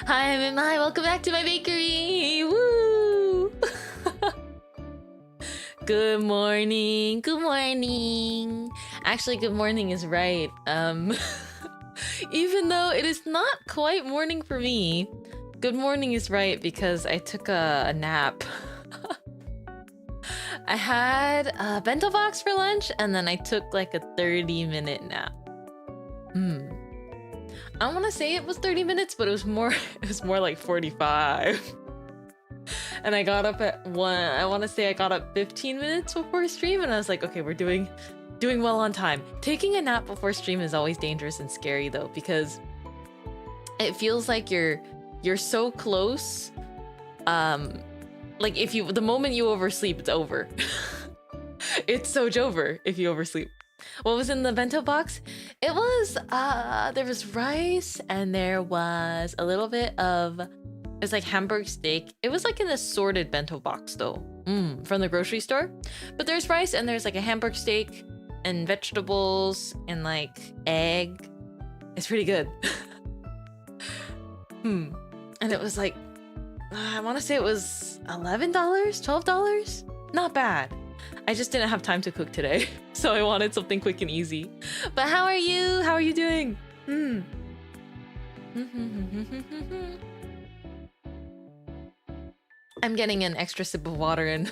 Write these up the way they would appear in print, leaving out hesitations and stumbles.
Hi, I'm Mintmai. Welcome back to my bakery. Woo! Good morning. Good morning. Actually, good morning is right. Even though it is not quite morning for me, good morning is right because I took a nap. I had a bento box for lunch and then I took like a 30-minute nap. I want to say it was 30 minutes, but it was more like 45. And I got up at 1. I want to say I got up 15 minutes before stream and I was like, okay, we're doing well on time. Taking a nap before stream is always dangerous and scary though, because it feels like you're so close. Like the moment you oversleep, it's over. It's so over if you oversleep. What was in the bento box? It was there was rice and there was a little bit of, it's like hamburg steak. It was like an assorted bento box though, from the grocery store. But there's rice and there's like a hamburg steak and vegetables and like egg. It's pretty good. And it was like, I want to say it was $11, $12. Not bad. I just didn't have time to cook today, so I wanted something quick and easy. But how are you? How are you doing? I'm getting an extra sip of water in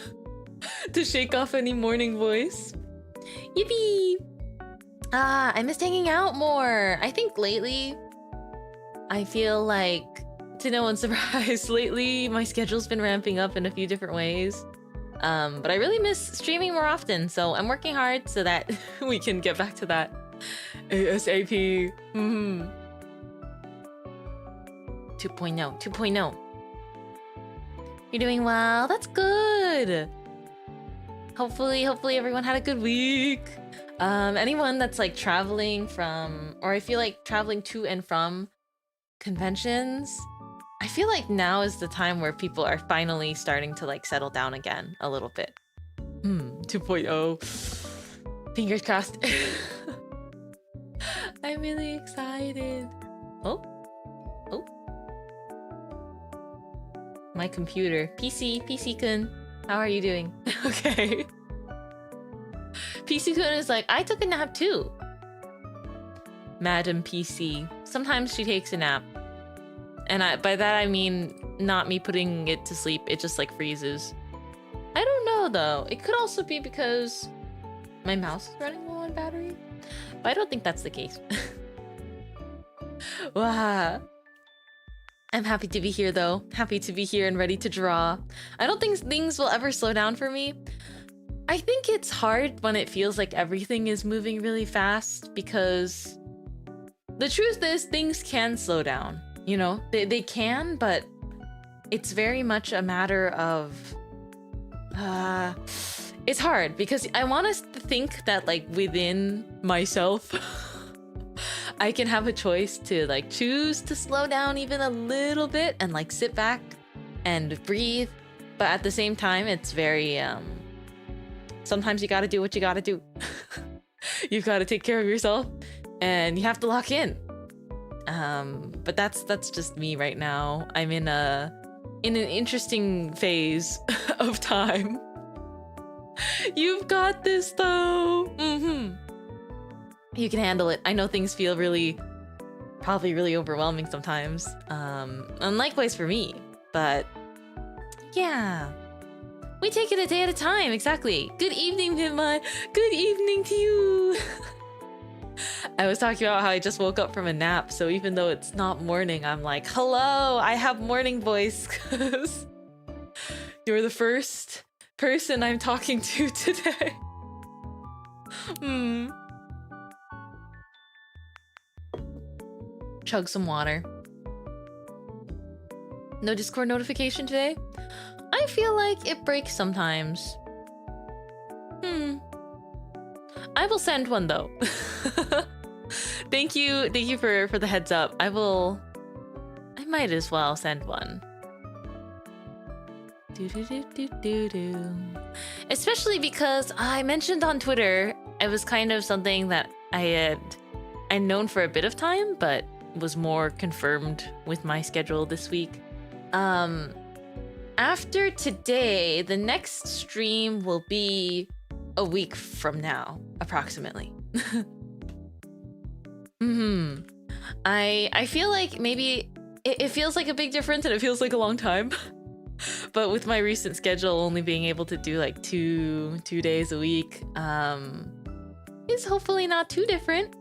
to shake off any morning voice. Yippee! I missed hanging out more. I think lately, I feel like, to no one's surprise, lately my schedule's been ramping up in a few different ways. But I really miss streaming more often, so I'm working hard so that we can get back to that ASAP. 2.0. You're doing well. That's good. Hopefully everyone had a good week. Anyone that's like traveling from, or I feel like traveling to and from conventions, I feel like now is the time where people are finally starting to like settle down again a little bit. 2.0. Fingers crossed. I'm really excited. Oh. My computer. PC-kun. How are you doing? Okay. PC-kun is like, I took a nap too. Madam PC. Sometimes she takes a nap. And by that I mean not me putting it to sleep, it just like freezes. I don't know though. It could also be because my mouse is running low on battery. But I don't think that's the case. Wow. I'm happy to be here though. Happy to be here and ready to draw. I don't think things will ever slow down for me. I think it's hard when it feels like everything is moving really fast because the truth is things can slow down. You know, they can, but it's very much a matter of, it's hard because I want us to think that like within myself, I can have a choice to like choose to slow down even a little bit and like sit back and breathe. But at the same time, it's very, sometimes you gotta do what you gotta do. You've gotta take care of yourself and you have to lock in. But that's just me right now. I'm in an interesting phase of time. You've got this though. You can handle it. I know things feel probably really overwhelming sometimes. And likewise for me, but yeah. We take it a day at a time, exactly. Good evening, Mintmai. Good evening to you. I was talking about how I just woke up from a nap, so even though it's not morning, I'm like, hello, I have morning voice, because you're the first person I'm talking to today. Chug some water. No Discord notification today? I feel like it breaks sometimes. I will send one though. Thank you for the heads up. I might as well send one. Especially because I mentioned on Twitter, it was kind of something that I'd known for a bit of time, but was more confirmed with my schedule this week. After today, the next stream will be a week from now, approximately. I feel like maybe it feels like a big difference and it feels like a long time. But with my recent schedule only being able to do like two days a week, is hopefully not too different.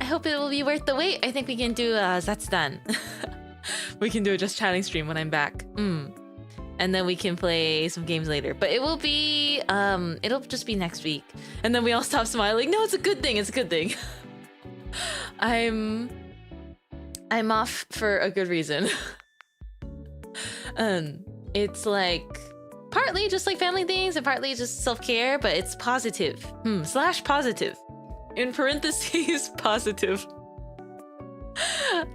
I hope it will be worth the wait. I think we can do Zatsudan. We can do a just chatting stream when I'm back. And then we can play some games later. But it will be, it'll just be next week. And then we all stop smiling. No, it's a good thing. It's a good thing. I'm off for a good reason. It's like partly just like family things and partly just self-care, but it's positive. Slash positive. In parentheses, positive.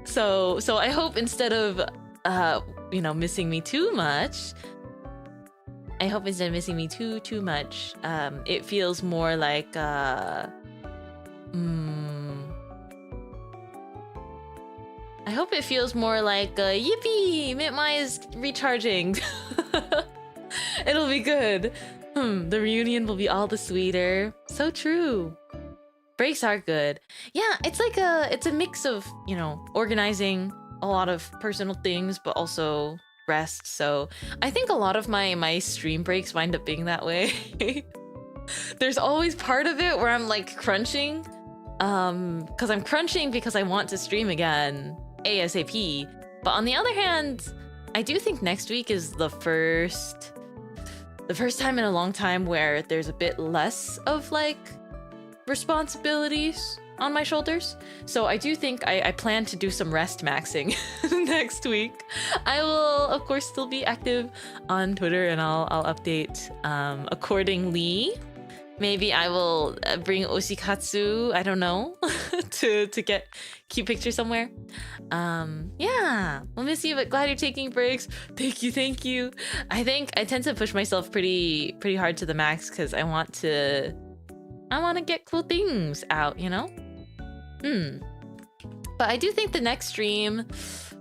So I hope instead of missing me too much, it feels more like I hope it feels more like yippee, Mintmai is recharging. It'll be good. The reunion will be all the sweeter. So true. Breaks are good. Yeah, it's like it's a mix of, organizing a lot of personal things, but also rest. So I think a lot of my stream breaks wind up being that way. There's always part of it where I'm like crunching, because I'm crunching because I want to stream again ASAP. But on the other hand, I do think next week is the first time in a long time where there's a bit less of like responsibilities on my shoulders. So I do think I plan to do some rest maxing next week. I will of course still be active on Twitter and I'll update accordingly. Maybe I will bring Oshikatsu, I don't know, to get cute pictures somewhere. Yeah, we'll miss you, but glad you're taking breaks. Thank you. I think I tend to push myself pretty hard to the max because I want to get cool things out, But I do think the next stream,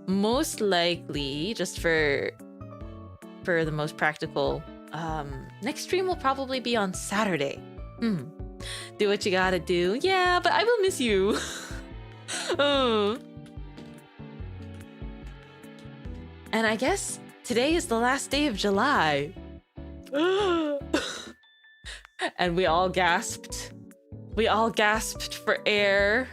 most likely, just for the most practical, next stream will probably be on Saturday. Do what you gotta do. Yeah, but I will miss you. Oh. And I guess today is the last day of July. And we all gasped. We all gasped for air.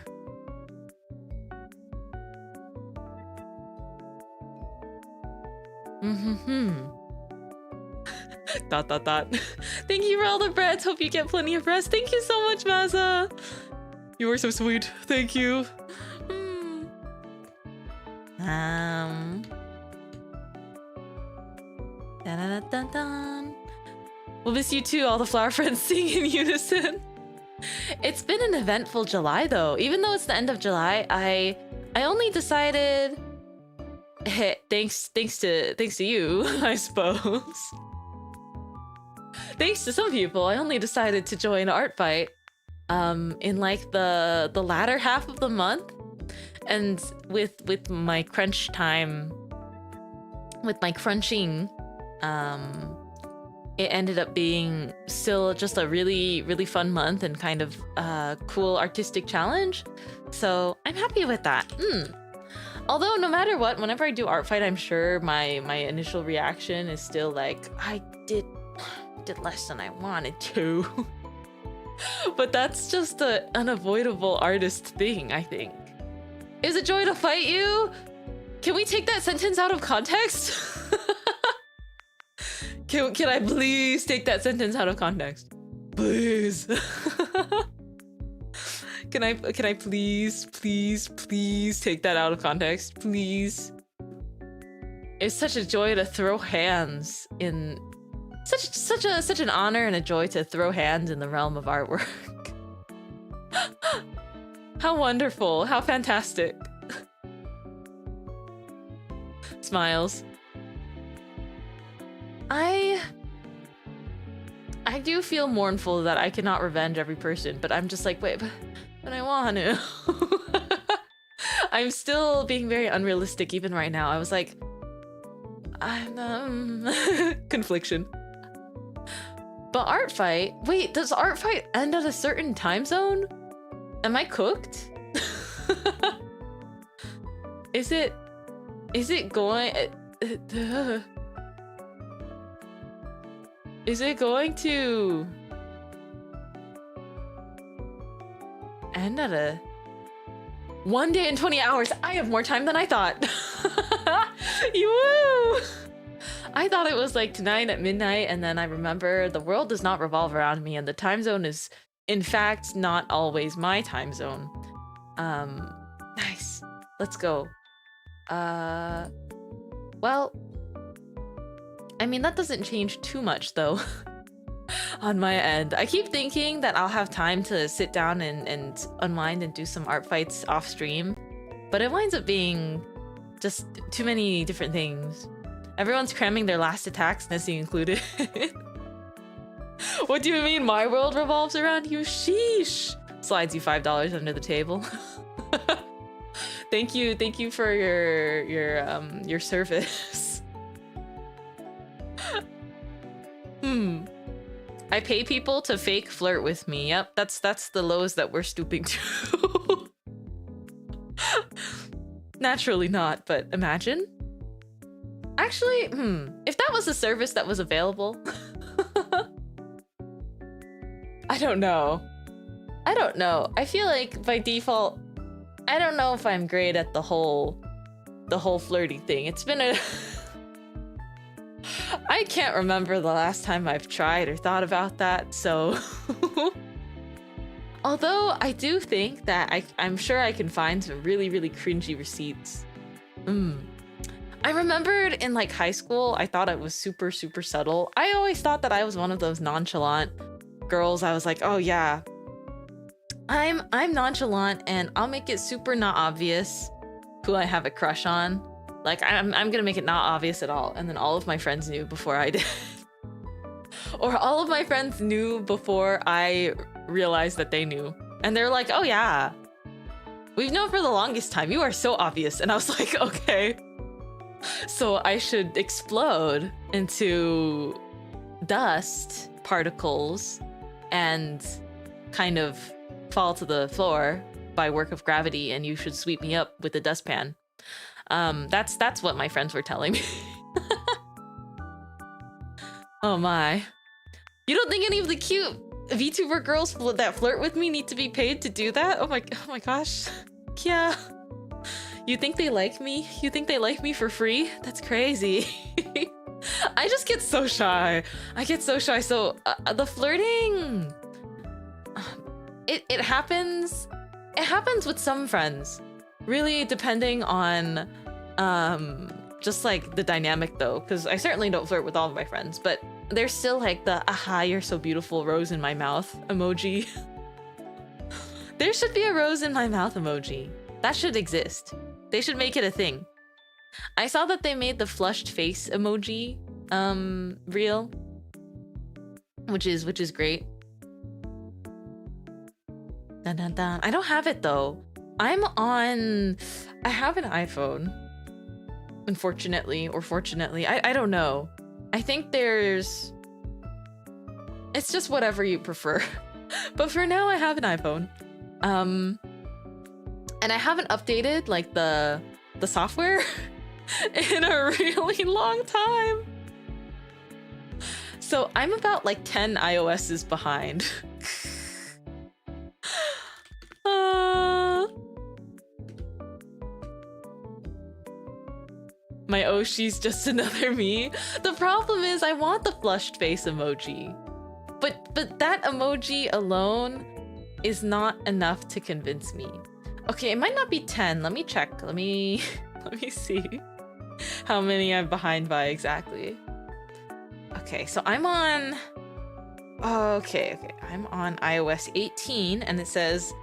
Dot. Thank you for all the breads. Hope you get plenty of rest. Thank you so much, Maza. You were so sweet. Thank you. We'll miss you too, all the flower friends sing in unison. It's been an eventful July though. Even though it's the end of July, I only decided, thanks to you, I suppose. Thanks to some people, I only decided to join Art Fight in like the latter half of the month. And with my crunch time, with my crunching, it ended up being still just a really fun month and kind of cool artistic challenge. So I'm happy with that. Although no matter what, whenever I do Art Fight, I'm sure my initial reaction is still like, I did less than I wanted to. But that's just an unavoidable artist thing, I think. Is it joy to fight you? Can we take that sentence out of context? Can I please take that sentence out of context? Please. Can I please take that out of context? Please. It's such a joy to throw hands in such an honor and a joy to throw hands in the realm of artwork. How wonderful, how fantastic. Smiles. I do feel mournful that I cannot revenge every person, but I'm just like, wait, but I want to. I'm still being very unrealistic even right now. I was like, I'm confliction. But art fight, wait, does art fight end at a certain time zone? Am I cooked? Is it going is it going to end at a 1 day and 20 hours? I have more time than I thought. Woo! I thought it was like tonight at midnight, and then I remember the world does not revolve around me, and the time zone is in fact not always my time zone. Nice. Let's go. Well, I mean, that doesn't change too much though. On my end, I keep thinking that I'll have time to sit down and unwind and do some art fights off stream, but it winds up being just too many different things. Everyone's cramming their last attacks, Nessie included. What do you mean my world revolves around you? Sheesh! Slides you $5 under the table. Thank you for your service. I pay people to fake flirt with me. Yep, that's the lows that we're stooping to. Naturally not, but imagine. Actually, if that was a service that was available. I don't know. I feel like by default, I don't know if I'm great at the whole flirty thing. It's been a I can't remember the last time I've tried or thought about that, so although I do think that I'm sure I can find some really, really cringy receipts. I remembered in like high school, I thought it was super, super subtle. I always thought that I was one of those nonchalant girls. I was like, oh yeah, I'm nonchalant and I'll make it super not obvious who I have a crush on. Like I'm gonna make it not obvious at all. And then all of my friends knew before I did. Or all of my friends knew before I realized that they knew. And they're like, oh yeah, we've known for the longest time. You are so obvious. And I was like, okay. So I should explode into dust particles and kind of fall to the floor by work of gravity, and you should sweep me up with a dustpan. That's what my friends were telling me. Oh my. You don't think any of the cute VTuber girls that flirt with me need to be paid to do that? Oh my gosh. Yeah. You think they like me? You think they like me for free? That's crazy. I just get so shy. I get so shy. So the flirting, it happens. It happens with some friends, really depending on just like the dynamic though, because I certainly don't flirt with all of my friends, but there's still like the aha, you're so beautiful, rose in my mouth emoji. There should be a rose in my mouth emoji. That should exist. They should make it a thing. I saw that they made the flushed face emoji real, which is great. Dun, dun, dun. I don't have it though. I have an iPhone, unfortunately or fortunately. I don't know. I think it's just whatever you prefer. But for now I have an iPhone. And I haven't updated like the software in a really long time. So I'm about like 10 iOS's behind. My Oshi's just another me. The problem is I want the flushed face emoji. But that emoji alone is not enough to convince me. Okay, it might not be 10. Let me check. Let me see how many I'm behind by exactly. Okay, so I'm on... Okay. I'm on iOS 18 and it says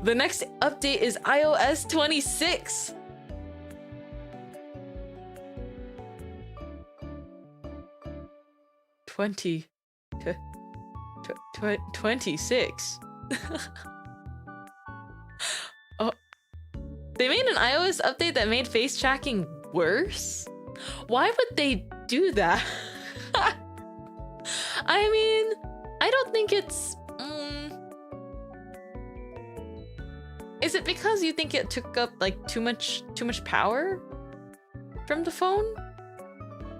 the next update is iOS 26. Twenty 26. Oh, They made an iOS update that made face tracking worse? Why would they do that? I mean, I don't think it's... Is it because you think it took up like too much power from the phone?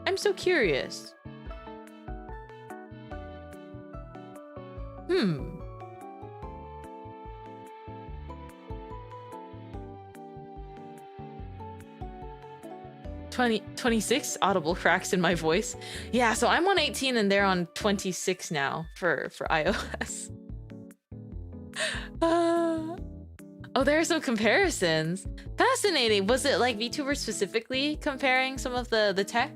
I'm so curious. 26 audible cracks in my voice. Yeah, so I'm on 18 and they're on 26 now for iOS. Oh, there are some comparisons. Fascinating. Was it like VTuber specifically comparing some of the tech?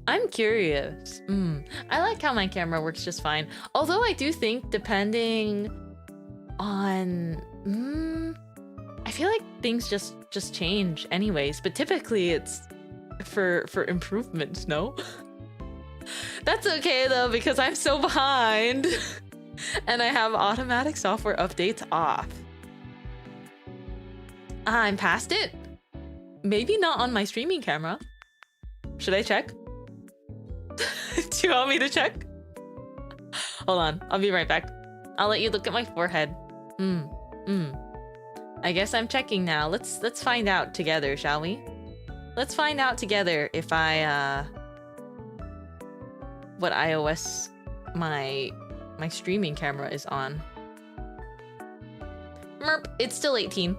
I'm curious. I like how my camera works just fine. Although I do think depending on... I feel like things just change anyways, but typically it's for improvement, no? That's okay though, because I'm so behind and I have automatic software updates off. I'm past it. Maybe not on my streaming camera. Should I check? Do you want me to check? Hold on, I'll be right back. I'll let you look at my forehead. I guess I'm checking now. Let's find out together, shall we? Let's find out together if what iOS my streaming camera is on. Merp, it's still 18.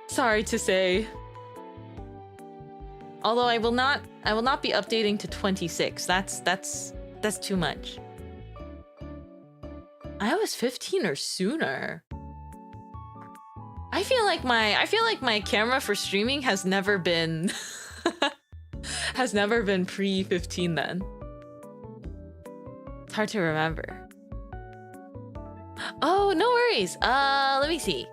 Sorry to say. Although I will not be updating to 26. That's too much. iOS 15 or sooner. I feel like my camera for streaming has never been pre 15 then. It's hard to remember. Oh, no worries. Let me see.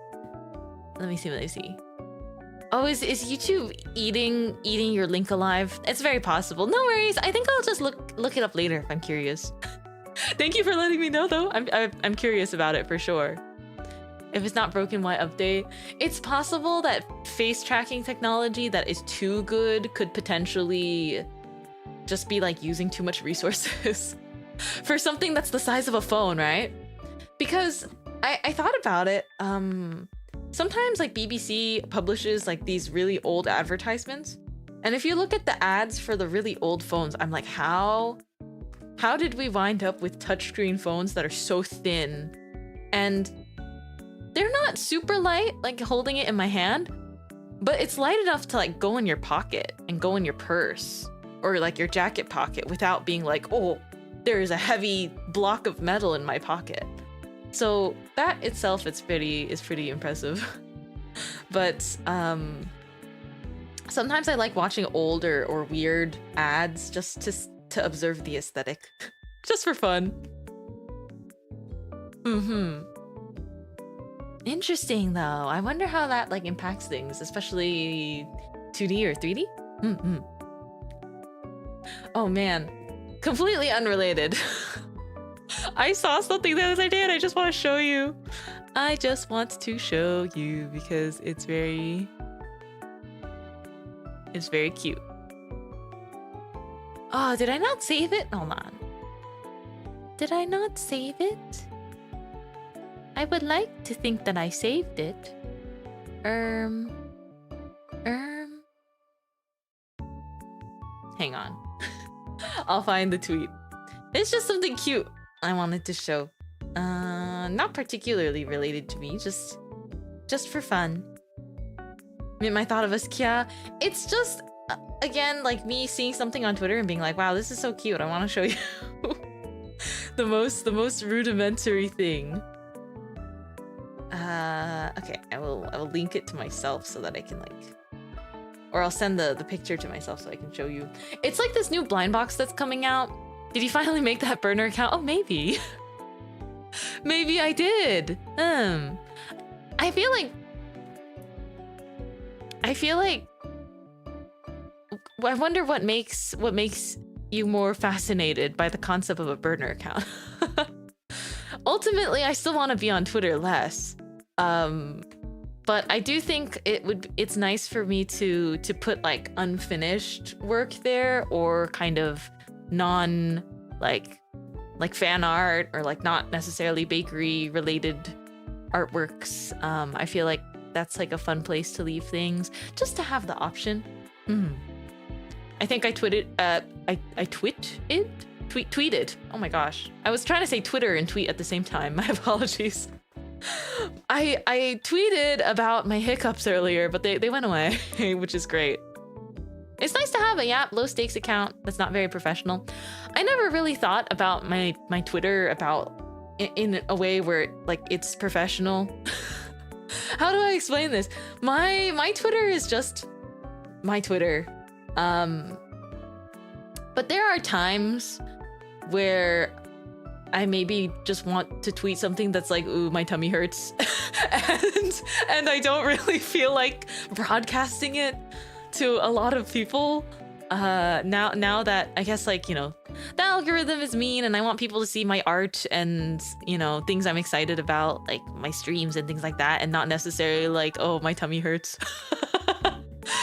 Oh, is YouTube eating your link alive? It's very possible. No worries. I think I'll just look it up later if I'm curious. Thank you for letting me know though. I'm curious about it for sure. If it's not broken, why update? It's possible that face tracking technology that is too good could potentially just be like using too much resources for something that's the size of a phone, right? Because I thought about it. Sometimes like BBC publishes like these really old advertisements. And if you look at the ads for the really old phones, I'm like, how did we wind up with touchscreen phones that are so thin? And they're not super light, like holding it in my hand, but it's light enough to like go in your pocket and go in your purse or like your jacket pocket without being like, oh, there's a heavy block of metal in my pocket. So that itself is pretty impressive. But sometimes I like watching older or weird ads just to observe the aesthetic. Just for fun. Interesting though. I wonder how that like impacts things, especially 2D or 3D. Oh man, completely unrelated. I saw something the other day and I just want to show you. I just want to show you because it's very cute. Oh, did I not save it? Hold on. Did I not save it? I would like to think that I saved it. Hang on. I'll find the tweet. It's just something cute I wanted to show. Not particularly related to me, just for fun. My thought of us, Kia. It's just, again, like me seeing something on Twitter and being like, wow, this is so cute. I want to show you the most rudimentary thing. Okay, I will link it to myself so that I can like, or I'll send the picture to myself so I can show you. It's like this new blind box that's coming out. Did you finally make that burner account? Oh, maybe. Maybe I did. I feel like I wonder what makes you more fascinated by the concept of a burner account. Ultimately, I still want to be on Twitter less. But I do think it's nice for me to put like unfinished work there, or kind of non like fan art, or like not necessarily bakery related artworks. I feel like that's like a fun place to leave things, just to have the option. I think I tweeted. Tweeted. Oh my gosh, I was trying to say Twitter and tweet at the same time. My apologies. I tweeted about my hiccups earlier, but they went away, which is great. It's nice to have a low stakes account that's not very professional. I never really thought about my Twitter in a way where like it's professional. How do I explain this? My Twitter is just my Twitter. But there are times where I maybe just want to tweet something that's like, ooh, my tummy hurts. and I don't really feel like broadcasting it to a lot of people. Now that I guess, like, you know, the algorithm is mean and I want people to see my art and, you know, things I'm excited about, like my streams and things like that, and not necessarily like, oh, my tummy hurts.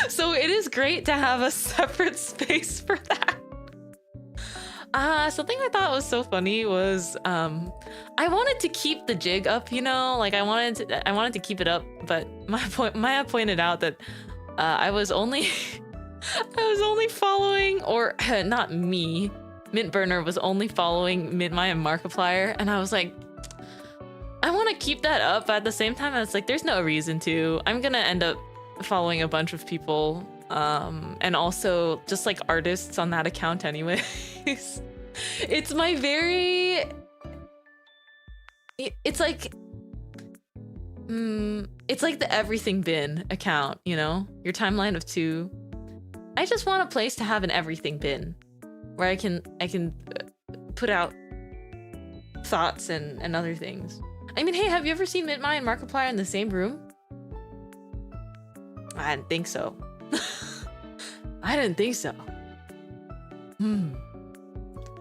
So it is great to have a separate space for that. Something I thought was so funny was I wanted to keep the jig up, you know, like I wanted to keep it up, but Maya pointed out that I was only following, or not me, Mintburner was only following Mintmai and Markiplier, and I was like, I want to keep that up, but at the same time I was like, there's no reason to. I'm gonna end up following a bunch of people, and also just like artists on that account anyways. It's my very, it's like the everything bin account, you know, your timeline of 2. I just want a place to have an everything bin where I can put out thoughts and other things. I mean, hey, have you ever seen Mintmai and Markiplier in the same room? I didn't think so. I didn't think so.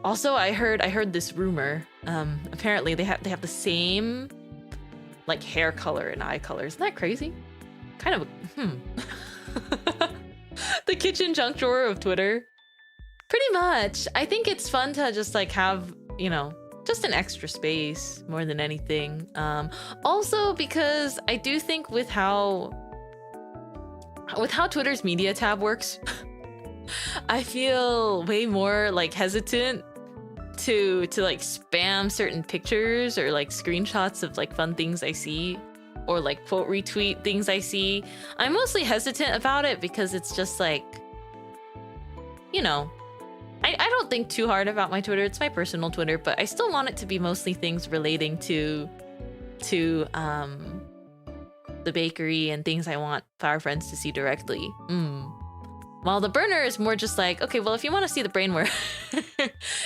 Also, I heard this rumor. Apparently they have the same like hair color and eye color. Isn't that crazy? Kind of the kitchen junk drawer of Twitter. Pretty much. I think it's fun to just like have, you know, just an extra space more than anything. Also because I do think with how Twitter's media tab works, I feel way more like hesitant to like spam certain pictures or like screenshots of like fun things I see, or like quote retweet things I see. I'm mostly hesitant about it because it's just like, you know, I don't think too hard about my Twitter. It's my personal Twitter, but I still want it to be mostly things relating to the bakery and things I want our friends to see directly. While the burner is more just like, okay, well, if you want to see the brainworm,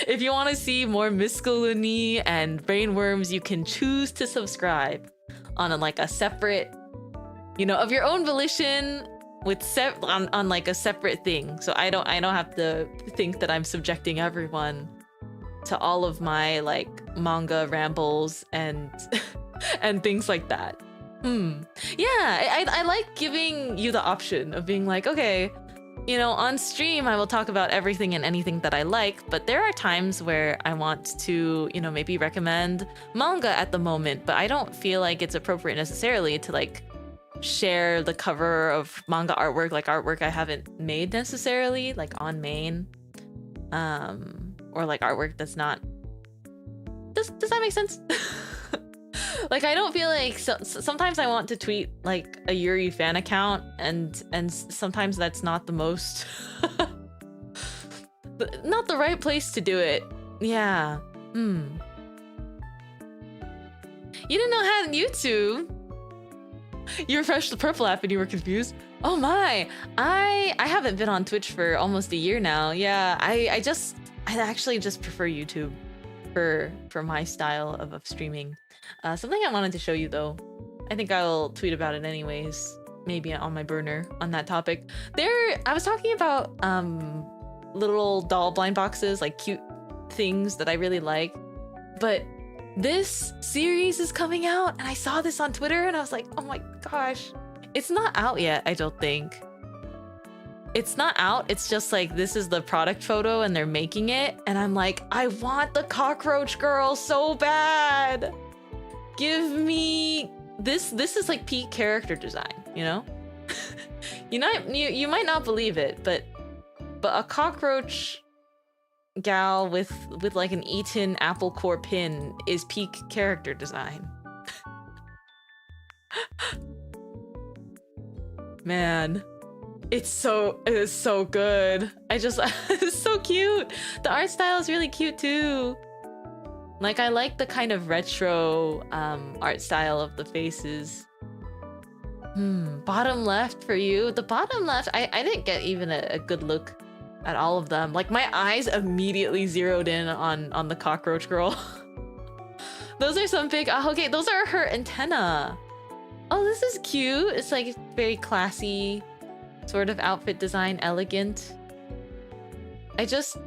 if you want to see more miscellany and brainworms, you can choose to subscribe on a separate, you know, of your own volition, with on like a separate thing. So I don't have to think that I'm subjecting everyone to all of my like manga rambles and and things like that. Yeah, I like giving you the option of being like, okay, you know, on stream, I will talk about everything and anything that I like, but there are times where I want to, you know, maybe recommend manga at the moment, but I don't feel like it's appropriate necessarily to like share the cover of manga artwork, like artwork I haven't made necessarily, like on main, or like artwork that's not. Does that make sense? Like, I don't feel like sometimes I want to tweet like a Yuri fan account, and sometimes that's not the most not the right place to do it. Yeah. You didn't know I had YouTube. You refreshed the purple app and you were confused. Oh my, I haven't been on Twitch for almost a year now. Yeah, I actually just prefer YouTube for my style of streaming. Something I wanted to show you though, I think I'll tweet about it anyways, maybe on my burner on that topic. I was talking about little doll blind boxes, like cute things that I really like, but this series is coming out, and I saw this on Twitter, and I was like, oh my gosh. It's not out yet, I don't think. It's not out, it's just like, this is the product photo and they're making it, and I'm like, I want the cockroach girl so bad. Give me this. This is like peak character design, you know? You might not believe it, but a cockroach gal with like an eaten apple core pin is peak character design. Man, it is so good. It's so cute. The art style is really cute too. Like, I like the kind of retro art style of the faces. Bottom left for you. The bottom left, I didn't get even a good look at all of them. Like, my eyes immediately zeroed in on the cockroach girl. Those are some big, okay, those are her antenna. Oh, this is cute. It's like very classy sort of outfit design, elegant. I just,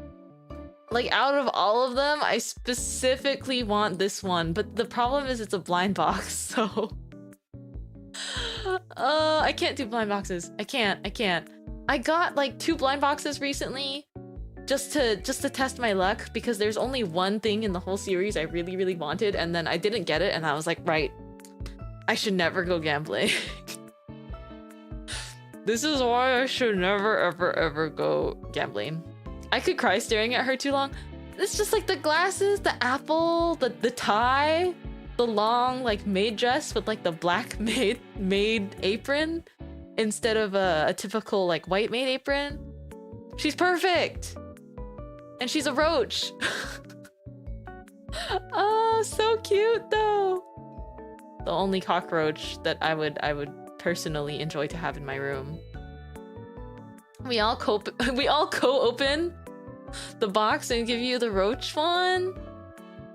like, out of all of them, I specifically want this one, but the problem is it's a blind box, so I can't do blind boxes. I can't. I got like 2 blind boxes recently just to test my luck, because there's only one thing in the whole series I really wanted, and then I didn't get it, and I was like, right, I should never go gambling. This is why I should never ever go gambling. I could cry staring at her too long. It's just like the glasses, the apple, the tie, the long like maid dress with like the black maid apron instead of a typical like white maid apron. She's perfect. And she's a roach. Oh, so cute though. The only cockroach that I would personally enjoy to have in my room. We all co-open the box and give you the roach one.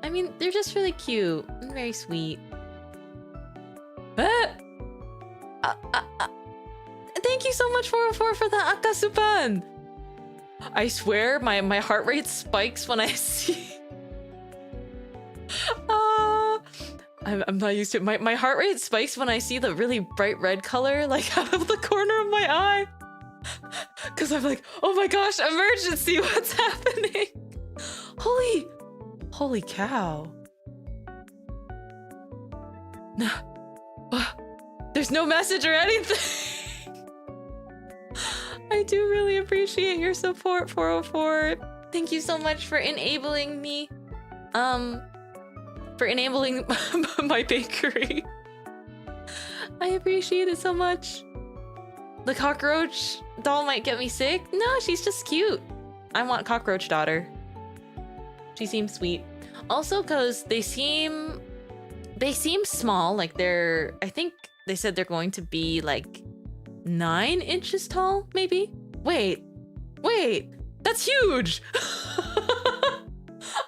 I mean, they're just really cute and very sweet. Thank you so much, 404, for the akasupan. I swear my heart rate spikes when I see. I'm not used to it. My heart rate spikes when I see the really bright red color like out of the corner of my eye. Cause I'm like, oh my gosh, emergency, what's happening? Holy cow. No, there's no message or anything. I do really appreciate your support, 404. Thank you so much for enabling me. For enabling my bakery. I appreciate it so much. The cockroach doll might get me sick. No, she's just cute. I want cockroach daughter. She seems sweet. Also, because they seem small. Like I think they said they're going to be like 9 inches tall, maybe? Wait, that's huge.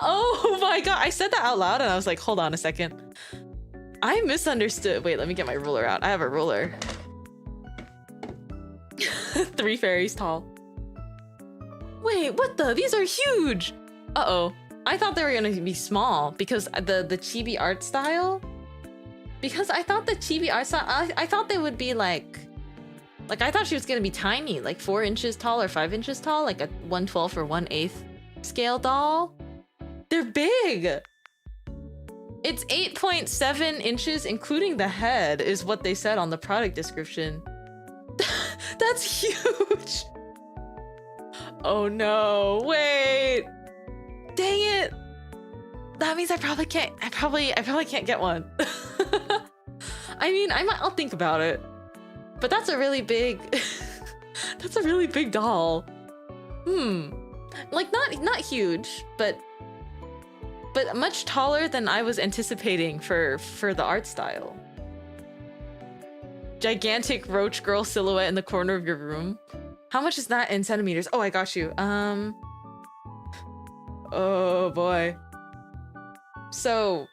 Oh my god, I said that out loud and I was like, hold on a second. I misunderstood. Wait, let me get my ruler out. I have a ruler. 3 fairies tall. Wait, what the? These are huge! Uh-oh. I thought they were gonna be small because the chibi art style. Because I thought the chibi art style, I thought they would be like I thought she was gonna be tiny, like 4 inches tall or 5 inches tall, like a 1/12 or 1/8 scale doll. They're big! It's 8.7 inches, including the head, is what they said on the product description. That's huge! Oh no, wait! Dang it! That means I probably can't get one. I mean, I'll think about it. But that's a really big... that's a really big doll. Like, not huge, but much taller than I was anticipating for the art style. Gigantic roach girl silhouette in the corner of your room. How much is that in centimeters? Oh, I got you. Oh boy. So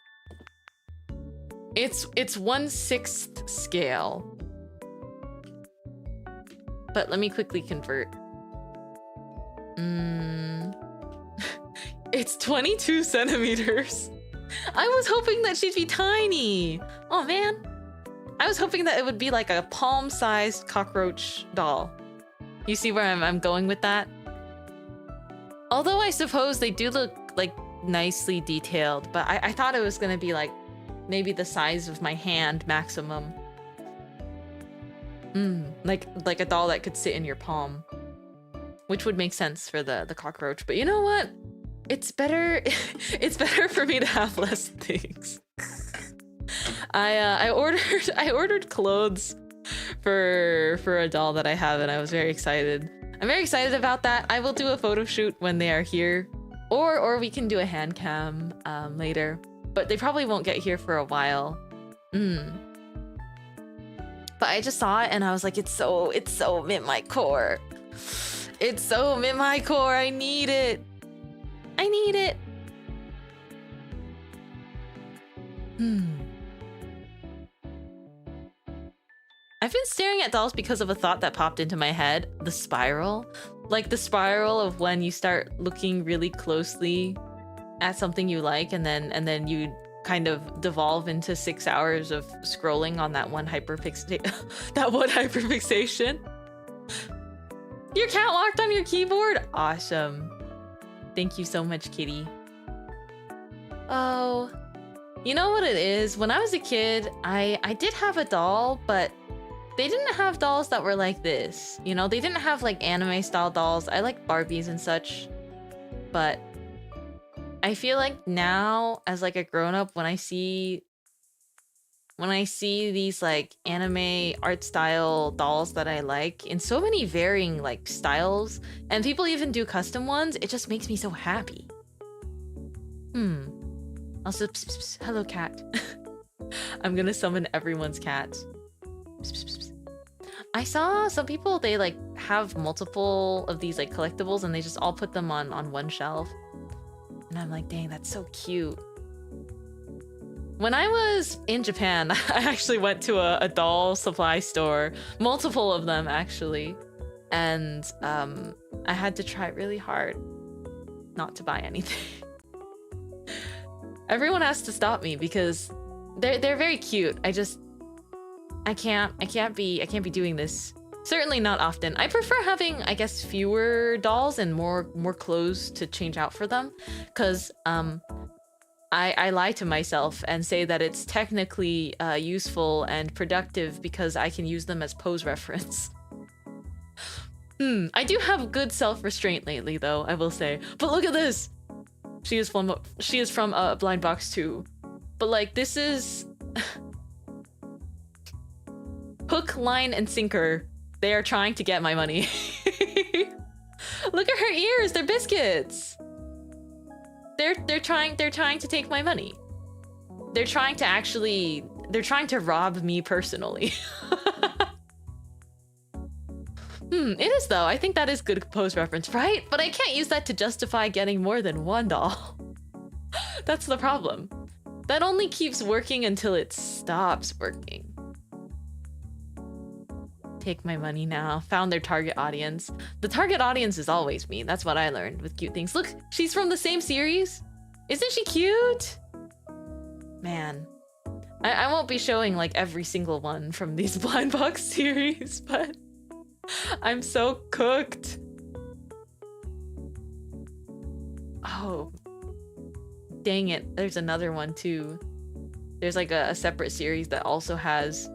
it's 1/6 scale. But let me quickly convert. It's 22 centimeters. I was hoping that she'd be tiny. Oh man. I was hoping that it would be like a palm-sized cockroach doll. You see where I'm going with that? Although I suppose they do look like nicely detailed, but I thought it was gonna be like maybe the size of my hand maximum. Like a doll that could sit in your palm. Which would make sense for the cockroach, but you know what? It's better it's better for me to have less things. I ordered clothes for a doll that I have, and I was very excited. I'm very excited about that. I will do a photo shoot when they are here, or we can do a hand cam later, but they probably won't get here for a while. But I just saw it and I was like, it's so Mintmai core. It's so Mintmai core. I need it. I need it. I've been staring at dolls because of a thought that popped into my head. The spiral. Like the spiral of when you start looking really closely at something you like, and then you kind of devolve into 6 hours of scrolling on that one hyperfixation. Your cat walked on your keyboard? Awesome. Thank you so much, kitty. Oh, you know what it is? When I was a kid, I did have a doll, but they didn't have dolls that were like this. You know, they didn't have like anime style dolls. I like Barbies and such, but I feel like now as like a grown-up, when I see these like anime art style dolls that I like in so many varying like styles, and people even do custom ones, it just makes me so happy. Also, hello cat. I'm gonna summon everyone's cat. I saw some people, they like have multiple of these like collectibles and they just all put them on one shelf. And I'm like, dang, that's so cute. When I was in Japan, I actually went to a doll supply store, multiple of them actually, and I had to try really hard not to buy anything. Everyone has to stop me because they're very cute. I can't be doing this. Certainly not often. I prefer having, I guess, fewer dolls and more clothes to change out for them, because I lie to myself and say that it's technically useful and productive because I can use them as pose reference. I do have good self-restraint lately, though, I will say. But look at this. She is from Blind Box 2. But like, this is hook, line, and sinker. They are trying to get my money. Look at her ears, they're biscuits. They're trying to take my money. They're trying to rob me personally. It is though. I think that is good pose reference, right? But I can't use that to justify getting more than one doll. That's the problem. That only keeps working until it stops working. Take my money now. Found their target audience. The target audience is always me. That's what I learned with cute things. Look, she's from the same series. Isn't she cute? Man. I won't be showing like every single one from these Blind Box series, but I'm so cooked. Oh. Dang it. There's another one too. There's like a separate series that also has...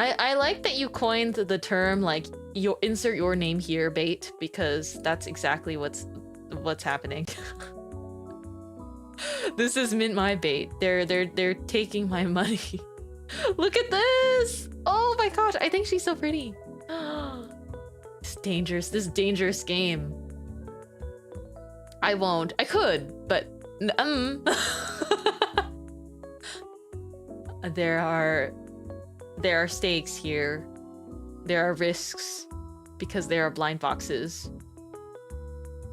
I like that you coined the term like insert your name here bait, because that's exactly what's happening. This is Mintmai bait. They're taking my money. Look at this! Oh my gosh, I think she's so pretty. It's dangerous. This dangerous game. I won't. I could, but There are stakes here. There are risks because there are blind boxes.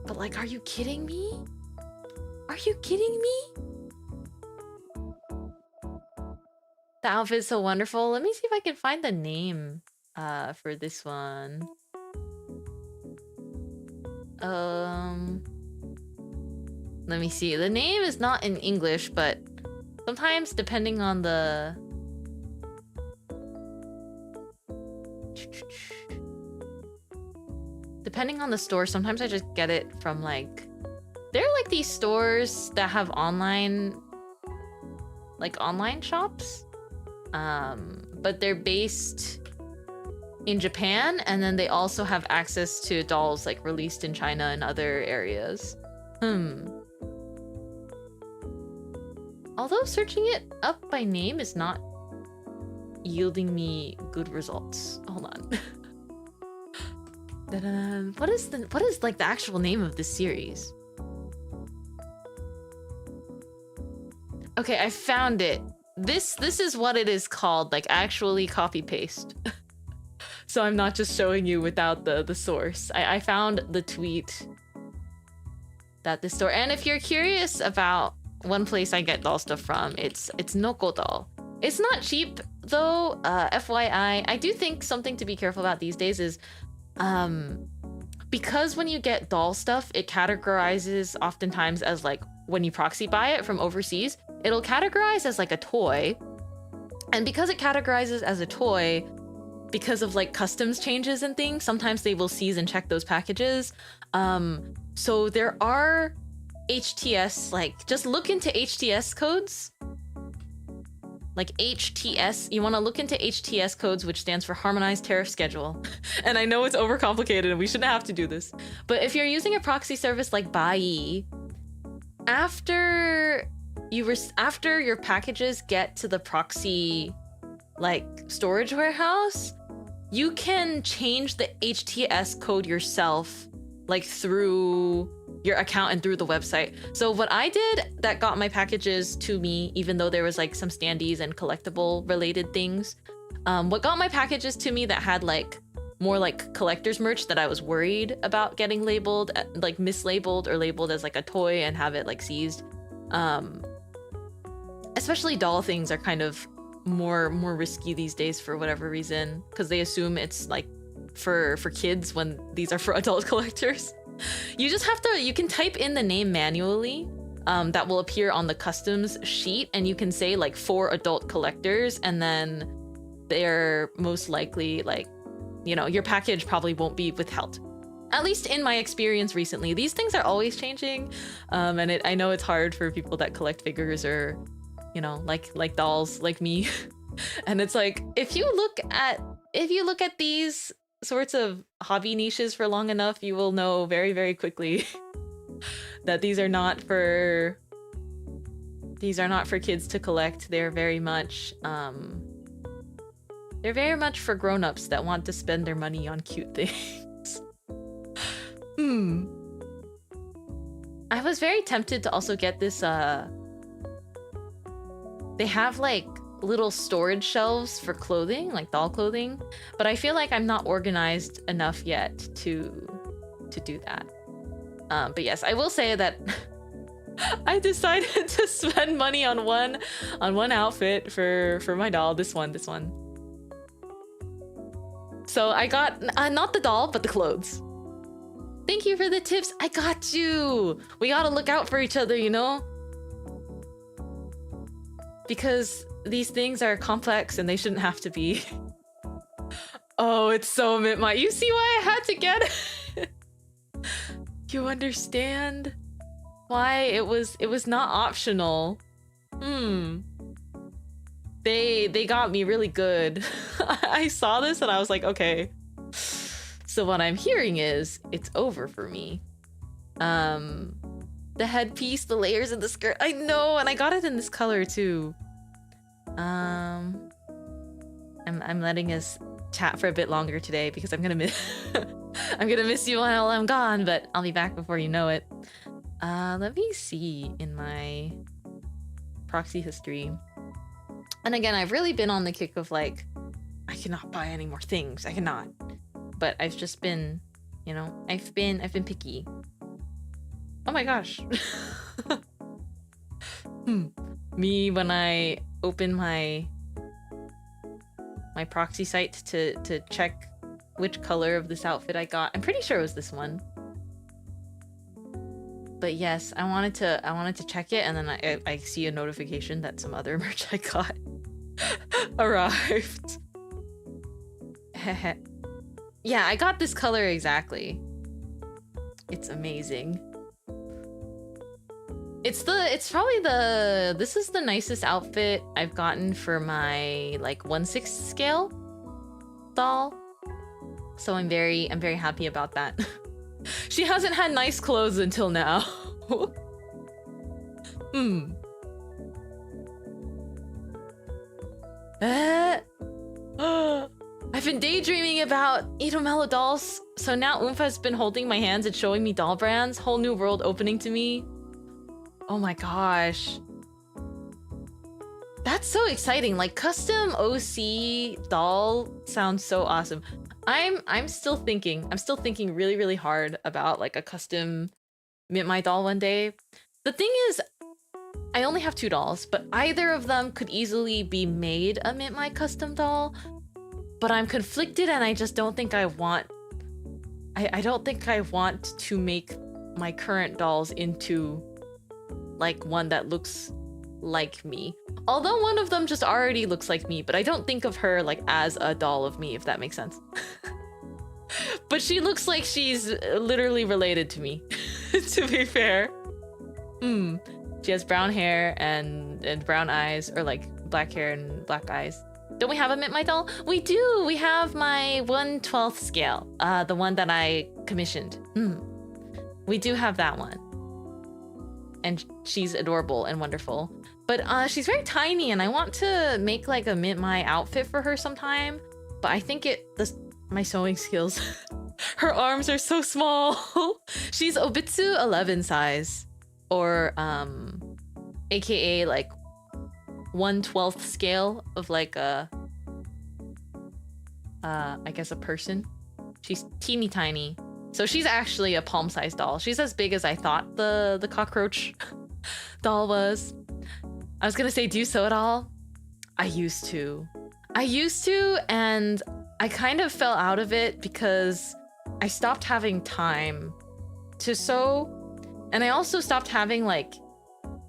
But like, are you kidding me? Are you kidding me? The outfit's so wonderful. Let me see if I can find the name for this one. Let me see. The name is not in English, but Sometimes, depending on the... Depending on the store, sometimes I just get it from like... There are like these stores that have online... Like online shops. But they're based in Japan, and then they also have access to dolls like released in China and other areas. Although searching it up by name is not yielding me good results. Hold on. What is like the actual name of this series? Okay, I found it. This is what it is called, like actually copy paste. So I'm not just showing you without the source. I found the tweet that this store, and if you're curious about one place I get doll stuff from, it's Noko Doll. It's not cheap though, FYI. I do think something to be careful about these days is because when you get doll stuff, it categorizes oftentimes as like when you proxy buy it from overseas, it'll categorize as like a toy. And because it categorizes as a toy, because of like customs changes and things, sometimes they will seize and check those packages. So there are HTS, like just look into HTS codes. Like HTS, you want to look into HTS codes, which stands for Harmonized Tariff Schedule. And I know it's overcomplicated and we shouldn't have to do this. But if you're using a proxy service like Bai, after your packages get to the proxy like storage warehouse, you can change the HTS code yourself, like through your account and through the website. So what I did that got my packages to me, even though there was like some standees and collectible related things, what got my packages to me that had like more like collector's merch that I was worried about getting labeled, like mislabeled or labeled as like a toy and have it like seized. Especially doll things are kind of more risky these days for whatever reason, because they assume it's like for kids when these are for adult collectors. You just have to, you can type in the name manually, that will appear on the customs sheet, and you can say like for adult collectors, and then they're most likely like, you know, your package probably won't be withheld. At least in my experience recently. These things are always changing, and I know it's hard for people that collect figures or, you know, like dolls like me. And it's like, if you look at these sorts of hobby niches for long enough, you will know very, very quickly that these are not for kids to collect. They're very much for grown-ups that want to spend their money on cute things. I was very tempted to also get this they have like little storage shelves for clothing, like doll clothing, but I feel like I'm not organized enough yet to do that. But yes, I will say that I decided to spend money on one outfit for my doll, this one. So I got not the doll, but the clothes. Thank you for the tips. I got you. We gotta look out for each other, you know? Because these things are complex and they shouldn't have to be. Oh, it's so Mintmai. You see why I had to get it? You understand why it was not optional. They got me really good. I saw this and I was like, okay. So what I'm hearing is it's over for me. The headpiece, the layers of the skirt. I know, and I got it in this color too. I'm letting us chat for a bit longer today because I'm gonna miss I'm gonna miss you while I'm gone, but I'll be back before you know it. Let me see in my proxy history. And again, I've really been on the kick of like, I cannot buy any more things. I cannot. But I've just been, you know, I've been picky. Oh my gosh. Me when I open my proxy site to check which color of this outfit I got. I'm pretty sure it was this one. But yes, I wanted to check it, and then I see a notification that some other merch I got arrived. Yeah, I got this color exactly. It's amazing. It's probably this is the nicest outfit I've gotten for my like 1/6 scale doll. So I'm very happy about that. She hasn't had nice clothes until now. I've been daydreaming about Itomelo dolls, so now Oompha's been holding my hands and showing me doll brands. Whole new world opening to me. Oh my gosh. That's so exciting. Like, custom OC doll sounds so awesome. I'm still thinking really, really hard about like a custom Mintmai doll one day. The thing is, I only have 2 dolls, but either of them could easily be made a Mintmai custom doll. But I'm conflicted, and I just don't think I want... I don't think I want to make my current dolls into like one that looks like me. Although one of them just already looks like me, but I don't think of her like as a doll of me, if that makes sense. But she looks like she's literally related to me, to be fair. She has brown hair and brown eyes, or like black hair and black eyes. Don't we have a Mintmai doll? We do! We have my 1/12 scale, the one that I commissioned. We do have that one. And she's adorable and wonderful. But she's very tiny, and I want to make like a Mintmai outfit for her sometime. But I think my sewing skills, her arms are so small. She's Obitsu 11 size, or aka like 1/12 scale of like a I guess a person. She's teeny tiny. So she's actually a palm-sized doll. She's as big as I thought the cockroach doll was. I was gonna say, do you sew at all? I used to, and I kind of fell out of it because I stopped having time to sew, and I also stopped having like,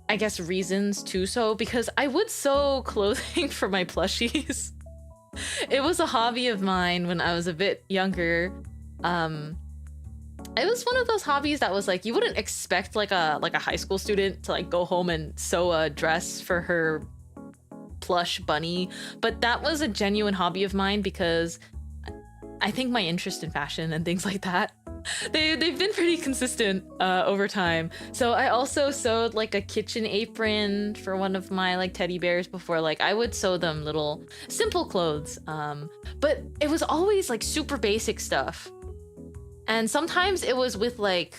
I guess, reasons to sew, because I would sew clothing for my plushies. It was a hobby of mine when I was a bit younger. It was one of those hobbies that was like, you wouldn't expect like a high school student to like go home and sew a dress for her plush bunny, but that was a genuine hobby of mine because I think my interest in fashion and things like that, they've been pretty consistent over time. So I also sewed like a kitchen apron for one of my like teddy bears before. Like, I would sew them little simple clothes, but it was always like super basic stuff. And sometimes it was with like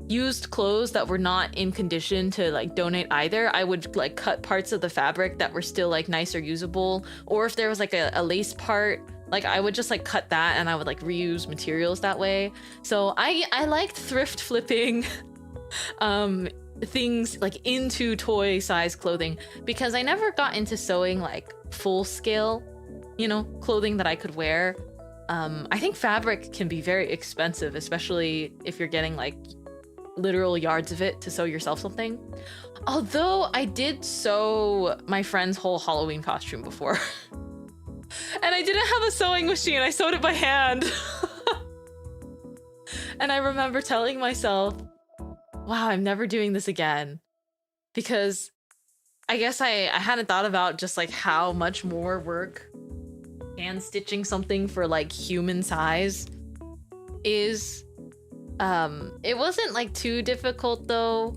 used clothes that were not in condition to like donate either. I would like cut parts of the fabric that were still like nice or usable, or if there was like a lace part, like I would just like cut that and I would like reuse materials that way. So I liked thrift flipping things like into toy size clothing, because I never got into sewing like full scale, you know, clothing that I could wear. I think fabric can be very expensive, especially if you're getting like literal yards of it to sew yourself something. Although I did sew my friend's whole Halloween costume before. And I didn't have a sewing machine, I sewed it by hand. And I remember telling myself, wow, I'm never doing this again. Because I guess I hadn't thought about just like how much more work hand stitching something for like human size is. It wasn't like too difficult though,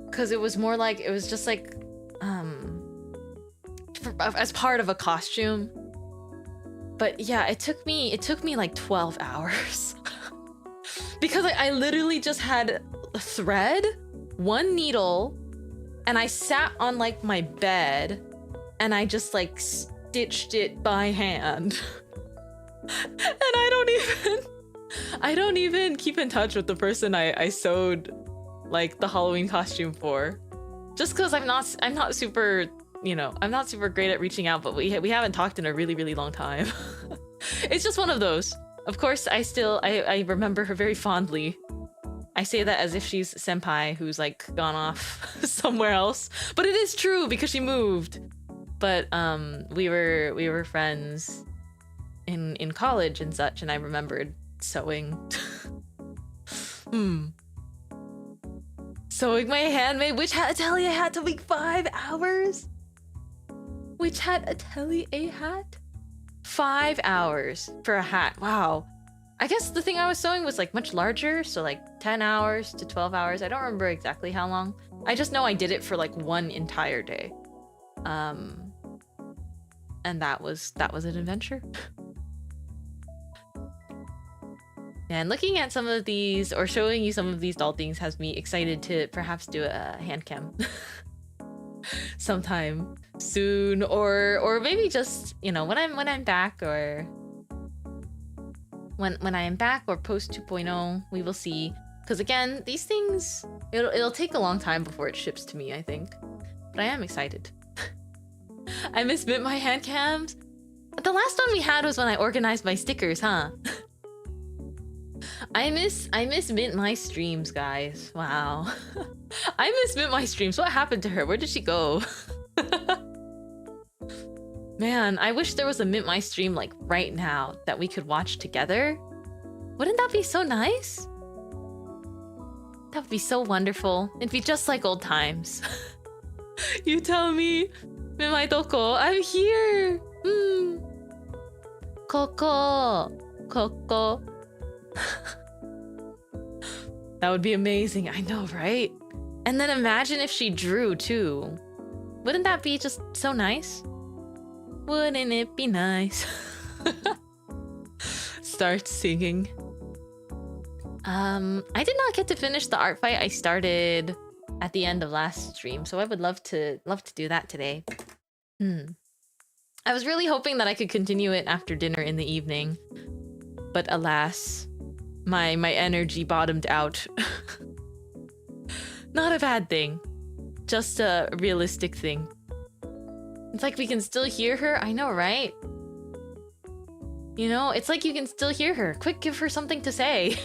because it was more like, it was just like as part of a costume. But yeah, it took me like 12 hours because I literally just had a thread, one needle, and I sat on like my bed and I just like stitched it by hand. And I don't even keep in touch with the person I sewed like the Halloween costume for, just because I'm not super, you know, I'm not super great at reaching out, but we haven't talked in a really, really long time. It's just one of those. Of course, I remember her very fondly. I say that as if she's senpai who's like gone off somewhere else, but it is true because she moved. But we were friends in college and such, and I remembered sewing. Sewing my handmade witch hat atelier hat to like 5 hours. Witch hat atelier hat? 5 hours for a hat. Wow. I guess the thing I was sewing was like much larger, so like 10 hours to 12 hours. I don't remember exactly how long. I just know I did it for like 1 entire day. And that was an adventure. And looking at some of these, or showing you some of these doll things, has me excited to perhaps do a hand cam sometime soon, or maybe just, you know, when I'm back, or when I am back, or post 2.0, we will see. Because again, these things, it'll take a long time before it ships to me, I think. But I am excited. I miss Mintmai hand cams. The last one we had was when I organized my stickers, huh? I miss Mintmai streams, guys. Wow. I miss Mintmai streams. What happened to her? Where did she go? Man, I wish there was a Mintmai stream like right now that we could watch together. Wouldn't that be so nice? That would be so wonderful. It'd be just like old times. You tell me. Mintmai doko? I'm here. Koko. Koko. That would be amazing. I know, right? And then imagine if she drew too. Wouldn't that be just so nice? Wouldn't it be nice? Start singing. I did not get to finish the art fight I started at the end of last stream, so I would love to do that today. I was really hoping that I could continue it after dinner in the evening, but alas, my energy bottomed out. Not a bad thing, just a realistic thing. It's like we can still hear her. I know, right? You know, it's like you can still hear her. Quick, give her something to say.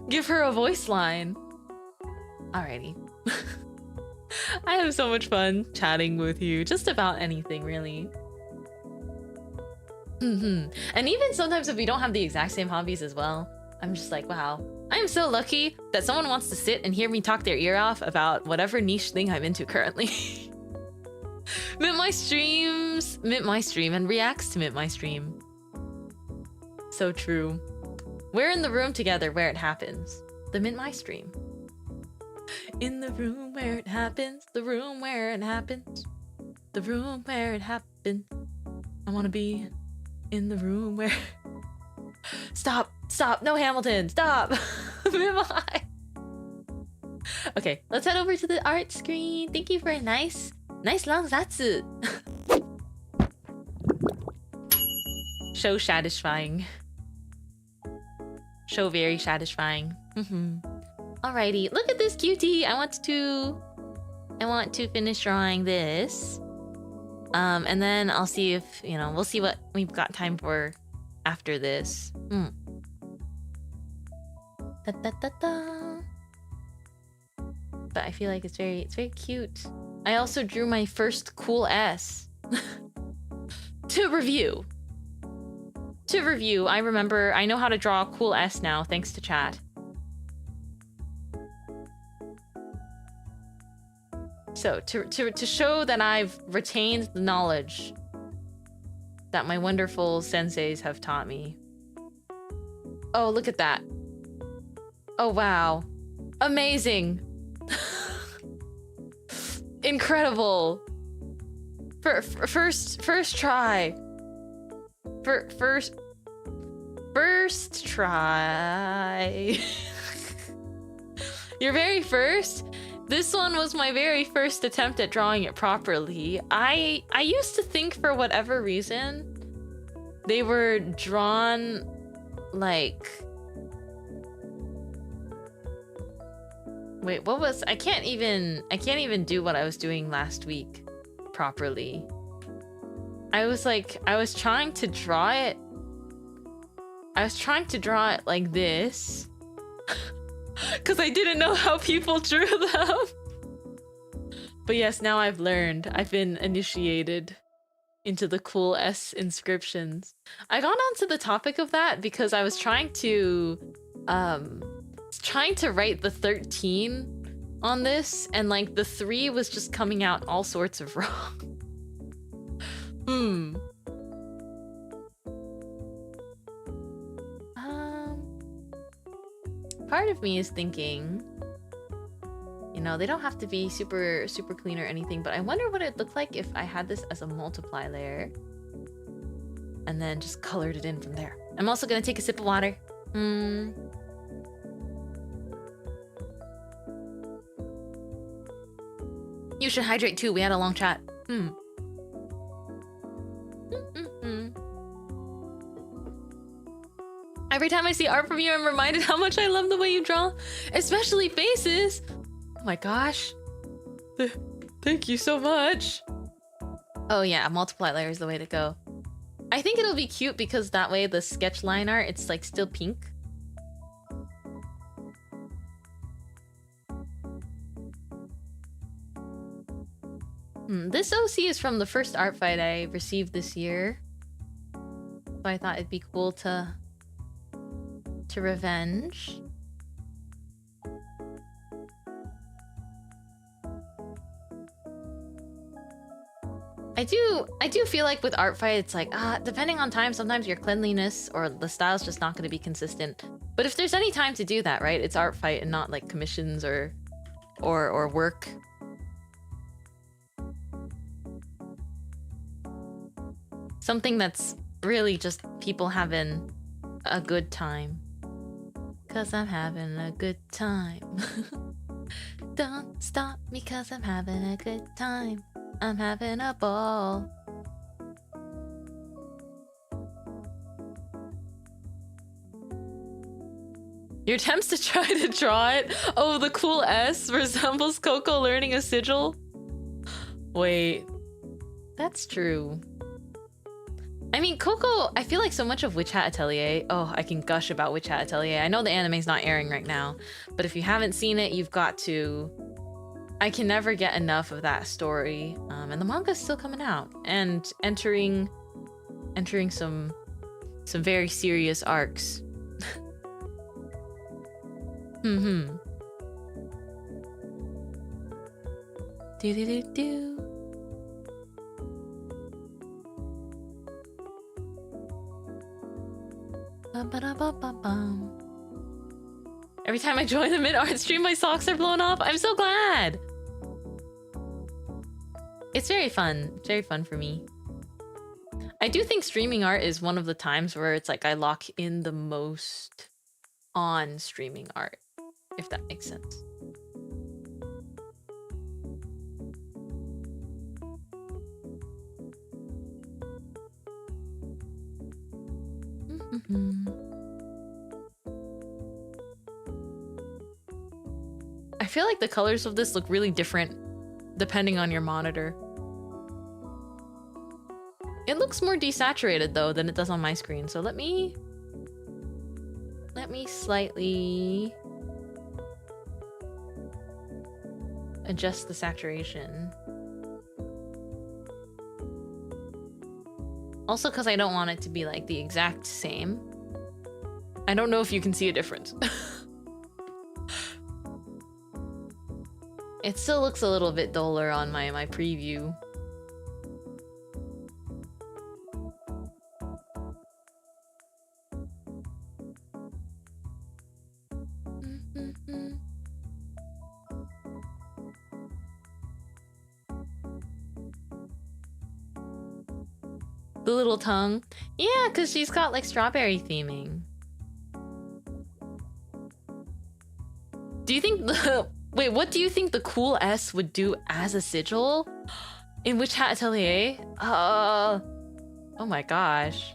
Give her a voice line. Alrighty. I have so much fun chatting with you. Just about anything, really. And even sometimes if we don't have the exact same hobbies as well, I'm just like, wow. I'm so lucky that someone wants to sit and hear me talk their ear off about whatever niche thing I'm into currently. Mintmai streams Mintmai stream and reacts to Mintmai stream. So true. We're in the room together where it happens. The Mintmai stream. In the room where it happens. The room where it happens. The room where it happened. I wanna be in the room where... Stop! Stop! No Hamilton! Stop! Mintmai! Okay, let's head over to the art screen. Thank you for a nice long zatsu. So satisfying. So very satisfying. Alrighty, look at this cutie. I want to finish drawing this. And then I'll see if, you know, we'll see what we've got time for after this. But I feel like it's very cute. I also drew my first cool S. To review, I know how to draw a cool S now, thanks to chat. So, to show that I've retained the knowledge that my wonderful senseis have taught me. Oh, look at that. Oh, wow. Amazing. Incredible. First try. First try. Your very first? This one was my very first attempt at drawing it properly. I used to think for whatever reason they were drawn like... Wait, what was... I can't even do what I was doing last week properly. I was trying to draw it like this. Because I didn't know how people drew them. But yes, now I've learned. I've been initiated into the cool S inscriptions. I got onto the topic of that because I was trying to write the 13 on this, and like the 3 was just coming out all sorts of wrong. Part of me is thinking, you know, they don't have to be super clean or anything, but I wonder what it'd look like if I had this as a multiply layer and then just colored it in from there. I'm also gonna take a sip of water. You should hydrate too. We had a long chat. Every time I see art from you, I'm reminded how much I love the way you draw, especially faces. Oh my gosh. Thank you so much. Oh yeah, multiply layer is the way to go. I think it'll be cute because that way the sketch line art, it's like still pink. This OC is from the first art fight I received this year. So I thought it'd be cool to revenge. I do feel like with art fight, it's like, depending on time, sometimes your cleanliness or the style's just not going to be consistent. But if there's any time to do that, right? It's art fight and not like commissions or work. Something that's really just people having a good time. 'Cause I'm having a good time. Don't stop me 'cause I'm having a good time. I'm having a ball. Your attempts to try to draw it? Oh, the cool S resembles Coco learning a sigil? Wait. That's true. I mean, Coco, I feel like so much of Witch Hat Atelier... Oh, I can gush about Witch Hat Atelier. I know the anime's not airing right now, but if you haven't seen it, you've got to. I can never get enough of that story. And the manga's still coming out and entering some very serious arcs. Do do do do. Every time I join the mid-art stream, my socks are blown off. I'm so glad. It's very fun. It's very fun for me. I do think streaming art is one of the times where it's like I lock in the most on streaming art, if that makes sense. I feel like the colors of this look really different depending on your monitor. It looks more desaturated though than it does on my screen, so let me slightly adjust the saturation. Also because I don't want it to be like the exact same. I don't know if you can see a difference. It still looks a little bit duller on my preview. The little tongue. Yeah, because she's got like strawberry theming. Do you think the... Wait, what do you think the cool S would do as a sigil? In Witch Hat Atelier? Oh my gosh.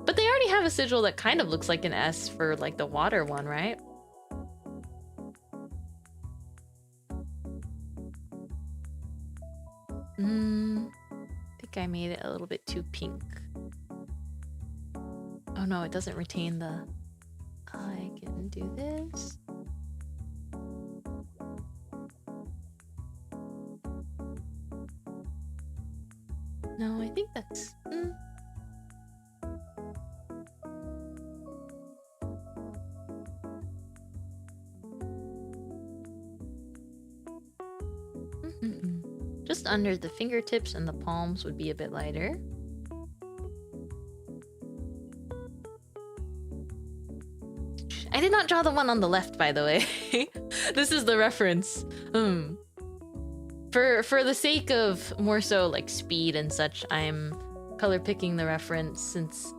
But they already have a sigil that kind of looks like an S for like the water one, right? I think I made it a little bit too pink. Oh no, it doesn't retain the... I can do this. No, I think that's... Just under the fingertips and the palms would be a bit lighter. I did not draw the one on the left, by the way. This is the reference. For the sake of more so like speed and such, I'm color picking the reference since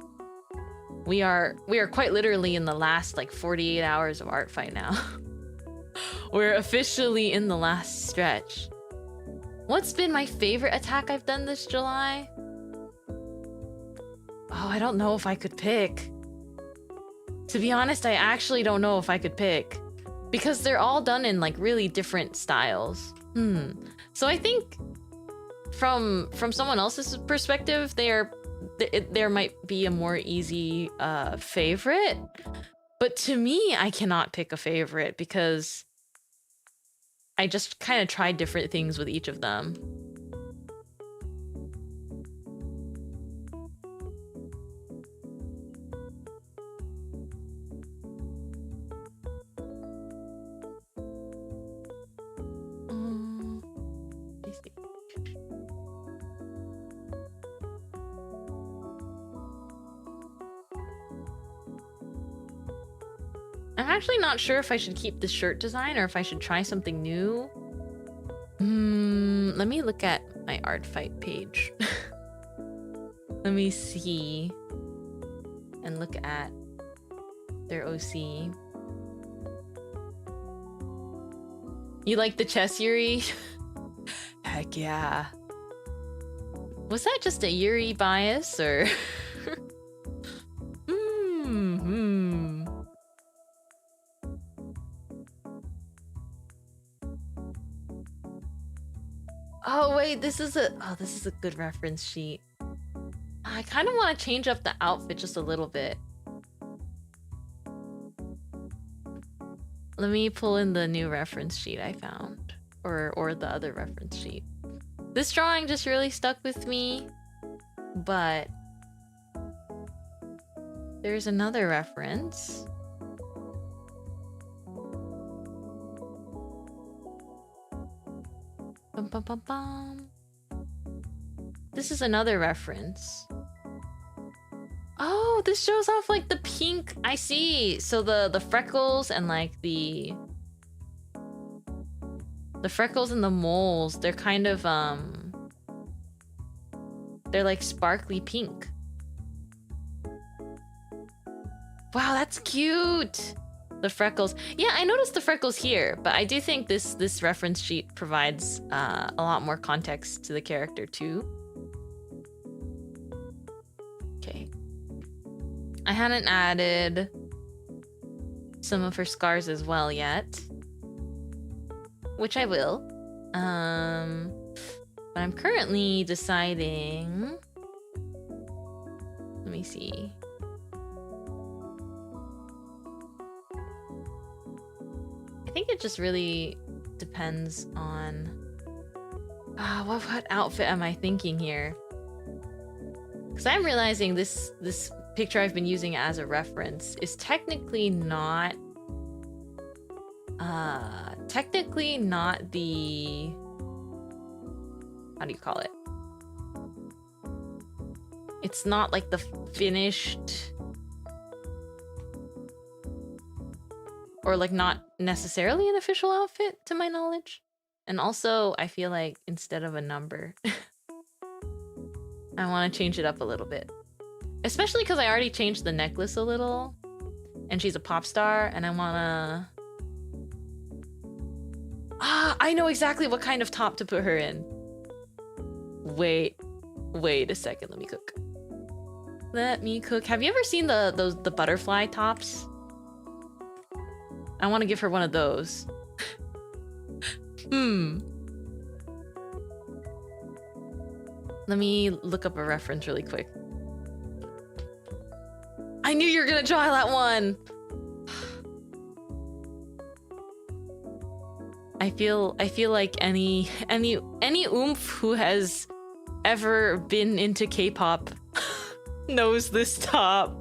we are quite literally in the last like 48 hours of art fight now. We're officially in the last stretch. What's been my favorite attack I've done this July? Oh, I don't know if I could pick. To be honest, I actually don't know if I could pick. Because they're all done in like really different styles. So I think from someone else's perspective, there might be a more easy favorite. But to me, I cannot pick a favorite because I just kind of tried different things with each of them. Let me see. I'm actually not sure if I should keep the shirt design or if I should try something new. Let me look at my art fight page. Let me see. And look at their OC. You like the chess, Yuri? Heck yeah. Was that just a Yuri bias or? Oh wait, this is a good reference sheet. I kind of want to change up the outfit just a little bit. Let me pull in the new reference sheet I found, or the other reference sheet. This drawing just really stuck with me, but there's another reference. Bum, bum, bum, bum. This is another reference. Oh, this shows off like the pink. I see. So the freckles and like the freckles and the moles, they're kind of they're like sparkly pink. Wow, that's cute. The freckles. Yeah, I noticed the freckles here, but I do think this reference sheet provides a lot more context to the character too. Okay. I hadn't added some of her scars as well yet, which I will. But I'm currently deciding. Let me see. I think it just really depends on what outfit am I thinking here? Because I'm realizing this picture I've been using as a reference is technically not the, how do you call it? It's not like the finished, or like not necessarily an official outfit to my knowledge. And also I feel like instead of a number, I want to change it up a little bit. Especially because I already changed the necklace a little. And she's a pop star, and I wanna... I know exactly what kind of top to put her in. Wait a second, let me cook. Have you ever seen the butterfly tops? I want to give her one of those. Let me look up a reference really quick. I knew you were gonna draw that one. I feel like any oomph who has ever been into K-pop knows this top.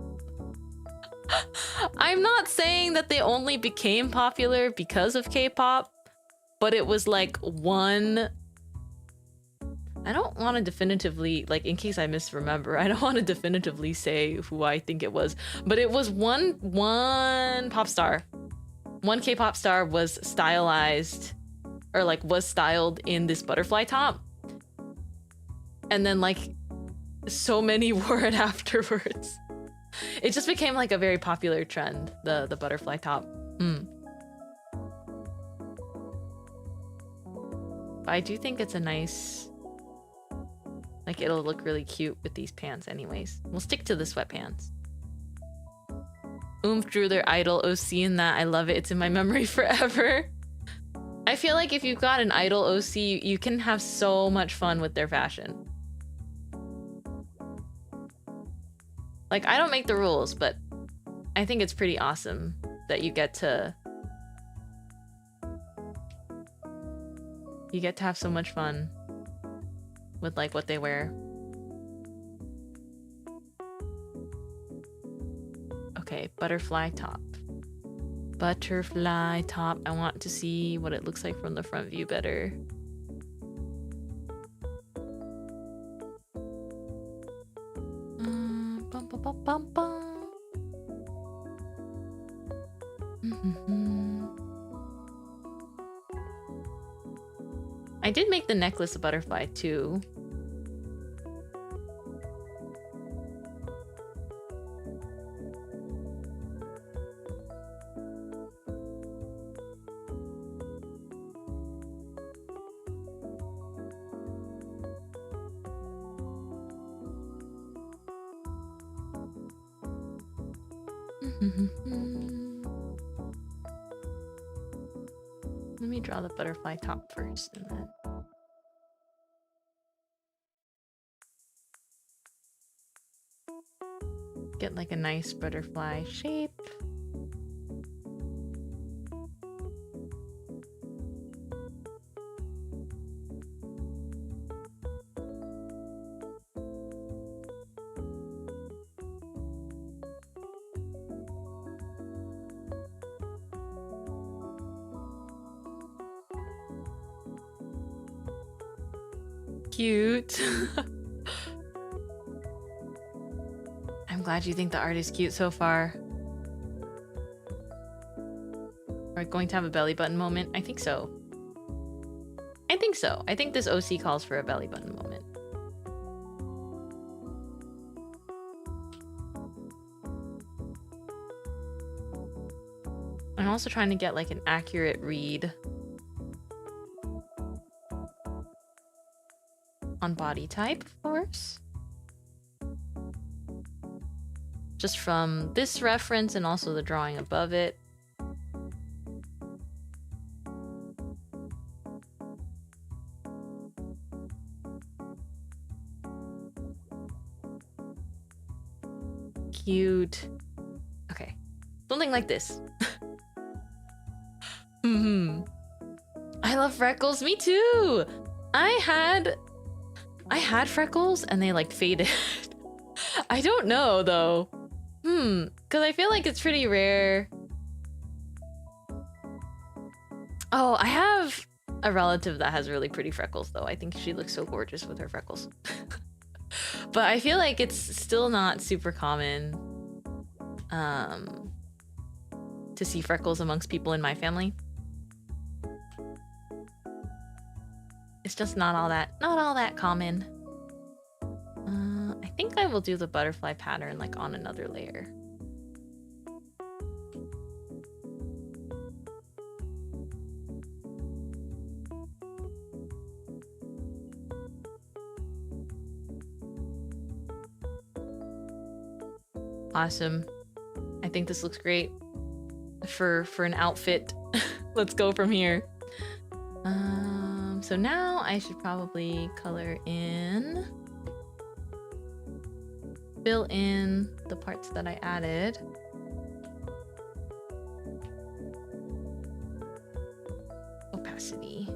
I'm not saying that they only became popular because of K-pop, but it was like one... I don't want to definitively, like, in case I misremember, I don't want to definitively say who I think it was, but it was one pop star. One K-pop star was stylized, or like was styled in this butterfly top. And then like so many wore it afterwards. It just became like a very popular trend, the butterfly top. But I do think it's a nice... Like, it'll look really cute with these pants anyways. We'll stick to the sweatpants. Oomph drew their idol OC in that. I love it. It's in my memory forever. I feel like if you've got an idol OC, you can have so much fun with their fashion. Like, I don't make the rules, but I think it's pretty awesome that you get to... You get to have so much fun with like what they wear. Okay, butterfly top. Butterfly top. I want to see what it looks like from the front view better. Bum, bum, bum, bum, bum. I did make the necklace a butterfly too. Let me draw the butterfly top first and then... Get like a nice butterfly shape. Cute. I'm glad you think the art is cute so far. Are we going to have a belly button moment? I think so. I think so. I think this OC calls for a belly button moment. I'm also trying to get like an accurate read on body type, of course. Just from this reference and also the drawing above it. Cute. Okay. Something like this. I love freckles. Me too. I had freckles and they like faded. I don't know though. Because I feel like it's pretty rare. Oh, I have a relative that has really pretty freckles though. I think she looks so gorgeous with her freckles. But I feel like it's still not super common to see freckles amongst people in my family. It's just not all that common. I think I will do the butterfly pattern like on another layer. Awesome. I think this looks great for an outfit. Let's go from here. So now I should probably color in, fill in the parts that I added. Opacity.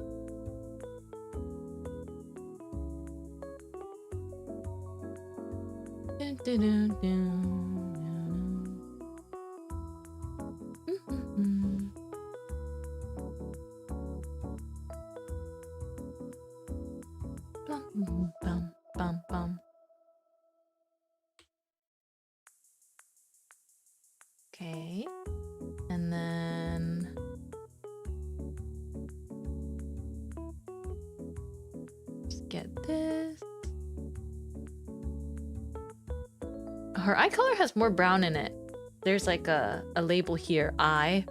Okay, and then just get this. Her eye color has more brown in it. There's like a label here, eye.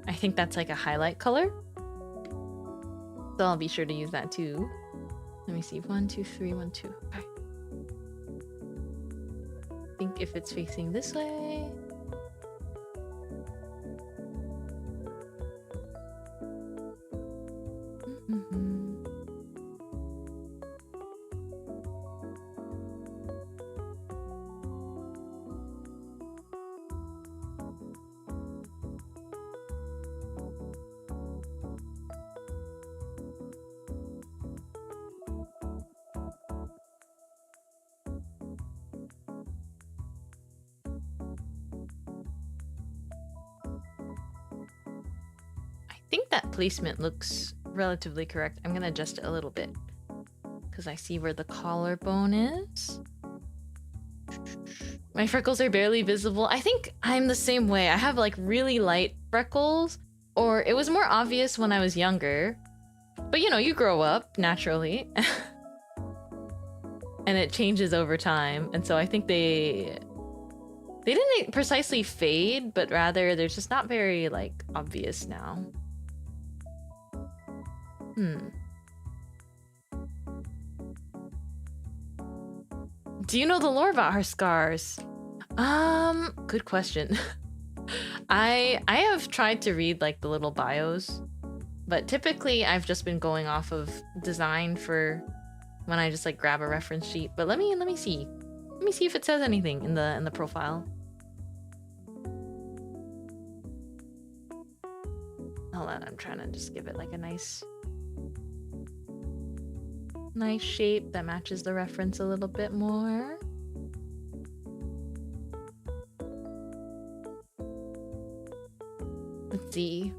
I think that's like a highlight color. So I'll be sure to use that too. Let me see, 1, 2, 3, 1, 2. Okay. I think if it's facing this way. I think that placement looks relatively correct. I'm gonna adjust it a little bit because I see where the collarbone is. My freckles are barely visible. I think I'm the same way. I have like really light freckles, or it was more obvious when I was younger. But you know, you grow up naturally. And it changes over time. And so I think they didn't precisely fade, but rather they're just not very like obvious now. Do you know the lore about her scars? Good question. I have tried to read like the little bios, but typically I've just been going off of design for when I just like grab a reference sheet. But let me see. Let me see if it says anything in the profile. Hold on, I'm trying to just give it like a nice shape that matches the reference a little bit more. Let's see.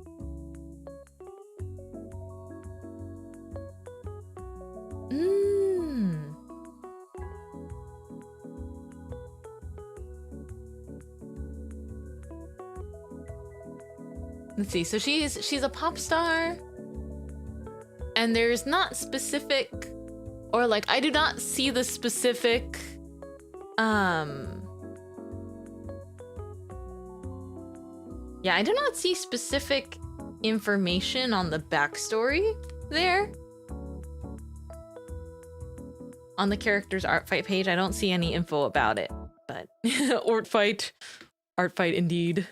Let's see. So she's a pop star, and there's not specific, or like I do not see the specific yeah, I do not see specific information on the backstory there. On the character's art fight page, I don't see any info about it, but art fight indeed.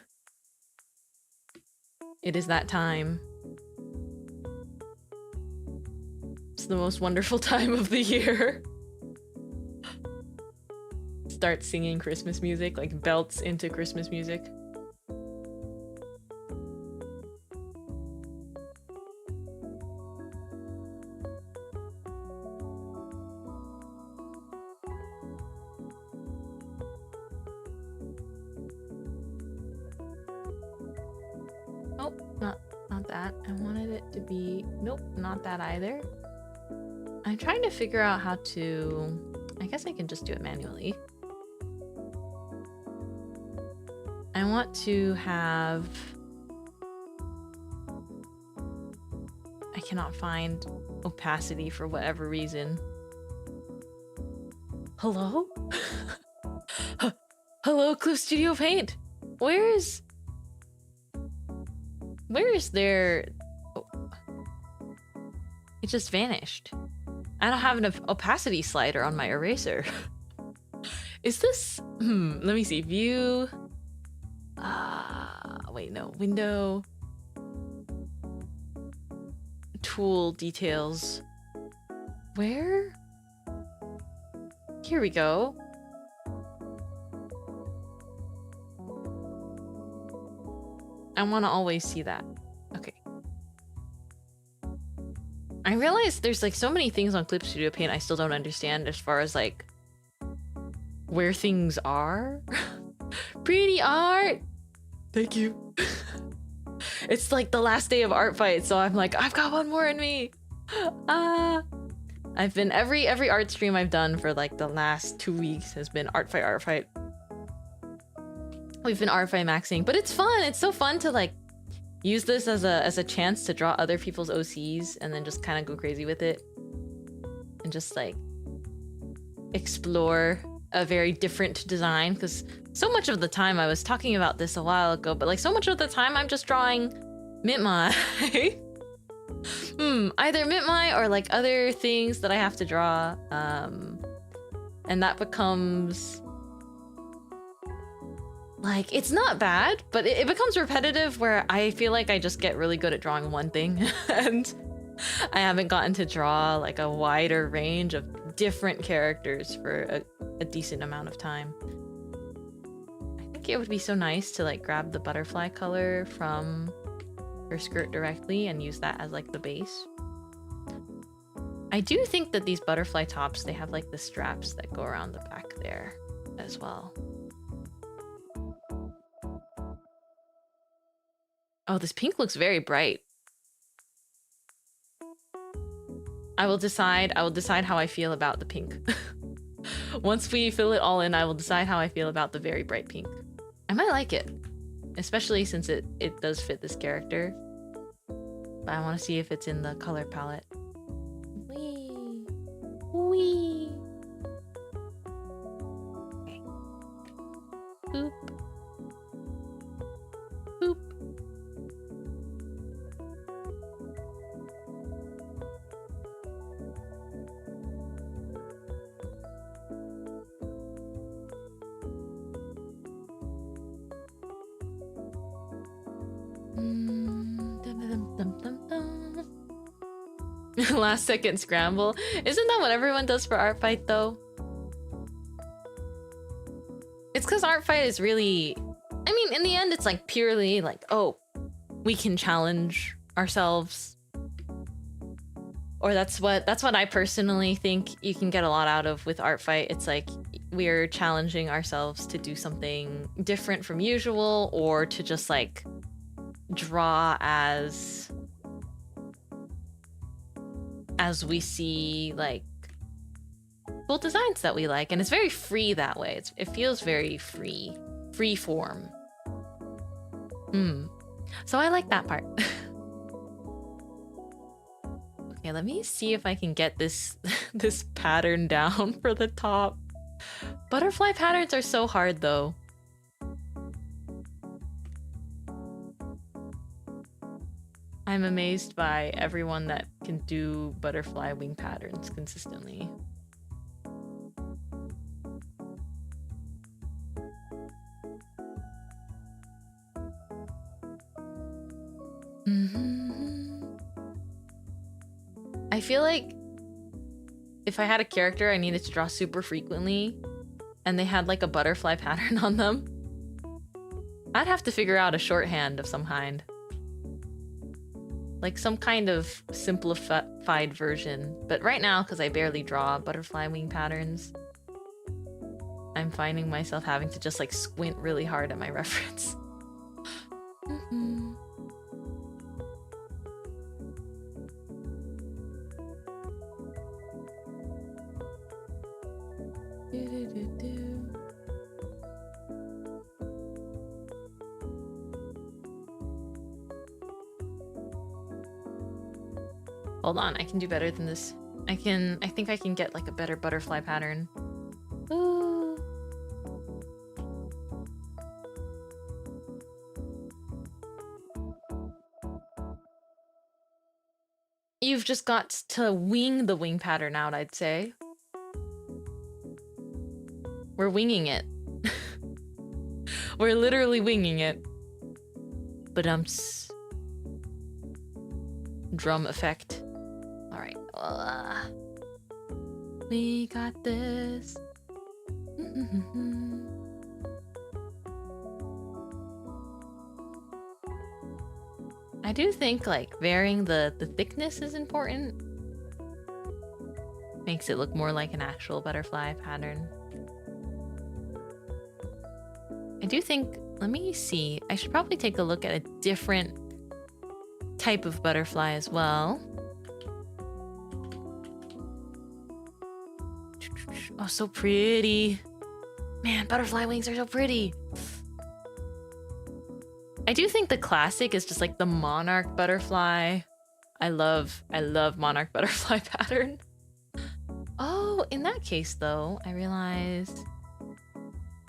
It is that time. It's the most wonderful time of the year. Start singing Christmas music, like belts into Christmas music. Not that either. I'm trying to figure out how to... I guess I can just do it manually. I want to have... I cannot find opacity for whatever reason. Hello? Hello, Cliff Studio Paint? Where is their... It just vanished. I don't have an opacity slider on my eraser. Is this... let me see. View... wait, no. Window... Tool details. Where? Here we go. I want to always see that. Okay. I realize there's like so many things on Clip Studio Paint I still don't understand as far as like where things are. Pretty art! Thank you. It's like the last day of art fight, so I'm like, I've got one more in me. I've been every art stream I've done for like the last 2 weeks has been art fight. We've been art fight maxing, but it's fun. It's so fun to like use this as a chance to draw other people's OCs and then just kind of go crazy with it and just like explore a very different design, because so much of the time, I was talking about this a while ago, but like so much of the time I'm just drawing Mintmai. Either Mintmai or like other things that I have to draw, and that becomes like, it's not bad, but it becomes repetitive where I feel like I just get really good at drawing one thing and I haven't gotten to draw like a wider range of different characters for a decent amount of time. I think it would be so nice to like grab the butterfly color from her skirt directly and use that as like the base. I do think that these butterfly tops, they have like the straps that go around the back there as well. Oh, this pink looks very bright. I will decide how I feel about the pink. Once we fill it all in, I will decide how I feel about the very bright pink. I might like it, especially since it does fit this character. But I want to see if it's in the color palette. Wee. Wee. Okay. Boop. Boop. Last second scramble. Isn't that what everyone does for art fight though? It's because art fight is really, I mean, in the end it's like purely like, oh, we can challenge ourselves. Or that's what I personally think you can get a lot out of with art fight. It's like we're challenging ourselves to do something different from usual, or to just like draw as we see like cool designs that we like, and it's very free that way. It feels very free form. So I like that part. Okay, let me see if I can get this this pattern down for the top. Butterfly patterns are so hard though. I'm amazed by everyone that can do butterfly wing patterns consistently. I feel like if I had a character I needed to draw super frequently and they had like a butterfly pattern on them, I'd have to figure out a shorthand of some kind. Like some kind of simplified version. But right now, because I barely draw butterfly wing patterns, I'm finding myself having to just like squint really hard at my reference. Hold on, I can do better than this. I think I can get like a better butterfly pattern. Ooh. You've just got to wing the wing pattern out, I'd say. We're winging it. We're literally winging it. Ba-dumps. Drum effect. Alright. We got this. I do think like varying the thickness is important. Makes it look more like an actual butterfly pattern. I do think, let me see. I should probably take a look at a different type of butterfly as well. Oh, so pretty. Man, butterfly wings are so pretty. I do think the classic is just like the monarch butterfly. I love monarch butterfly pattern. Oh, in that case though, I realized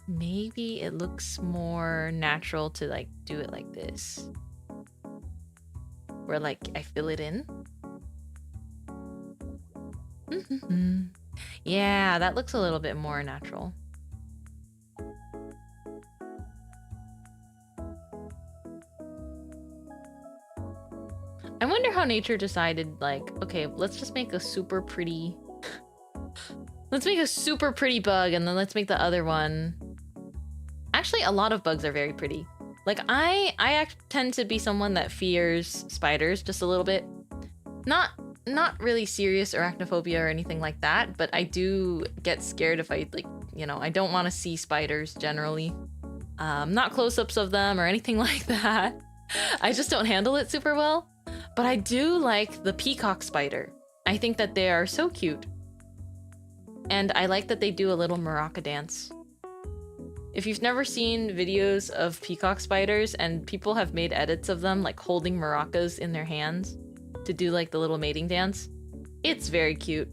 maybe it looks more natural to like do it like this. Where like I fill it in. Yeah, that looks a little bit more natural. I wonder how nature decided, like, okay, let's just make a super pretty... let's make a super pretty bug, and then let's make the other one... Actually, a lot of bugs are very pretty. Like, I tend to be someone that fears spiders just a little bit. Not really serious arachnophobia or anything like that, but I do get scared if I, like, you know, I don't want to see spiders generally. Not close-ups of them or anything like that. I just don't handle it super well. But I do like the peacock spider. I think that they are so cute. And I like that they do a little maraca dance. If you've never seen videos of peacock spiders and people have made edits of them like holding maracas in their hands to do like the little mating dance, it's very cute.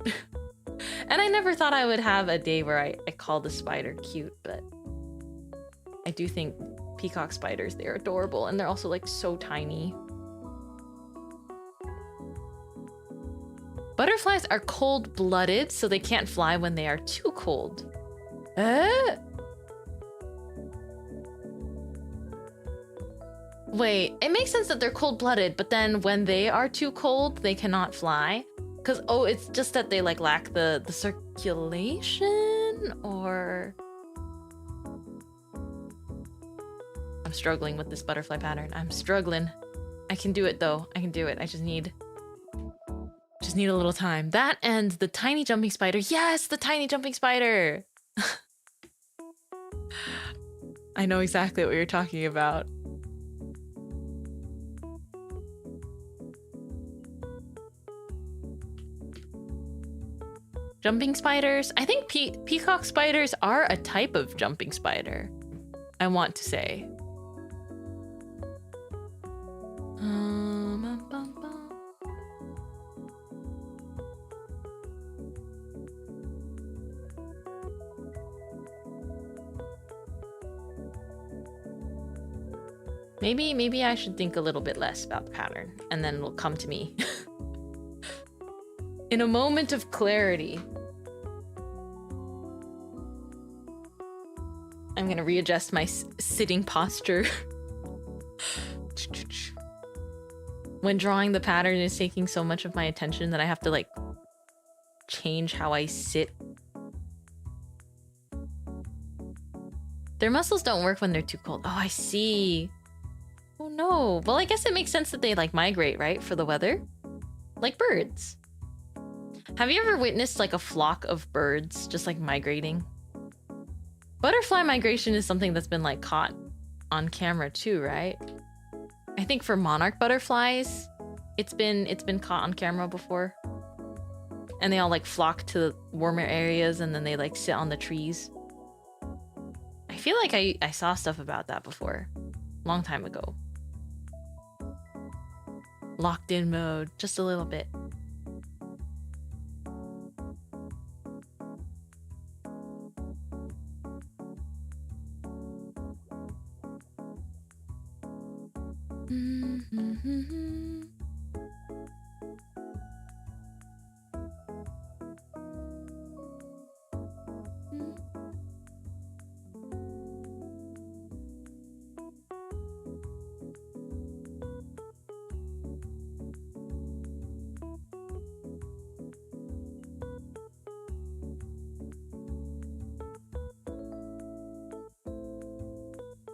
And I never thought I would have a day where I call the spider cute, but I do think peacock spiders, they're adorable and they're also like so tiny. Butterflies are cold-blooded, so they can't fly when they are too cold. Wait, it makes sense that they're cold-blooded, but then when they are too cold, they cannot fly? Because, oh, it's just that they, like, lack the circulation? Or... I'm struggling with this butterfly pattern. I'm struggling. I can do it, though. I can do it. I just need a little time. That and the tiny jumping spider. Yes, the tiny jumping spider. I know exactly what you're talking about. Jumping spiders. I think peacock spiders are a type of jumping spider, I want to say. Maybe I should think a little bit less about the pattern, and then it'll come to me. In a moment of clarity. I'm gonna readjust my sitting posture. When drawing the pattern is taking so much of my attention that I have to like change how I sit. Their muscles don't work when they're too cold. Oh, I see. Oh no. Well, I guess it makes sense that they like migrate, right? For the weather? Like birds. Have you ever witnessed like a flock of birds just like migrating? Butterfly migration is something that's been like caught on camera too, right? I think for monarch butterflies, it's been caught on camera before. And they all like flock to warmer areas and then they like sit on the trees. I feel like I saw stuff about that before. Long time ago. Locked in mode, just a little bit.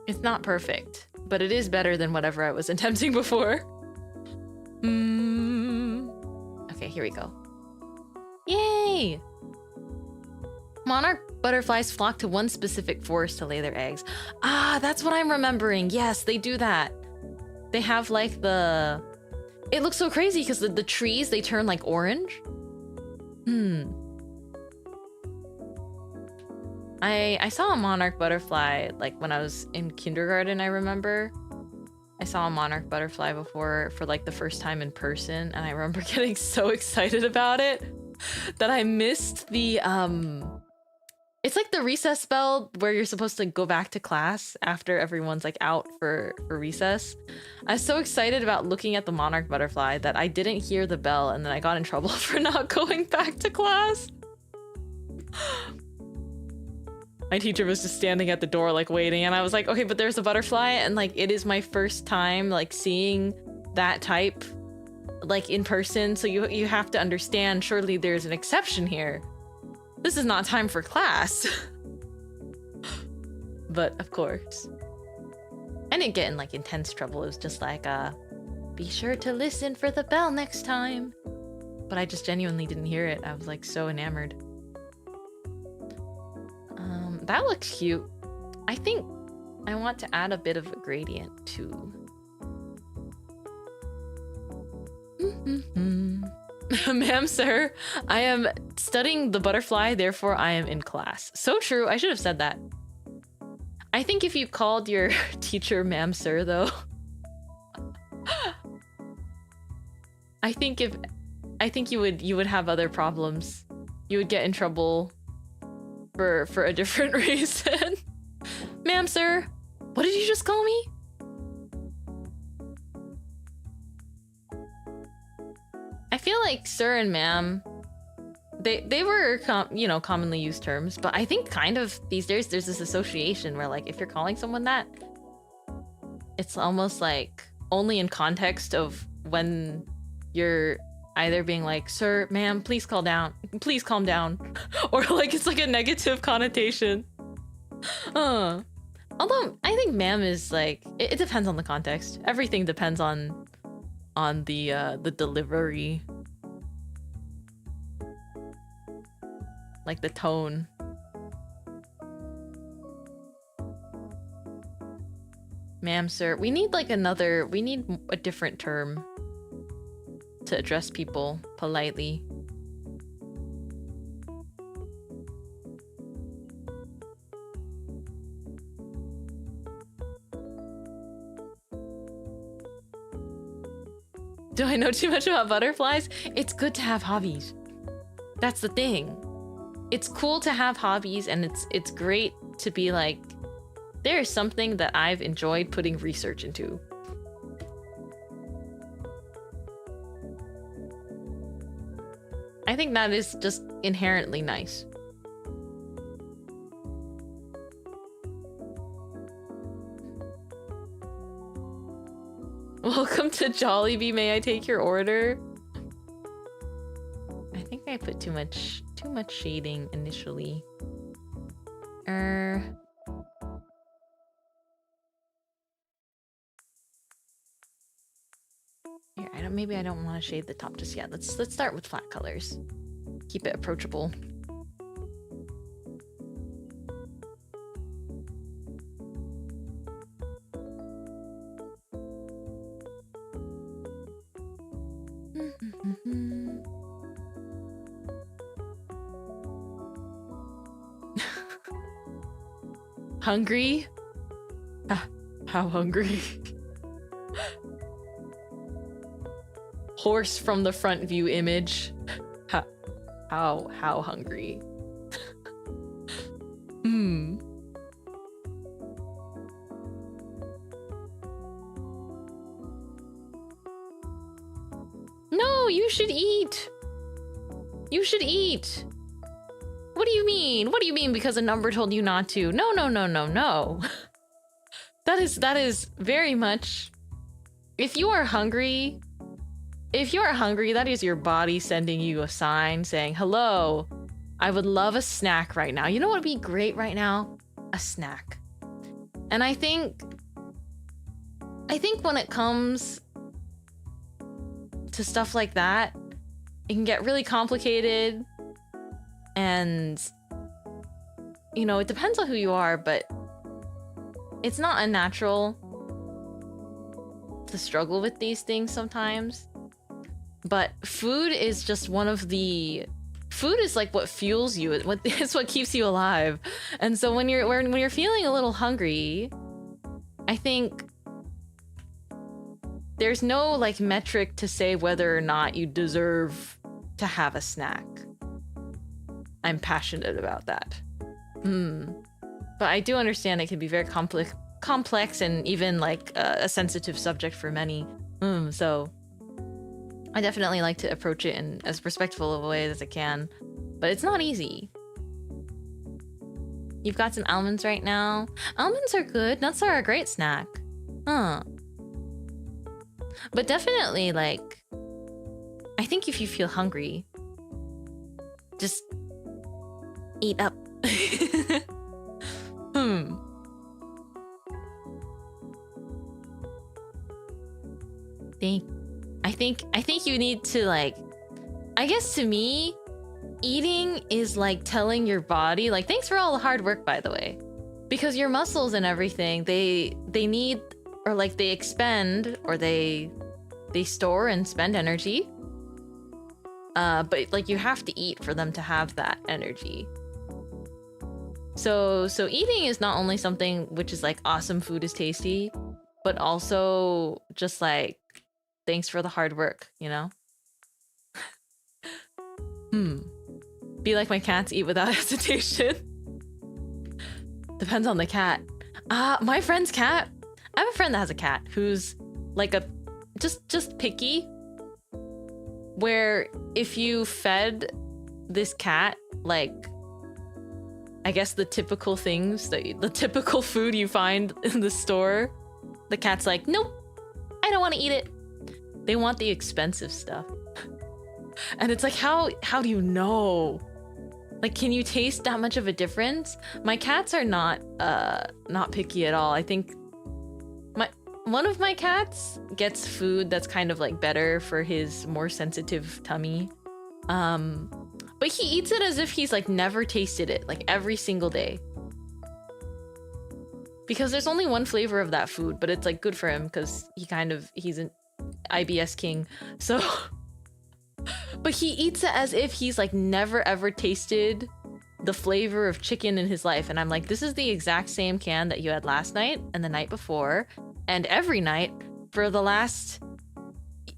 It's not perfect, but it is better than whatever I was attempting before. Okay, here we go. Yay! Monarch Butterflies flock to one specific forest to lay their eggs. Ah, that's what I'm remembering. Yes, they do that. They have like the... It looks so crazy because the trees, they turn like orange. I saw a monarch butterfly like when I was in kindergarten, I remember. I saw a monarch butterfly before for like the first time in person, and I remember getting so excited about it that I missed the it's like the recess bell where you're supposed to go back to class after everyone's like out for recess. I was so excited about looking at the monarch butterfly that I didn't hear the bell, and then I got in trouble for not going back to class. My teacher was just standing at the door like waiting, and I was like, okay, but there's a butterfly, and like it is my first time like seeing that type like in person, so you have to understand, surely there's an exception here. This is not time for class. But of course. I didn't get in like intense trouble. It was just like, be sure to listen for the bell next time. But I just genuinely didn't hear it. I was like so enamored. That looks cute. I think I want to add a bit of a gradient too. Ma'am, sir, I am studying the butterfly, therefore I am in class. So true. I should have said that. I think if you called your teacher ma'am, sir, though, I think you would have other problems. You would get in trouble for a different reason. Ma'am, sir, what did you just call me? I feel like sir and ma'am, they were commonly used terms, but I think kind of these days there's this association where like if you're calling someone that, it's almost like only in context of when you're either being like, sir, ma'am, please calm down, or like it's like a negative connotation. Although I think ma'am is like, it depends on the context. Everything depends on the delivery, like the tone. Ma'am, sir, we need a different term to address people politely. Do I know too much about butterflies? It's good to have hobbies. That's the thing. It's cool to have hobbies, and it's great to be like, there's something that I've enjoyed putting research into. I think that is just inherently nice. Welcome to Jollibee. May I take your order? I think I put too much shading initially. Here, maybe I don't want to shade the top just yet. Let's start with flat colors. Keep it approachable. Hungry? How hungry? Horse from the front view image. How hungry? No, you should eat. You should eat. What do you mean? What do you mean because a number told you not to? No. That is very much... If you are hungry, that is your body sending you a sign saying, hello, I would love a snack right now. You know what would be great right now? A snack. And I think when it comes to stuff like that, it can get really complicated, and you know, it depends on who you are, but it's not unnatural to struggle with these things sometimes. But food is just one of the... Food is like what fuels you. It's what keeps you alive. And so when you're feeling a little hungry, I think there's no like metric to say whether or not you deserve to have a snack. I'm passionate about that. But I do understand it can be very complex and even like a sensitive subject for many. So I definitely like to approach it in as respectful of a way as I can, but it's not easy. You've got some almonds right now. Almonds are good. Nuts are a great snack. But definitely, like, I think if you feel hungry, just eat up. I think you need to, like, I guess to me, eating is like telling your body, like, thanks for all the hard work, by the way, because your muscles and everything, they need, or like they expend, or they store and spend energy. But like you have to eat for them to have that energy. So eating is not only something which is like awesome, food is tasty, but also just like thanks for the hard work, you know? Be like my cats, eat without hesitation. Depends on the cat. My friend's cat. I have a friend that has a cat who's like a just picky. Where if you fed this cat like, I guess the typical things, the typical food you find in the store, the cat's like, nope, I don't want to eat it. They want the expensive stuff. And it's like, how do you know? Like, can you taste that much of a difference? My cats are not picky at all. I think one of my cats gets food that's kind of like better for his more sensitive tummy. But he eats it as if he's like never tasted it, like every single day. Because there's only one flavor of that food, but it's like good for him because he's an IBS king. So, but he eats it as if he's like never ever tasted the flavor of chicken in his life. And I'm like, this is the exact same can that you had last night and the night before and every night for the last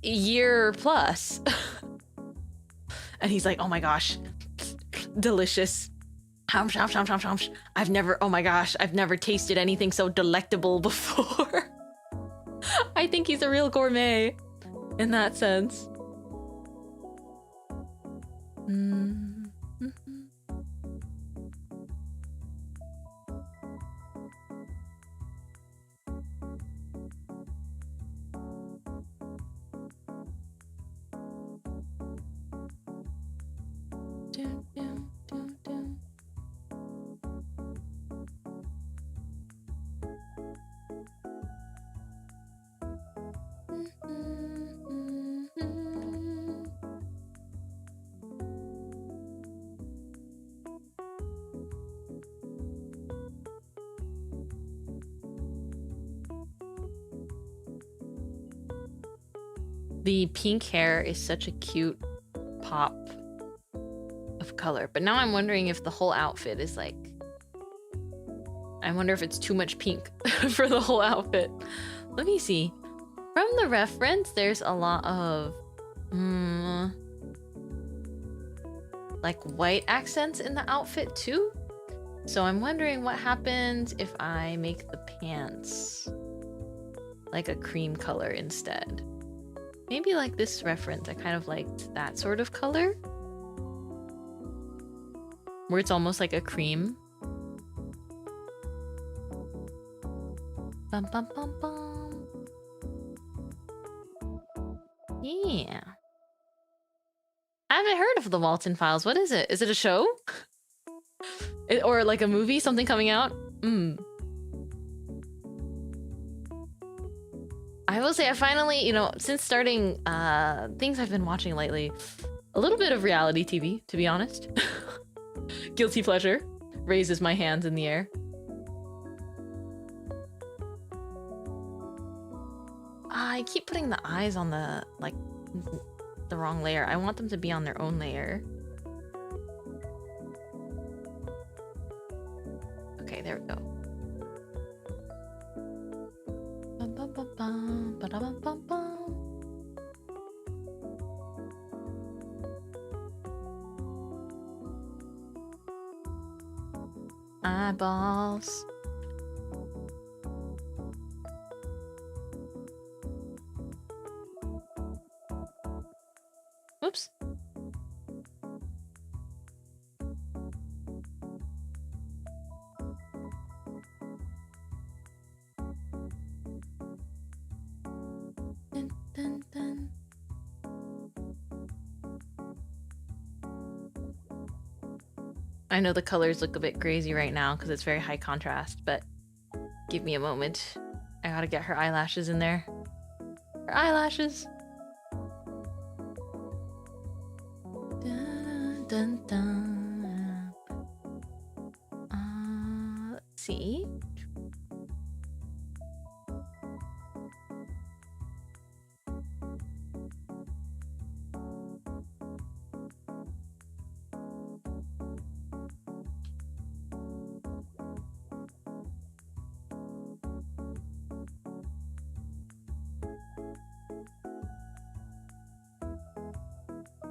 year plus. And he's like, oh my gosh, delicious. I've never tasted anything so delectable before. I think he's a real gourmet in that sense. The pink hair is such a cute pop of color, but now I'm wondering if the whole outfit is like, I wonder if it's too much pink for the whole outfit. Let me see. From the reference, there's a lot of like white accents in the outfit too. So I'm wondering what happens if I make the pants like a cream color instead. Maybe like this reference, I kind of liked that sort of color. Where it's almost like a cream. Bum, bum, bum, bum. Yeah. I haven't heard of the Walton Files. What is it? Is it a show? Or like a movie? Something coming out? I will say I finally, you know, since starting things I've been watching lately, a little bit of reality TV, to be honest. Guilty pleasure. Raises my hands in the air. I keep putting the eyes on the, like, the wrong layer. I want them to be on their own layer. Okay, there we go. Eyeballs. Whoops. Dun, dun, dun. I know the colors look a bit crazy right now because it's very high contrast, but give me a moment. I gotta get her eyelashes in there. Her eyelashes. Dun, dun, dun. Let's see.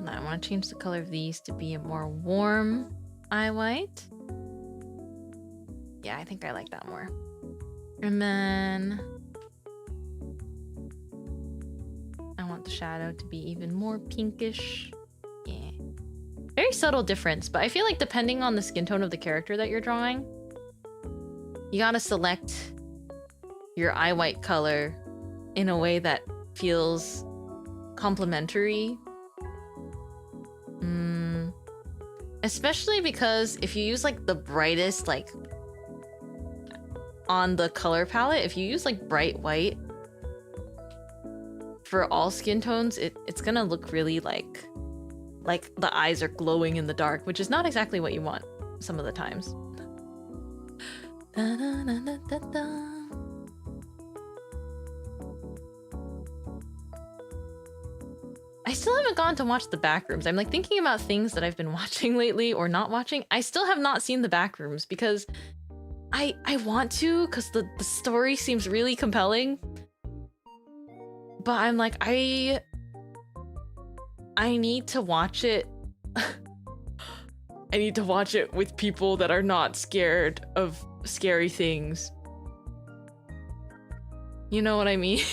Now I want to change the color of these to be a more warm eye white. Yeah, I think I like that more. And then I want the shadow to be even more pinkish. Yeah. Very subtle difference, but I feel like depending on the skin tone of the character that you're drawing, you gotta select your eye white color in a way that feels complementary. Especially because if you use like the brightest, like on the color palette, if you use like bright white for all skin tones, it's gonna look really like the eyes are glowing in the dark, which is not exactly what you want some of the times. Da, da, da, da, da, da. I still haven't gone to watch the Backrooms. I'm like thinking about things that I've been watching lately or not watching. I still have not seen the Backrooms because I want to, because the story seems really compelling. But I'm like, I need to watch it. I need to watch it with people that are not scared of scary things. You know what I mean?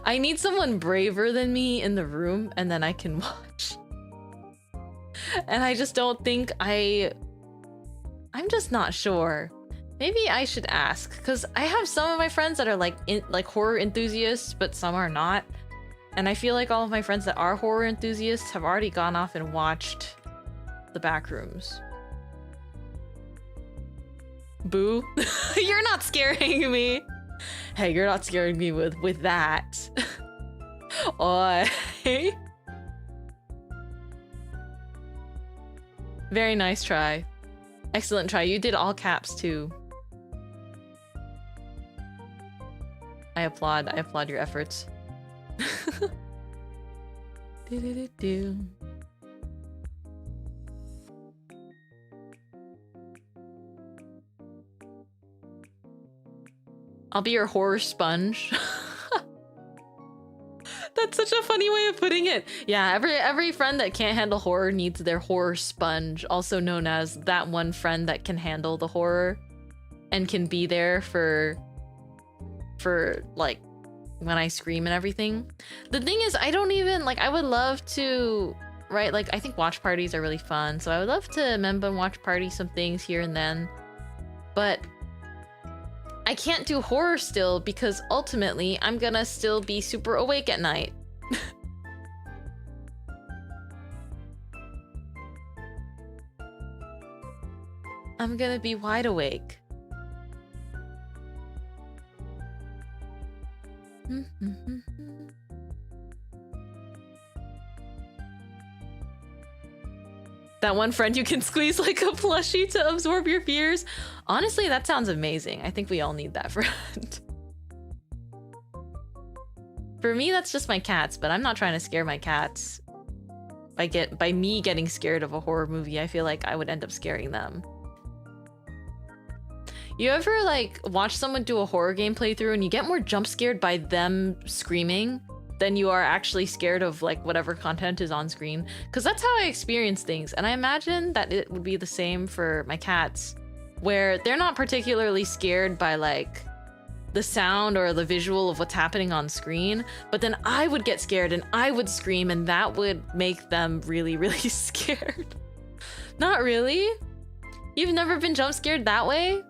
I need someone braver than me in the room, and then I can watch. And I just don't think I'm just not sure. Maybe I should ask, because I have some of my friends that are like horror enthusiasts, but some are not. And I feel like all of my friends that are horror enthusiasts have already gone off and watched the Backrooms. Boo. You're not scaring me. Hey, you're not scaring me with that. Oh. Very nice try. Excellent try. You did all caps too. I applaud your efforts. Do-do-do-do. I'll be your horror sponge. That's such a funny way of putting it. Yeah, every friend that can't handle horror needs their horror sponge, also known as that one friend that can handle the horror and can be there for like when I scream and everything. The thing is, I don't even like, I would love to, right? Like, I think watch parties are really fun, so I would love to remember and watch party some things here and then, but I can't do horror still because ultimately I'm gonna still be super awake at night. I'm gonna be wide awake. That one friend you can squeeze like a plushie to absorb your fears. Honestly, that sounds amazing. I think we all need that friend. For me, that's just my cats, but I'm not trying to scare my cats. By me getting scared of a horror movie, I feel like I would end up scaring them. You ever like watch someone do a horror game playthrough and you get more jump scared by them screaming than you are actually scared of like whatever content is on screen? Because that's how I experience things, and I imagine that it would be the same for my cats, where they're not particularly scared by like the sound or the visual of what's happening on screen, but then I would get scared and I would scream, and that would make them really, really scared. Not really? You've never been jump scared that way?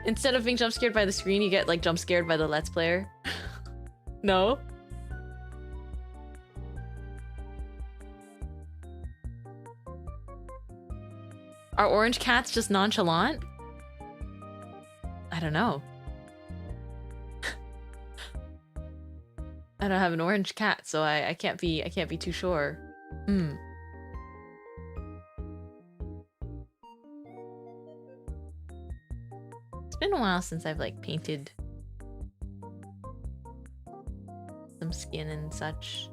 Instead of being jump scared by the screen, you get like jump scared by the Let's Player? No? Are orange cats just nonchalant? I don't know. I don't have an orange cat, so I can't be too sure. It's been a while since I've like painted some skin and such.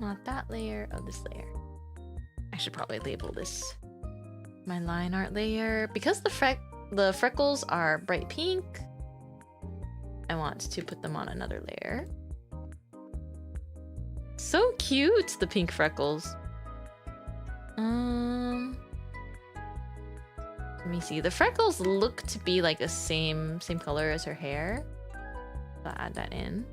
Not that layer. Oh, this layer. I should probably label this my line art layer. Because the freckles are bright pink, I want to put them on another layer. So cute, the pink freckles. Let me see. The freckles look to be like the same color as her hair. So I'll add that in.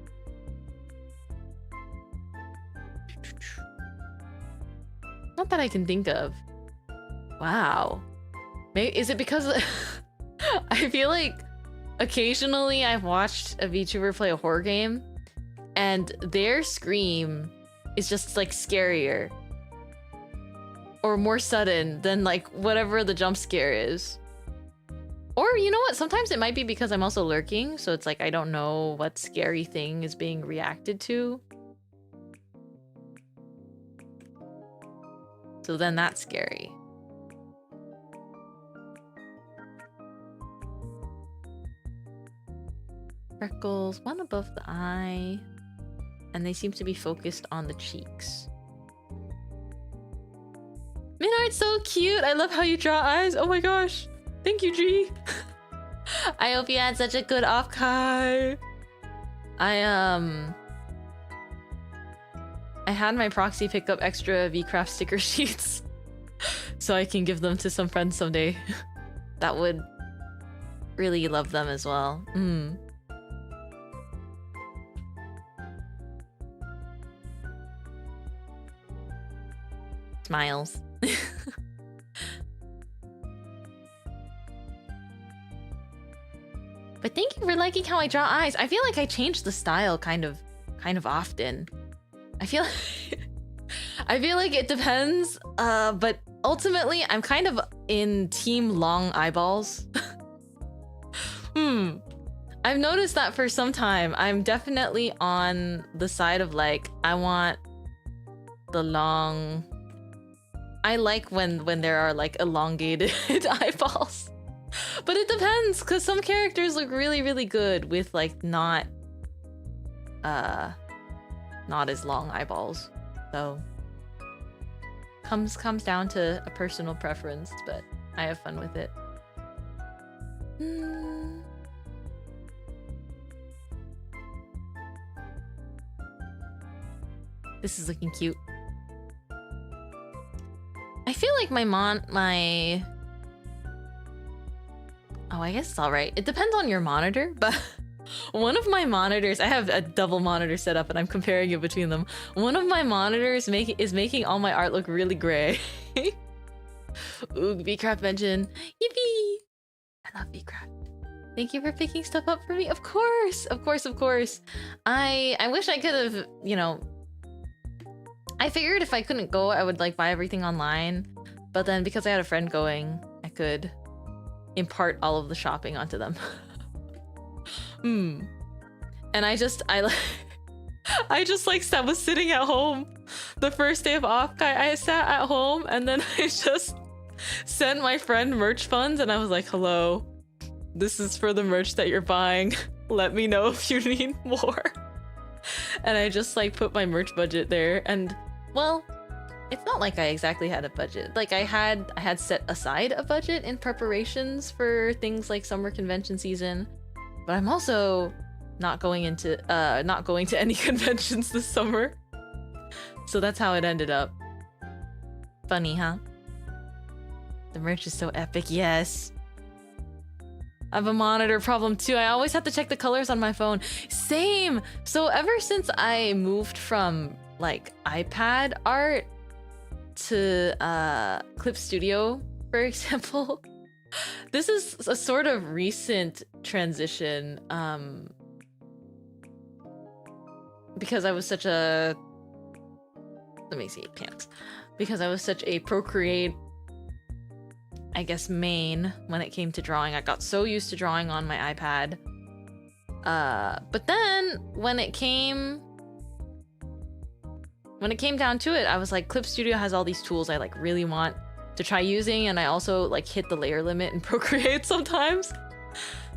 Not that I can think of. Wow. Maybe, is it because I feel like occasionally I've watched a VTuber play a horror game and their scream is just like scarier or more sudden than like whatever the jump scare is. Or you know what? Sometimes it might be because I'm also lurking, so it's like I don't know what scary thing is being reacted to. So then that's scary. Freckles, one above the eye, and they seem to be focused on the cheeks. Minart's so cute. I love how you draw eyes. Oh my gosh. Thank you, G. I hope you had such a good off-kai. I had my proxy pick up extra VCraft sticker sheets so I can give them to some friends someday that would really love them as well. Smiles. But thank you for liking how I draw eyes. I feel like I change the style kind of often. I feel like it depends, but ultimately I'm kind of in team long eyeballs. I've noticed that for some time. I'm definitely on the side of like, I want the long... I like when there are like elongated eyeballs. But it depends, because some characters look really, really good with like not as long eyeballs. So comes down to a personal preference, but I have fun with it. This is looking cute. I feel like oh, I guess it's all right. It depends on your monitor, but one of my monitors, I have a double monitor set up and I'm comparing it between them. One of my monitors is making all my art look really gray. Ooh, VCraft mention. Yippee! I love VCraft. Thank you for picking stuff up for me. Of course, of course, of course. I wish I could have, you know, I figured if I couldn't go, I would like buy everything online. But then because I had a friend going, I could impart all of the shopping onto them. And I I just like was sitting at home the first day of off. I sat at home and then I just sent my friend merch funds and I was like, hello, this is for the merch that you're buying. Let me know if you need more. And I just like put my merch budget there, and well, it's not like I exactly had a budget. Like I had set aside a budget in preparations for things like summer convention season, but I'm also not going to any conventions this summer. So that's how it ended up. Funny, huh? The merch is so epic, yes. I have a monitor problem too. I always have to check the colors on my phone. Same! So ever since I moved from like iPad art to Clip Studio, for example, this is a sort of recent transition because I was such a... Let me see, pants. Because I was such a Procreate, I guess, main when it came to drawing. I got so used to drawing on my iPad. But then when it came down to it, I was like, Clip Studio has all these tools I like really want to try using, and I also like hit the layer limit in Procreate sometimes.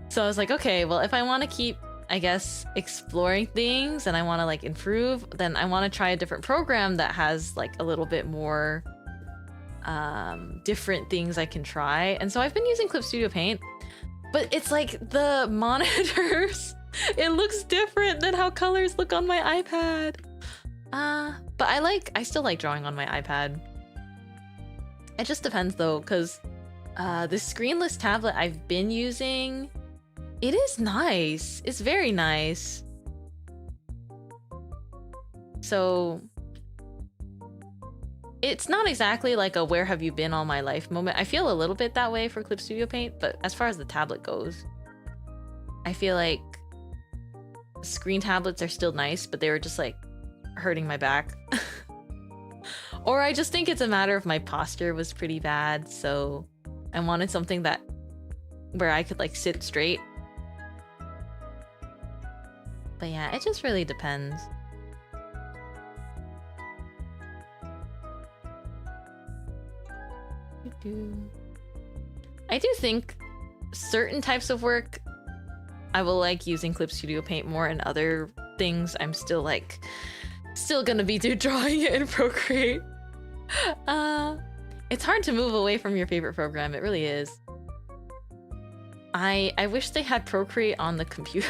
So I was like, okay, well, if I want to keep, I guess, exploring things and I want to like improve, then I want to try a different program that has like a little bit more different things I can try. And so I've been using Clip Studio Paint, but it's like the monitors, it looks different than how colors look on my iPad. But I still like drawing on my iPad. It just depends though, because the screenless tablet I've been using, it is nice. It's very nice. So it's not exactly like a where have you been all my life moment. I feel a little bit that way for Clip Studio Paint, but as far as the tablet goes, I feel like screen tablets are still nice, but they were just like hurting my back. Or I just think it's a matter of my posture was pretty bad, so I wanted something that where I could like sit straight. But yeah, it just really depends. I do think certain types of work I will like using Clip Studio Paint more, and other things I'm still gonna be drawing it in Procreate. It's hard to move away from your favorite program, it really is. I wish they had Procreate on the computer.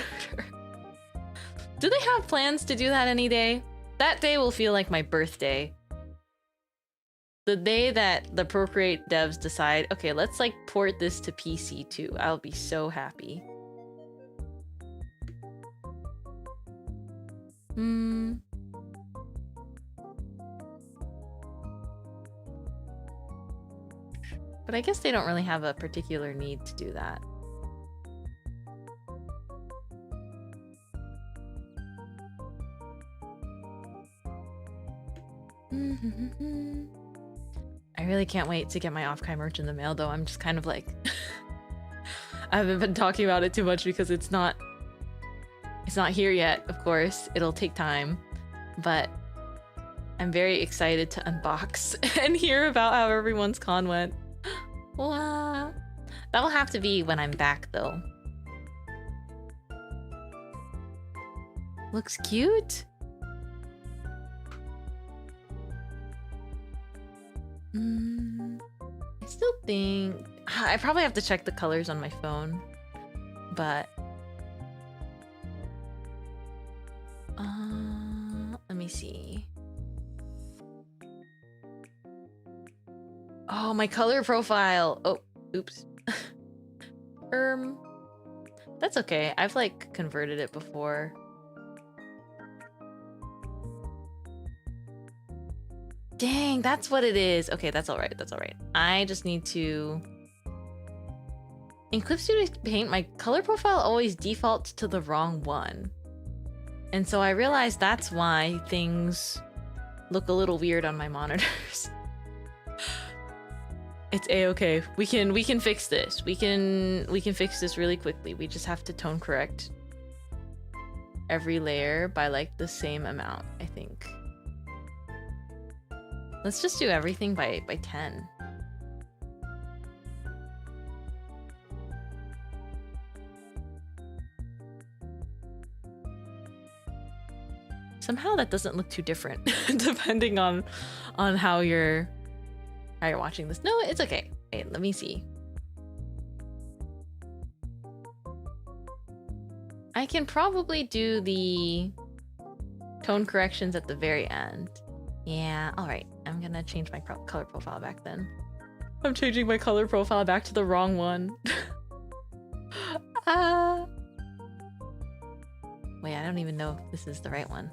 Do they have plans to do that any day? That day will feel like my birthday. The day that the Procreate devs decide, okay, let's like port this to PC too. I'll be so happy. But I guess they don't really have a particular need to do that. I really can't wait to get my Offkai merch in the mail, though. I'm just kind of like... I haven't been talking about it too much because it's not here yet, of course. It'll take time. But I'm very excited to unbox and hear about how everyone's con went. Wow. That will have to be when I'm back, though. Looks cute. I still think... I probably have to check the colors on my phone. But... let me see. Oh, my color profile! Oh, oops. That's okay. I've like converted it before. Dang, that's what it is. Okay, that's all right. That's all right. I just need to... In Clip Studio Paint, my color profile always defaults to the wrong one. And so I realized that's why things look a little weird on my monitors. It's a-okay. We can fix this. We can fix this really quickly. We just have to tone correct. every layer by like the same amount, I think. Let's just do everything by 10. Somehow that doesn't look too different depending on how you're watching this. No, it's okay. Wait, let me see. I can probably do the tone corrections at the very end. Yeah, all right. I'm gonna change my color profile back then. I'm changing my color profile back to the wrong one. Wait, I don't even know if this is the right one.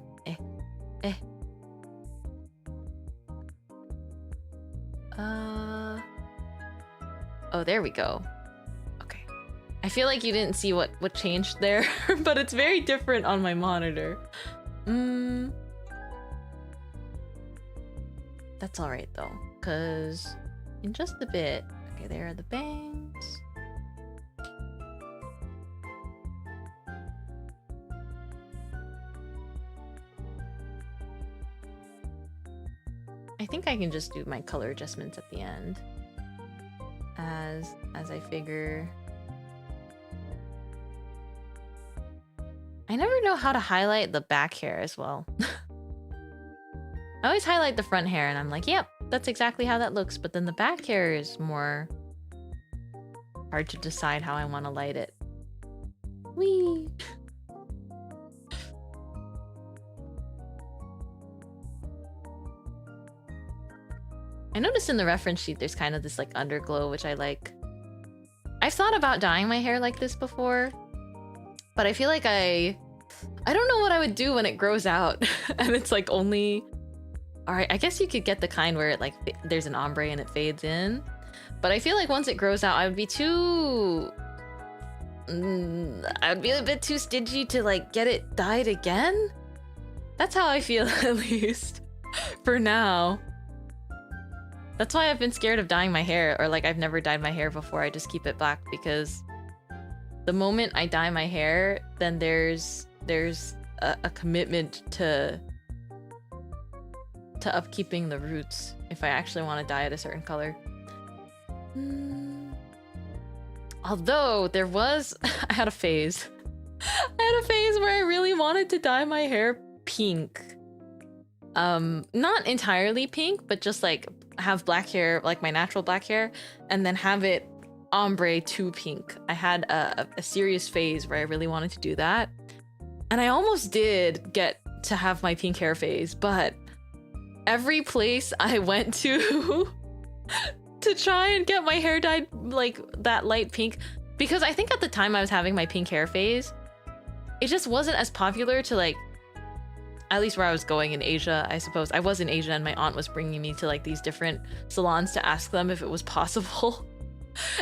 Oh, there we go. Okay. I feel like you didn't see what changed there, but it's very different on my monitor. That's all right though, because in just a bit. Okay, there are the bangs. I think I can just do my color adjustments at the end as I figure. I never know how to highlight the back hair as well. I always highlight the front hair and I'm like, yep, that's exactly how that looks. But then the back hair is more hard to decide how I want to light it. Whee! I noticed in the reference sheet there's kind of this like underglow, which I like. I've thought about dyeing my hair like this before, but I feel like I don't know what I would do when it grows out and it's like only... Alright, I guess you could get the kind where it like there's an ombre and it fades in, but I feel like once it grows out I would be too... I would be a bit too stingy to like get it dyed again? That's how I feel at least for now. That's why I've been scared of dyeing my hair, or like I've never dyed my hair before. I just keep it black because the moment I dye my hair, then there's a commitment to upkeeping the roots if I actually want to dye it a certain color. Although there was, I had a phase. I had a phase where I really wanted to dye my hair pink. Not entirely pink, but just like have black hair, like my natural black hair, and then have it ombre to pink. I had a serious phase where I really wanted to do that. And I almost did get to have my pink hair phase, but every place I went to to try and get my hair dyed like that light pink, because I think at the time I was having my pink hair phase, it just wasn't as popular to like, at least where I was going in Asia, I suppose. I was in Asia and my aunt was bringing me to like these different salons to ask them if it was possible.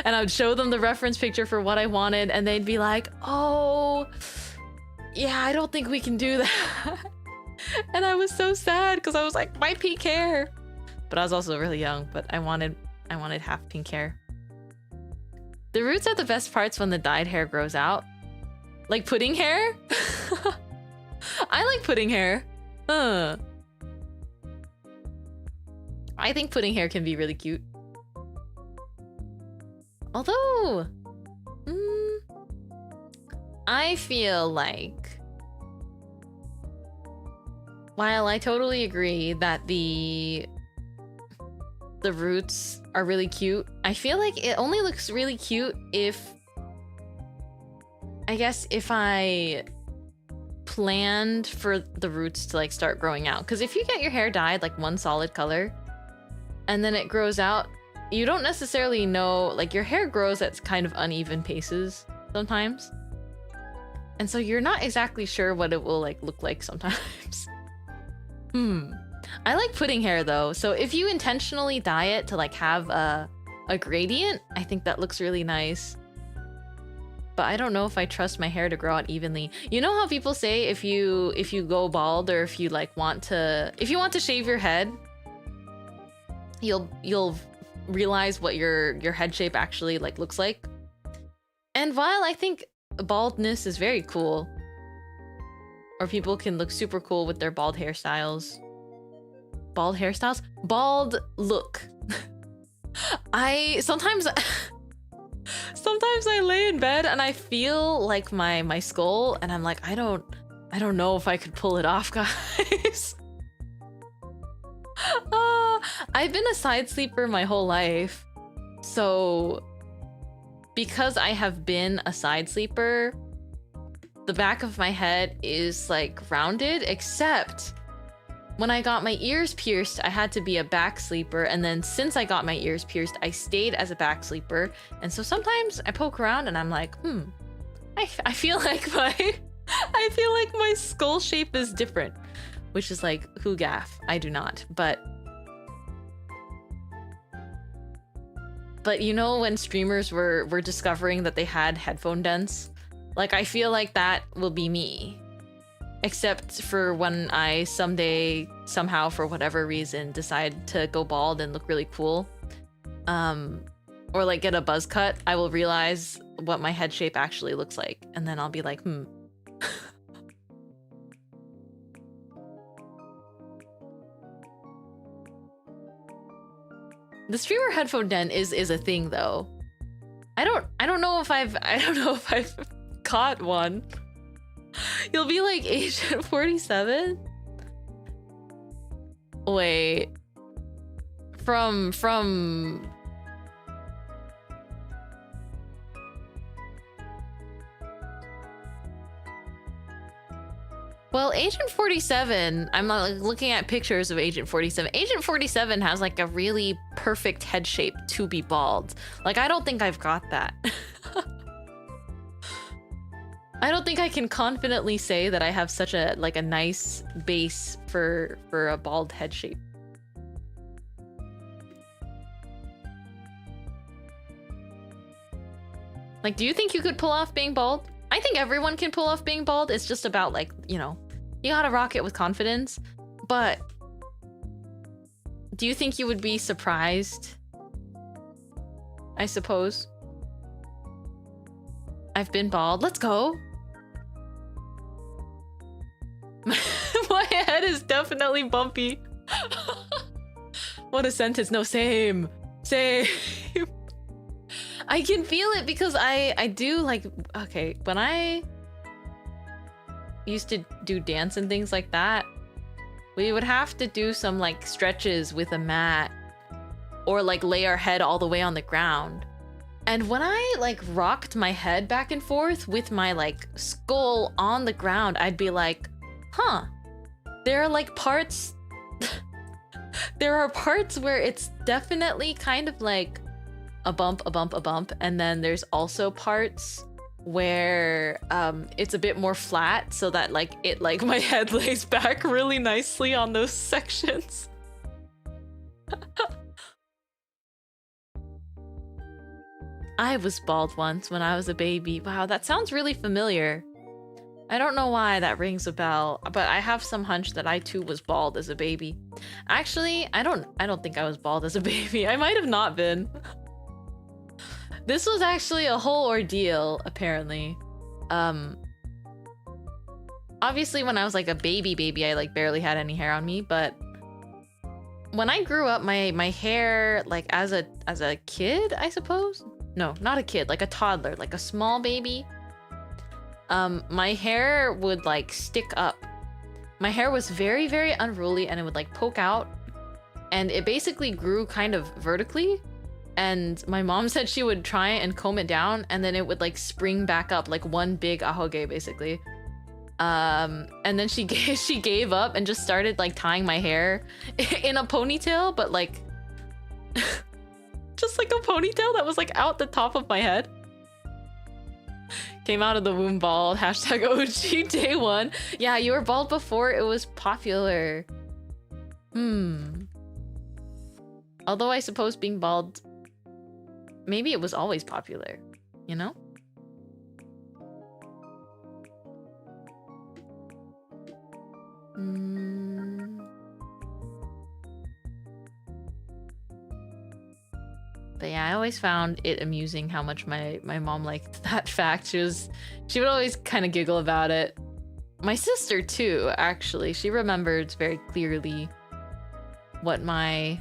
And I would show them the reference picture for what I wanted and they'd be like, oh, yeah, I don't think we can do that. And I was so sad because I was like, my pink hair. But I was also really young, but I wanted half pink hair. The roots are the best parts when the dyed hair grows out. Like pudding hair? I like pudding hair. I think pudding hair can be really cute. Although, I feel like, while I totally agree that the roots are really cute, I feel like it only looks really cute if, I guess, if I planned for the roots to like start growing out. Because if you get your hair dyed like one solid color and then it grows out, you don't necessarily know, like your hair grows at kind of uneven paces sometimes, and so you're not exactly sure what it will like look like sometimes. I like pudding hair though, so if you intentionally dye it to like have a gradient, I think that looks really nice. But I don't know if I trust my hair to grow out evenly. You know how people say if you go bald, or if you like want to shave your head, you'll realize what your head shape actually like looks like. And while I think baldness is very cool, Or people can look super cool with their bald hairstyles. Bald hairstyles? Bald look. Sometimes I lay in bed and I feel like my skull, and I'm like, I don't know if I could pull it off, guys. I've been a side sleeper my whole life. So because I have been a side sleeper, the back of my head is like rounded, except when I got my ears pierced, I had to be a back sleeper. And then since I got my ears pierced, I stayed as a back sleeper. And so sometimes I poke around and I'm like, I feel like my skull shape is different, which is like, who gaff? I do not, but you know, when streamers were discovering that they had headphone dents, like I feel like that will be me. Except for when I someday, somehow, for whatever reason, decide to go bald and look really cool. Or like get a buzz cut, I will realize what my head shape actually looks like. And then I'll be like, The streamer headphone dent is a thing though. I don't know if I've caught one. You'll be like Agent 47? Wait. From well, Agent 47, I'm not like looking at pictures of Agent 47. Agent 47 has like a really perfect head shape to be bald. Like, I don't think I've got that. I don't think I can confidently say that I have such a nice base for a bald head shape. Like, do you think you could pull off being bald? I think everyone can pull off being bald. It's just about like, you know, you gotta rock it with confidence. But do you think you would be surprised? I suppose. I've been bald. Let's go. My head is definitely bumpy. What a sentence. No, same. I can feel it because I do like, okay, when I used to do dance and things like that, we would have to do some like stretches with a mat or like lay our head all the way on the ground. And when I like rocked my head back and forth with my like skull on the ground, I'd be like, huh, there are like parts, there are parts where it's definitely kind of like a bump, and then there's also parts where it's a bit more flat so that like my head lays back really nicely on those sections. I was bald once when I was a baby. Wow, that sounds really familiar. I don't know why that rings a bell, but I have some hunch that I too was bald as a baby. Actually, I don't think I was bald as a baby. I might have not been. This was actually a whole ordeal, apparently. Obviously when I was like a baby, I like barely had any hair on me, but when I grew up, my hair, like as a kid, I suppose? No, not a kid, like a toddler, like a small baby. My hair would like stick up. My hair was very, very unruly and it would like poke out, and it basically grew kind of vertically. And my mom said she would try and comb it down and then it would like spring back up like one big ahoge basically. And then she gave up and just started like tying my hair in a ponytail, but like just like a ponytail that was like out the top of my head. Came out of the womb bald. Hashtag OG day one. Yeah, you were bald before it was popular. Although I suppose being bald, maybe it was always popular, you know? But yeah, I always found it amusing how much my mom liked that fact. She would always kind of giggle about it. My sister too, actually. She remembered very clearly what my,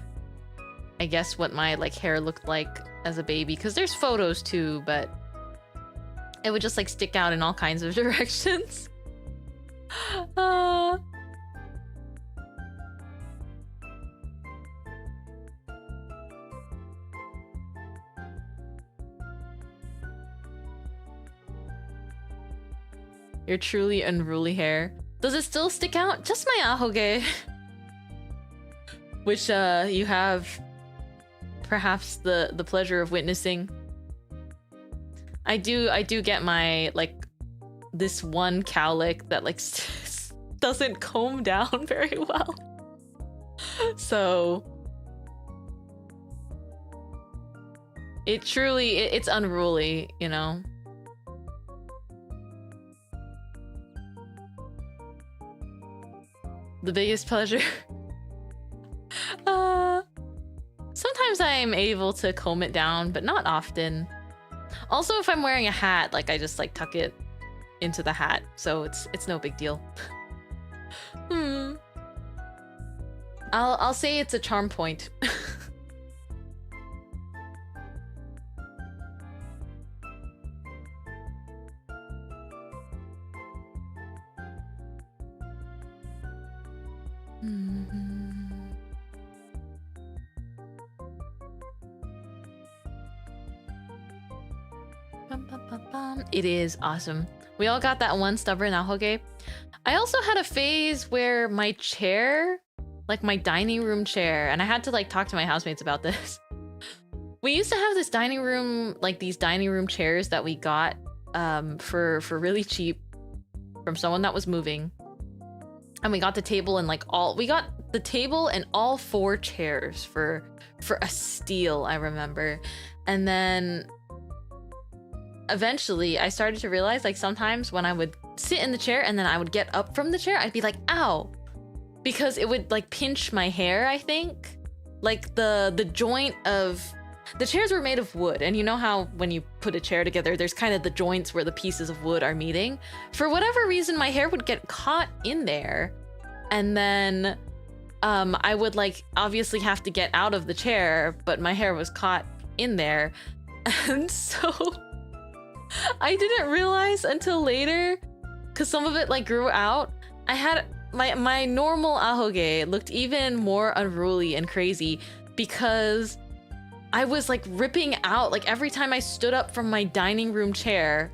I guess what my like hair looked like as a baby. Because there's photos too, but it would just like stick out in all kinds of directions. Your truly unruly hair. Does it still stick out? Just my ahoge. Which you have perhaps the pleasure of witnessing. I do get my like this one cowlick that like doesn't comb down very well. So it truly it's unruly, you know. The biggest pleasure. Sometimes I'm able to comb it down, but not often. Also, if I'm wearing a hat, like I just like tuck it into the hat, so it's no big deal. I'll say it's a charm point. It is awesome. We all got that one stubborn ahoge. I also had a phase where my chair, like my dining room chair, and I had to like talk to my housemates about this. We used to have this dining room, like these dining room chairs that we got for really cheap from someone that was moving. And we got the table and like we got the table and all 4 chairs for a steal, I remember. And then eventually I started to realize like sometimes when I would sit in the chair and then I would get up from the chair, I'd be like, ow, because it would like pinch my hair, I think. Like the joint of the chairs were made of wood, and you know how when you put a chair together, there's kind of the joints where the pieces of wood are meeting. For whatever reason, my hair would get caught in there, and then I would like obviously have to get out of the chair, but my hair was caught in there. And so I didn't realize until later, because some of it like grew out. I had my normal ahoge looked even more unruly and crazy because I was like ripping out, like every time I stood up from my dining room chair,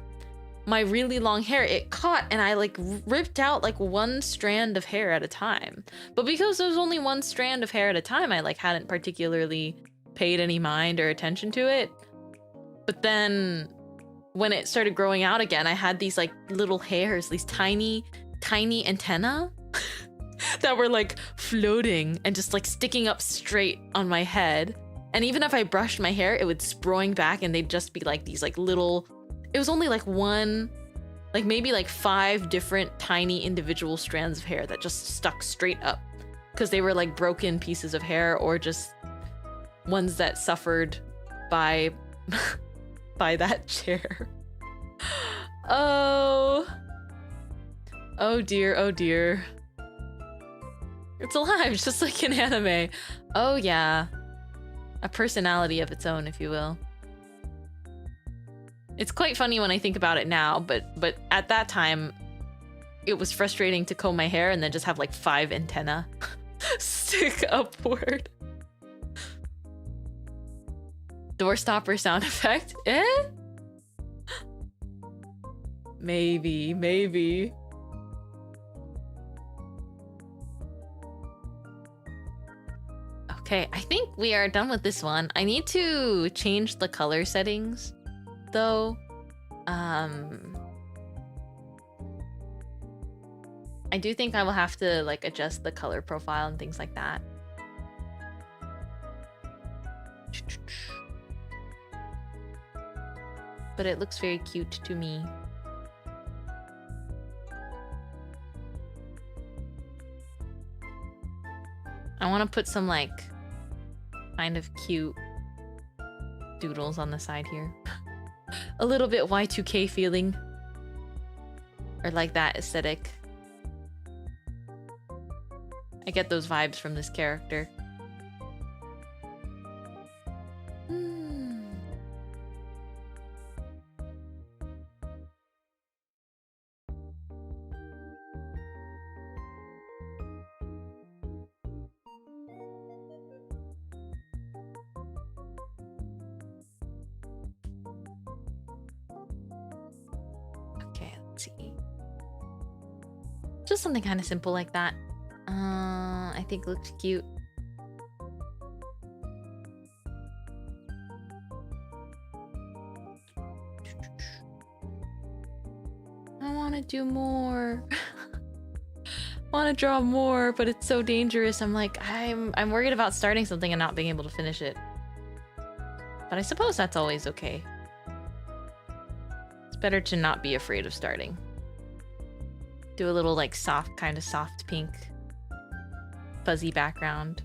my really long hair, it caught and I like ripped out like one strand of hair at a time. But because there was only one strand of hair at a time, I like hadn't particularly paid any mind or attention to it. But then when it started growing out again, I had these like little hairs, these tiny antennae that were like floating and just like sticking up straight on my head. And even if I brushed my hair, it would sproing back and they'd just be like these like little, it was only like one, like maybe like 5 different tiny individual strands of hair that just stuck straight up because they were like broken pieces of hair or just ones that suffered by that chair. Oh dear, oh dear. It's alive, just like an anime. Oh yeah. A personality of its own, if you will. It's quite funny when I think about it now, but at that time, it was frustrating to comb my hair and then just have like 5 antennae stick upward. Door stopper sound effect? Eh? Maybe. Okay, I think we are done with this one. I need to change the color settings, though. I do think I will have to like adjust the color profile and things like that. But it looks very cute to me. I want to put some like kind of cute doodles on the side here. A little bit Y2K feeling. Or like that aesthetic. get those vibes from this character. Just something kind of simple like that. I think looks cute. I want to do more. I want to draw more, but it's so dangerous. I'm like, I'm worried about starting something and not being able to finish it. But I suppose that's always okay. It's better to not be afraid of starting. Do a little like soft, kind of soft pink, fuzzy background.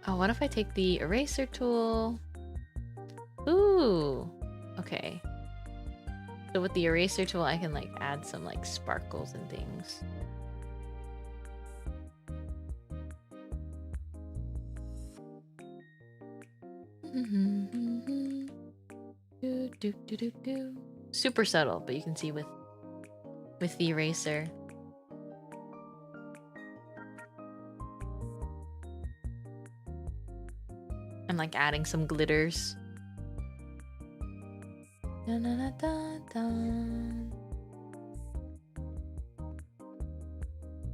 Oh, what if I take the eraser tool? Ooh, okay. So with the eraser tool, I can like add some like sparkles and things. Super subtle, but you can see with the eraser. I'm like adding some glitters. Dun, dun, dun, dun, dun.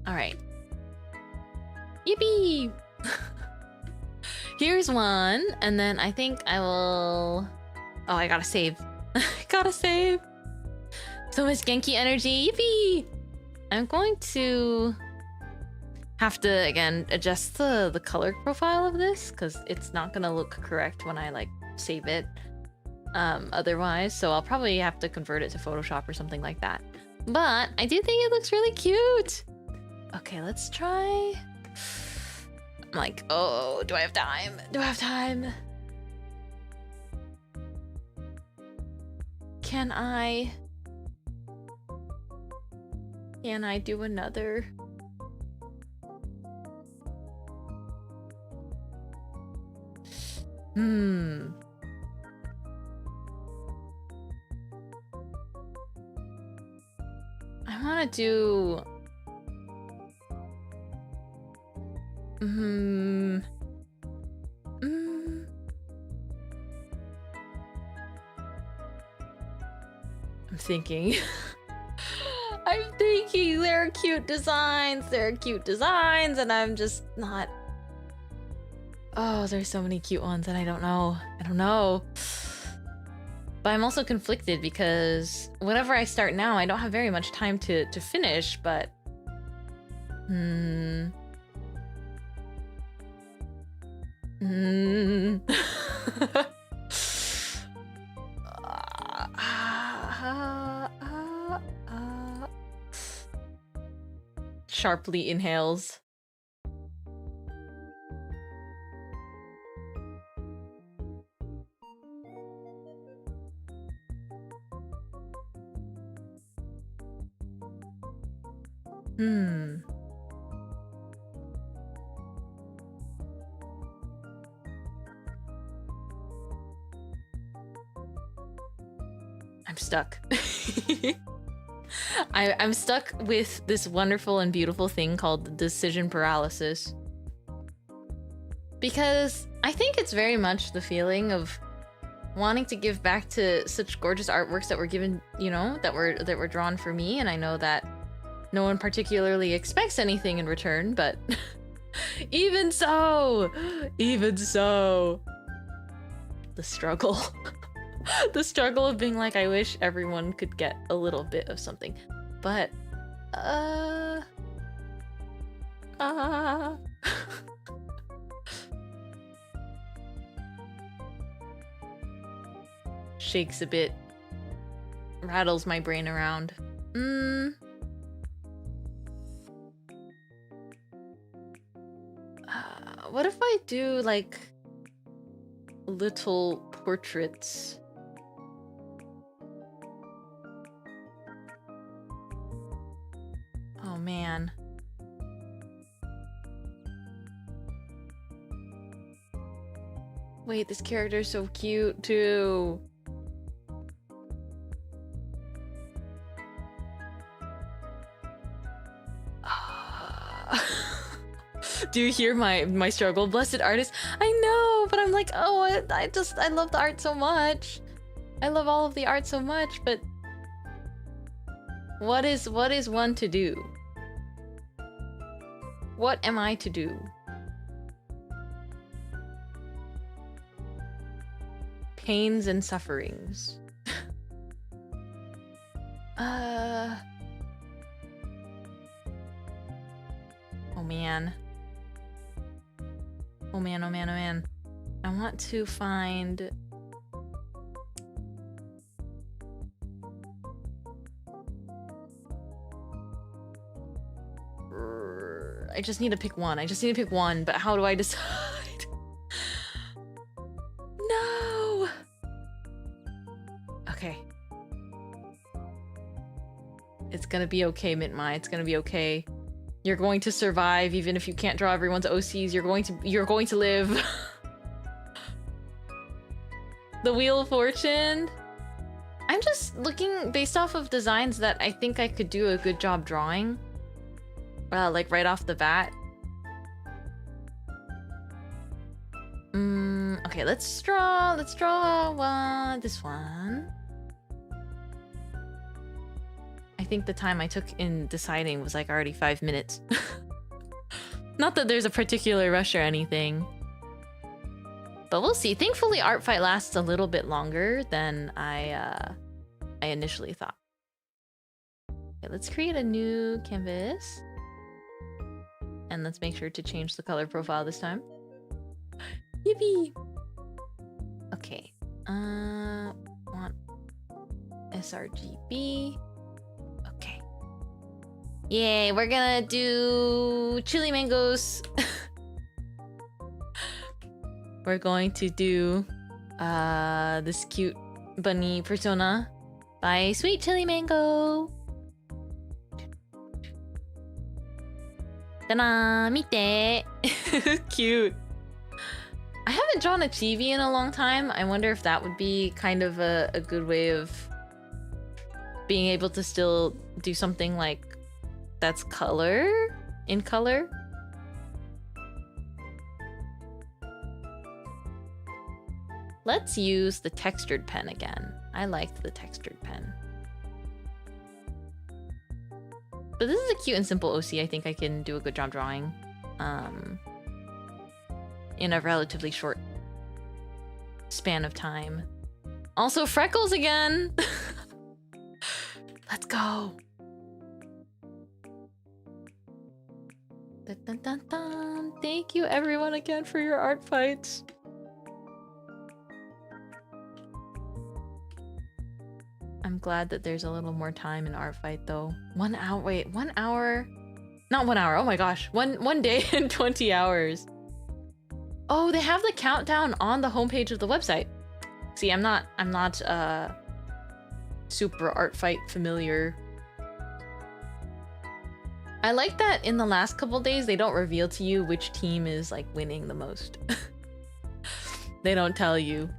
All right. Yippee! Here's one, and then I think I will... Oh, I gotta save. Gotta save! So much Genki energy, yippee! I'm going to have to, again, adjust the color profile of this, because it's not gonna look correct when I, like, save it otherwise, so I'll probably have to convert it to Photoshop or something like that. But I do think it looks really cute! Okay, let's try... I'm like, oh, do I have time? Do I have time? Can I do another? I want to do... I'm thinking. I'm thinking there are cute designs. There are cute designs, and I'm just not... Oh, there's so many cute ones, and I don't know. I don't know. But I'm also conflicted because whatever I start now, I don't have very much time to finish, but... Sharply inhales. I'm stuck. I'm stuck with this wonderful and beautiful thing called decision paralysis. Because I think it's very much the feeling of wanting to give back to such gorgeous artworks that were given, you know, that were drawn for me, and I know that no one particularly expects anything in return, but even so, the struggle. The struggle of being like, I wish everyone could get a little bit of something. But, shakes a bit. Rattles my brain around. What if I do, like, little portraits? Oh man. Wait, this character is so cute too. Do you hear my struggle? Blessed artist. I know, but I'm like, oh, I love the art so much. I love all of the art so much, but what is one to do? What am I to do? Pains and sufferings. Oh man. Oh man, oh man, oh man. I want to find... I just need to pick one. I just need to pick one, but how do I decide? No! Okay. It's gonna be okay, Mintmai. It's gonna be okay. You're going to survive even if you can't draw everyone's OCs. You're going to live. The Wheel of Fortune. I'm just looking based off of designs that I think I could do a good job drawing. Like right off the bat. Okay, let's draw this one. I think the time I took in deciding was like already 5 minutes. Not that there's a particular rush or anything. But we'll see. Thankfully, Art Fight lasts a little bit longer than I initially thought. Okay, let's create a new canvas. And let's make sure to change the color profile this time. Yippee! Okay. Want sRGB. Okay. Yay, we're gonna do chili mangoes. We're going to do this cute bunny persona by Sweet Chili Mango. Ta-da! Mite! Cute. I haven't drawn a chibi in a long time. I wonder if that would be kind of a good way of being able to still do something like that's in color. Let's use the textured pen again. I liked the textured pen. But this is a cute and simple OC. I think I can do a good job drawing. In a relatively short span of time. Also, freckles again! Let's go! Dun, dun, dun, dun. Thank you everyone again for your art fights. I'm glad that there's a little more time in art fight though. 1 hour, wait, 1 hour? Not 1 hour, oh my gosh. One day and 20 hours. Oh, they have the countdown on the homepage of the website. See, I'm not super art fight familiar. I like that in the last couple days they don't reveal to you which team is like winning the most. They don't tell you.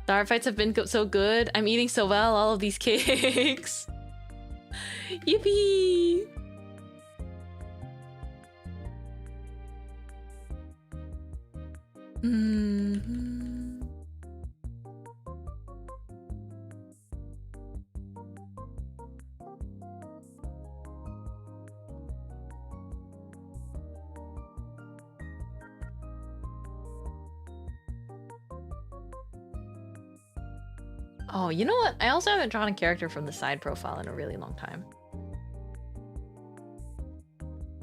The art fights have been so good. I'm eating so well, all of these cakes. Yippee! Oh, you know what? I also haven't drawn a character from the side profile in a really long time.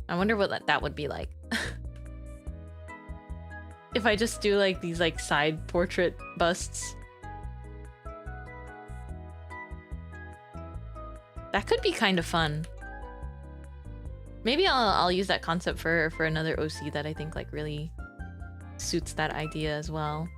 I wonder what that would be like. If I just do like these like side portrait busts. That could be kind of fun. Maybe I'll use that concept for another OC that I think like really suits that idea as well.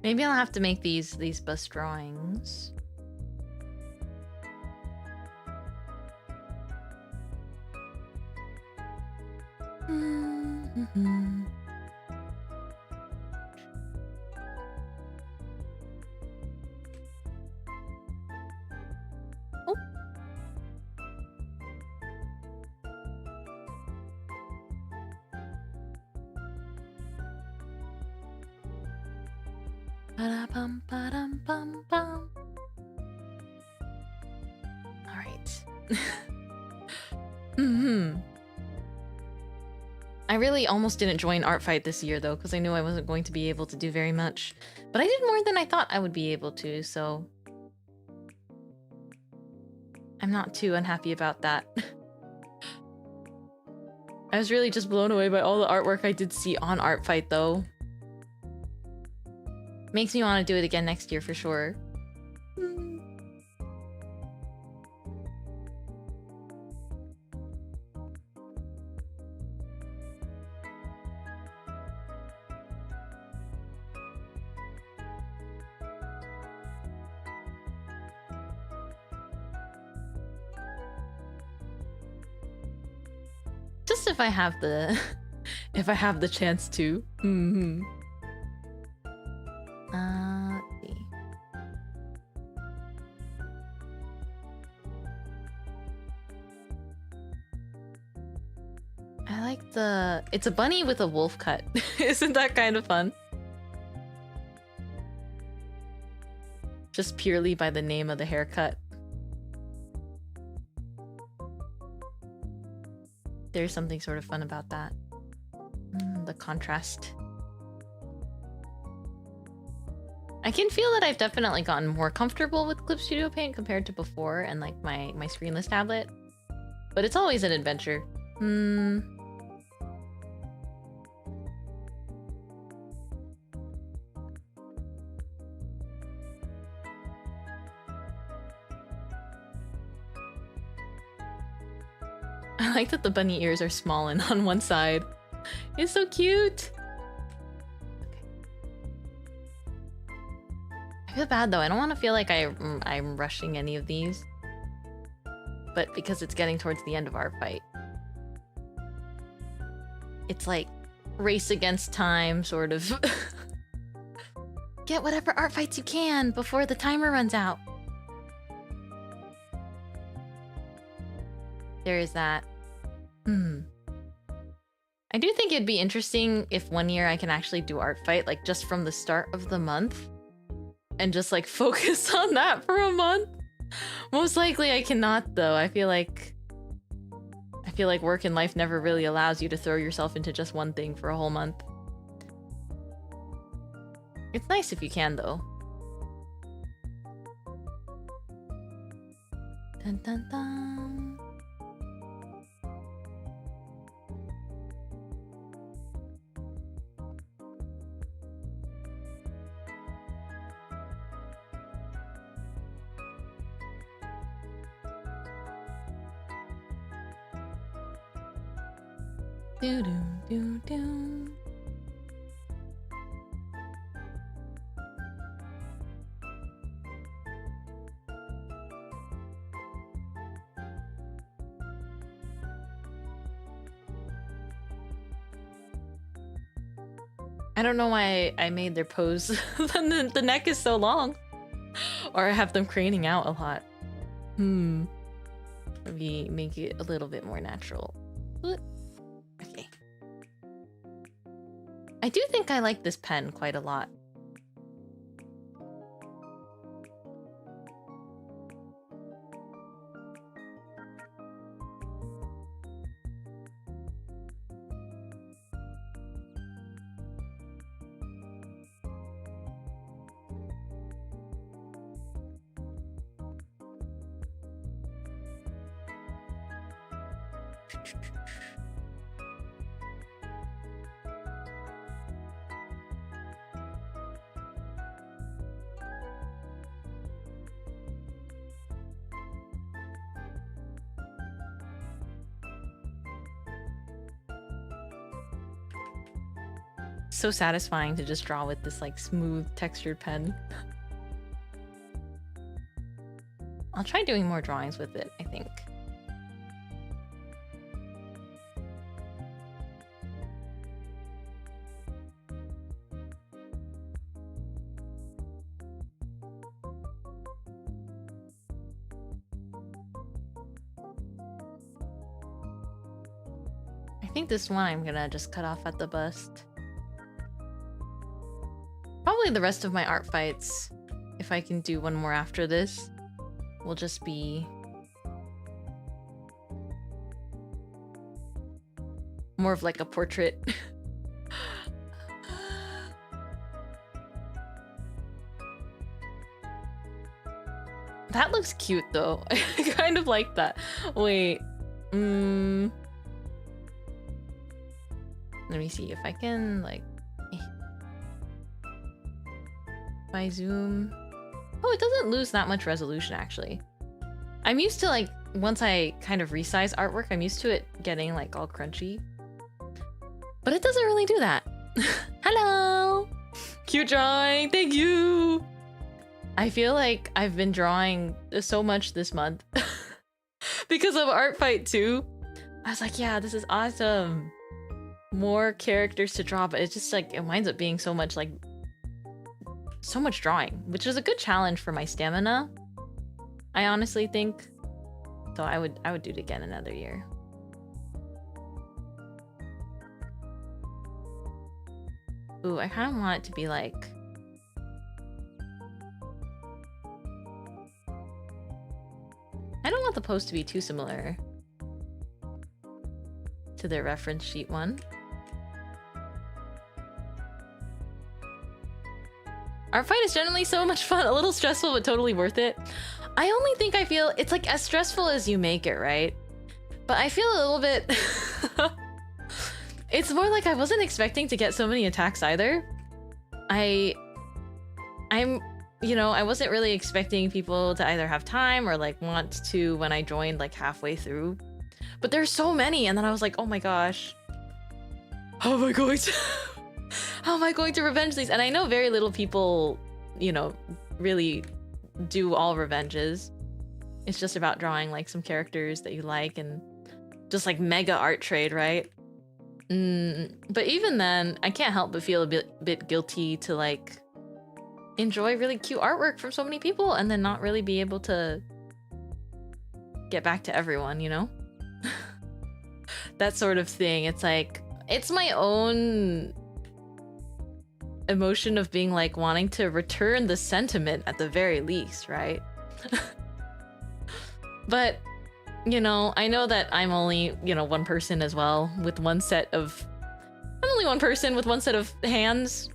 Maybe I'll have to make these bust drawings. Ba-da-bum-ba-dum-bum-bum. All right. I really almost didn't join Art Fight this year though, because I knew I wasn't going to be able to do very much. But I did more than I thought I would be able to, so I'm not too unhappy about that. I was really just blown away by all the artwork I did see on Art Fight though. Makes me want to do it again next year for sure. Just if I have the if I have the chance to. Let's see. I like the... It's a bunny with a wolf cut. Isn't that kind of fun? Just purely by the name of the haircut. There's something sort of fun about that. The contrast. I can feel that I've definitely gotten more comfortable with Clip Studio Paint compared to before and like my screenless tablet. But it's always an adventure. I like that the bunny ears are small and on one side. It's so cute! I feel bad though, I don't want to feel like I'm rushing any of these. But because it's getting towards the end of Art Fight. It's like race against time, sort of. Get whatever art fights you can before the timer runs out. There is that. I do think it'd be interesting if one year I can actually do Art Fight, like just from the start of the month. And just like focus on that for a month. Most likely I cannot though. I feel like work and life never really allows you to throw yourself into just one thing for a whole month. It's nice if you can though. Dun dun dun. Do do do do. I don't know why I made their pose. The neck is so long. Or I have them craning out a lot. Maybe make it a little bit more natural. Okay. I do think I like this pen quite a lot. So satisfying to just draw with this like smooth textured pen. I'll try doing more drawings with it, I think. I think this one I'm gonna just cut off at the bust. Probably the rest of my art fights, if I can do one more after this, will just be more of like a portrait. That looks cute though. I kind of like that. Wait. Let me see if I can like... If I zoom... Oh, it doesn't lose that much resolution actually. I'm used to like, once I kind of resize artwork, I'm used to it getting like all crunchy. But it doesn't really do that. Hello! Cute drawing, thank you! I feel like I've been drawing so much this month. Because of Art Fight 2. I was like, yeah, this is awesome. More characters to draw, but it's just like, it winds up being so much like, so much drawing, which is a good challenge for my stamina, I honestly think. So I would do it again another year. Ooh, I kind of want it to be like... I don't want the post to be too similar to their reference sheet one. Art Fight is generally so much fun, a little stressful, but totally worth it. I only think I feel it's like as stressful as you make it, right? But I feel a little bit... It's more like I wasn't expecting to get so many attacks either. I'm, you know, I wasn't really expecting people to either have time or like want to when I joined like halfway through. But there's so many, and then I was like, oh my gosh. How am I going to... How am I going to revenge these? And I know very little people, you know, really do all revenges. It's just about drawing like some characters that you like and just like mega art trade, right? But even then, I can't help but feel a bit guilty to like enjoy really cute artwork from so many people and then not really be able to get back to everyone, you know? That sort of thing. It's like, it's my own emotion of being like wanting to return the sentiment at the very least, right? But, you know, I know that I'm only, you know, one person as well with one set of... I'm only one person with one set of hands.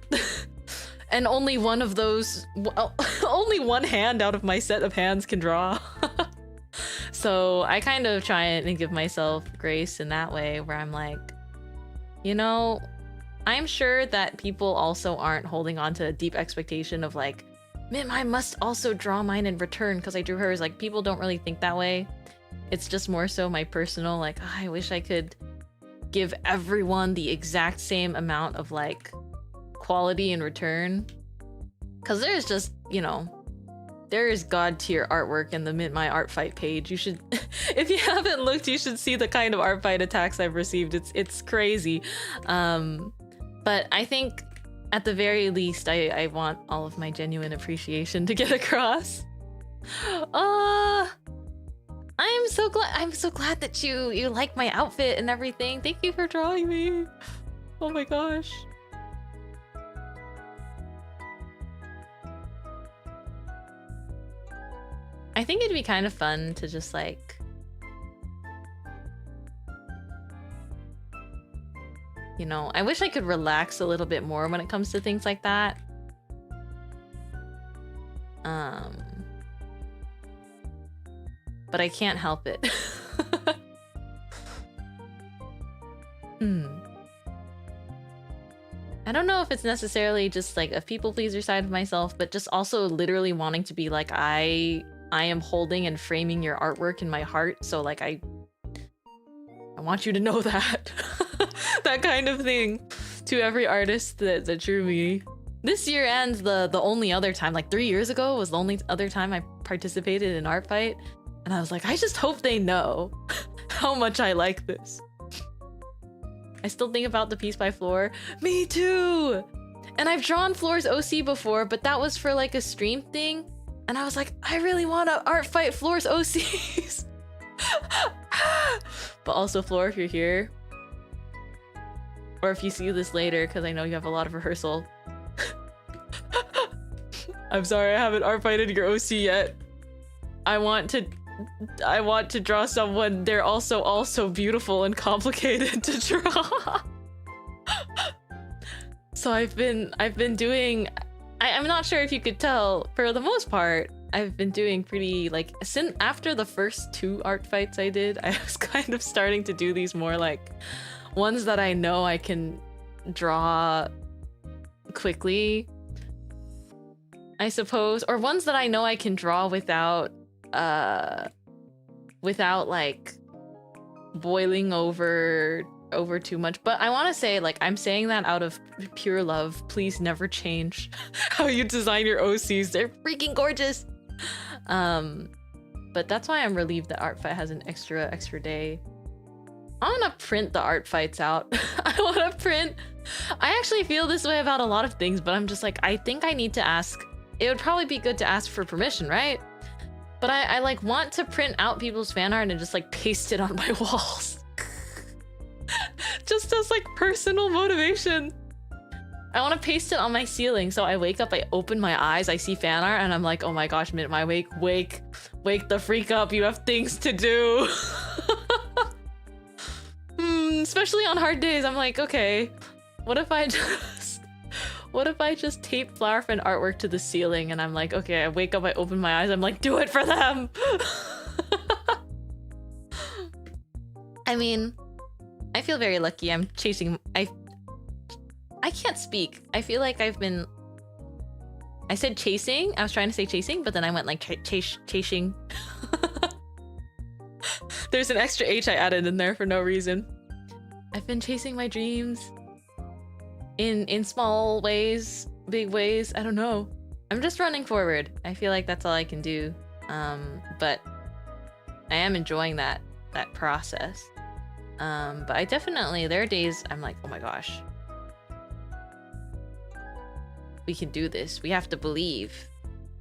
And only one of those... Well, only one hand out of my set of hands can draw. So I kind of try and give myself grace in that way where I'm like, you know, I'm sure that people also aren't holding on to a deep expectation of like, Mintmai must also draw mine in return because I drew hers. Like, people don't really think that way. It's just more so my personal, like, oh, I wish I could give everyone the exact same amount of like quality in return. Because there's just, you know, there is god tier artwork in the Mintmai art fight page. You should, if you haven't looked, you should see the kind of art fight attacks I've received. It's crazy. But I think at the very least, I want all of my genuine appreciation to get across. I I'm so glad that you like my outfit and everything. Thank you for drawing me. Oh my gosh. I think it'd be kind of fun to just like, you know, I wish I could relax a little bit more when it comes to things like that. But I can't help it. I don't know if it's necessarily just like a people pleaser side of myself, but just also literally wanting to be like, I am holding and framing your artwork in my heart, so like I want you to know that. That kind of thing to every artist that drew me. This year and the only other time, like 3 years ago, was the only other time I participated in Art Fight. And I was like, I just hope they know how much I like this. I still think about the piece by Floor. Me too! And I've drawn Floor's OC before, but that was for like a stream thing. And I was like, I really want to Art Fight Floor's OCs. But also, Floor, if you're here, or if you see this later, because I know you have a lot of rehearsal. I'm sorry I haven't Art Fighted your OC yet. I want to draw someone they're also beautiful and complicated to draw. So I've been doing, I'm not sure if you could tell, for the most part, I've been doing pretty, like, since after the first 2 art fights I did, I was kind of starting to do these more like ones that I know I can draw quickly, I suppose, or ones that I know I can draw without like boiling over too much. But I want to say, like, I'm saying that out of pure love. Please never change how you design your OCs. They're freaking gorgeous. But that's why I'm relieved that Art Fight has an extra day. I want to print the Art Fights out. I want to print. I actually feel this way about a lot of things, but I'm just like, I think I need to ask. It would probably be good to ask for permission, right? But I like want to print out people's fan art and just like paste it on my walls. Just as like personal motivation. I want to paste it on my ceiling, so I wake up, I open my eyes, I see fan art, and I'm like, oh my gosh, Mintmai, wake the freak up, you have things to do. Especially on hard days, I'm like, okay, what if I just tape flower fan artwork to the ceiling, and I'm like, okay, I wake up, I open my eyes, I'm like, do it for them. I mean, I feel very lucky. I'm chasing, I can't speak. I feel like I said chasing. I was trying to say chasing, but then I went like chasing. There's an extra H I added in there for no reason. I've been chasing my dreams in small ways, big ways. I don't know. I'm just running forward. I feel like that's all I can do. But I am enjoying that process. But I definitely, there are days I'm like, oh my gosh, we can do this. We have to believe.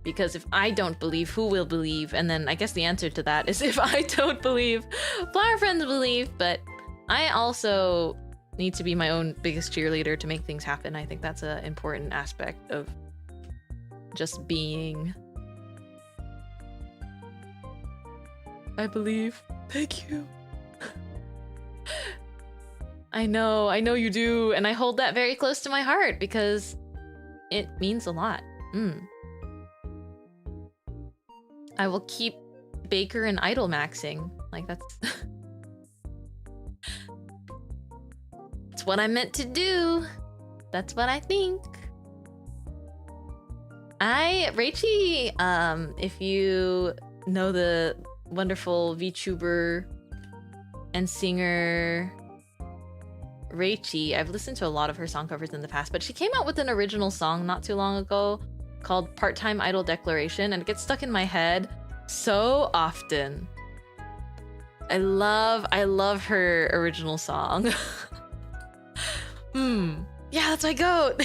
Because if I don't believe, who will believe? And then I guess the answer to that is if I don't believe, flower friends believe. But I also need to be my own biggest cheerleader to make things happen. I think that's an important aspect of just being. I believe. Thank you. I know you do, and I hold that very close to my heart because it means a lot. I will keep Baker and idle maxing. Like that's it's what I meant to do. That's what I think. Rachie, if you know the wonderful VTuber and singer Rachie, I've listened to a lot of her song covers in the past, but she came out with an original song not too long ago called Part-Time Idol Declaration, and it gets stuck in my head so often. I love her original song. Yeah, that's my goat.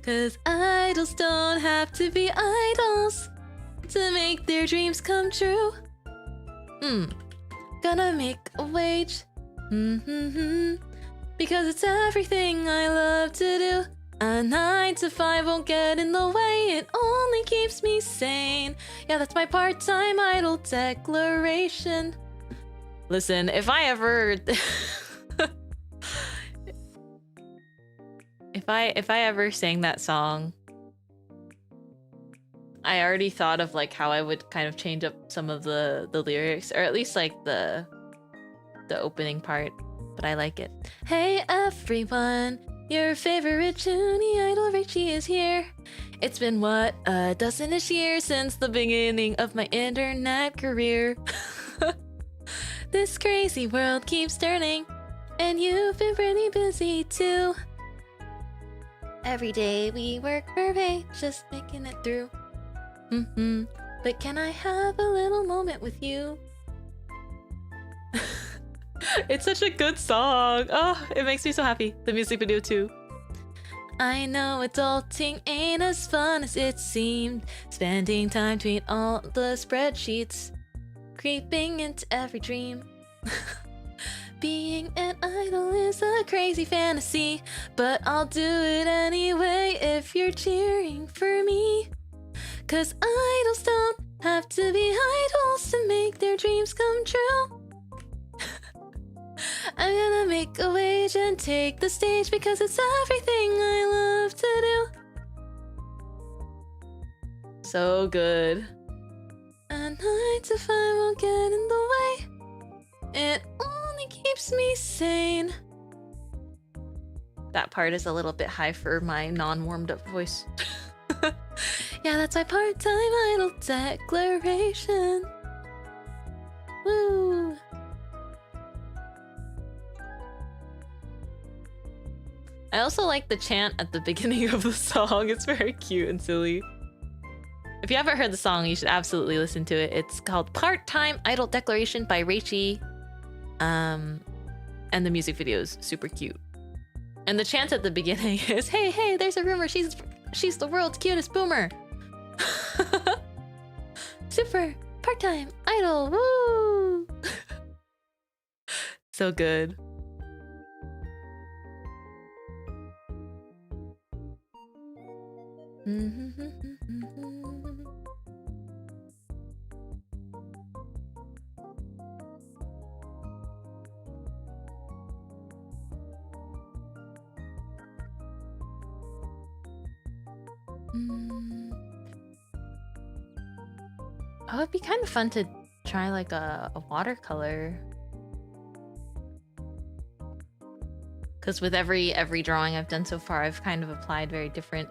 'Cause idols don't have to be idols to make their dreams come true. Gonna make a wage. Because it's everything I love to do. A 9 to 5 won't get in the way. It only keeps me sane. Yeah, that's my part-time idol declaration. Listen, if I ever... if I ever sang that song, I already thought of like how I would kind of change up some of the lyrics, or at least like the opening part, but I like it. Hey everyone, your favorite Junie idol Richie is here. It's been what, a dozen-ish years since the beginning of my internet career. This crazy world keeps turning, and you've been pretty busy too. Every day we work for pay, just making it through. But can I have a little moment with you? It's such a good song. Oh, it makes me so happy. The music video too. I know adulting ain't as fun as it seemed. Spending time between all the spreadsheets, creeping into every dream. Being an idol is a crazy fantasy, but I'll do it anyway if you're cheering for me. 'Cause idols don't have to be idols to make their dreams come true. I'm gonna make a wage and take the stage because it's everything I love to do. So good. A 9 to 5 won't get in the way. It only keeps me sane. That part is a little bit high for my non-warmed up voice. Yeah, that's my part-time idol declaration. Woo! I also like the chant at the beginning of the song. It's very cute and silly. If you haven't heard the song, you should absolutely listen to it. It's called Part-Time Idol Declaration by Reichi. And the music video is super cute. And the chant at the beginning is, hey, hey, there's a rumor she's the world's cutest boomer. Super part-time idol, woo! So good. Oh, it'd be kind of fun to try like a watercolor. Because with every drawing I've done so far, I've kind of applied very different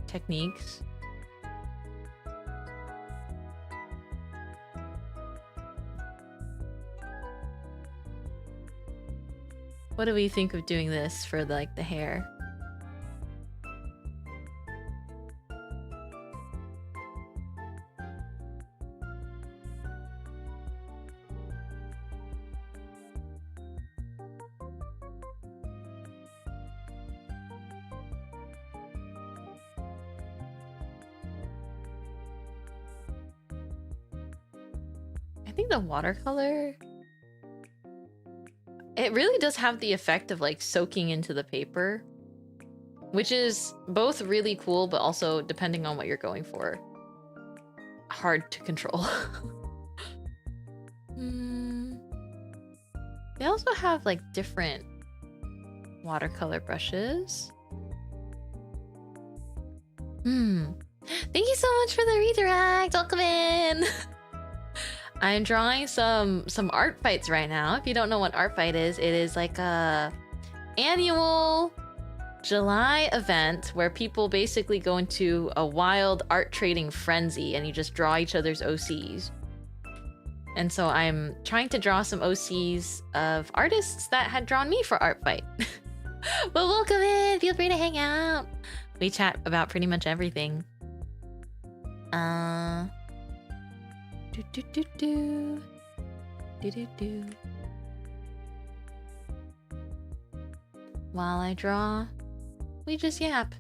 techniques. What do we think of doing this for like the hair? I think the watercolor, it really does have the effect of like soaking into the paper, which is both really cool, but also, depending on what you're going for, hard to control. They also have like different watercolor brushes. Thank you so much for the redirect. Welcome in. I'm drawing some art fights right now. If you don't know what art fight is, it is like a annual July event where people basically go into a wild art trading frenzy and you just draw each other's OCs. And so I'm trying to draw some OCs of artists that had drawn me for art fight. But welcome in, feel free to hang out. We chat about pretty much everything. While I draw, we just yap.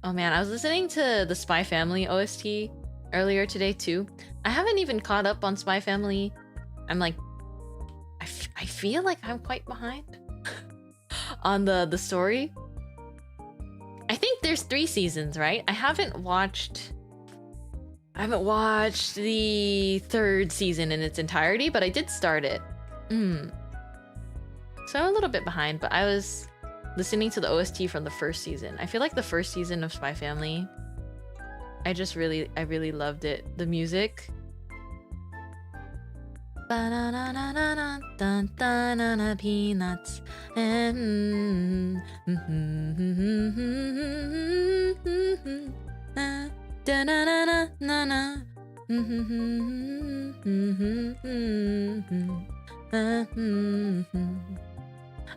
Oh man, I was listening to the Spy Family OST earlier today too. I haven't even caught up on Spy Family. I'm like, I feel like I'm quite behind on the story. I think there's 3 seasons, right? I haven't watched the 3rd season in its entirety, but I did start it. So I'm a little bit behind, but I was listening to the OST from the 1st season. I feel like the 1st season of Spy Family, I really loved it. The music. Peanuts.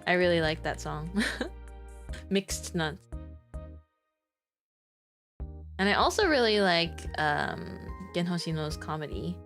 I really like that song. Mixed nuts. And I also really like Gen Hoshino's comedy.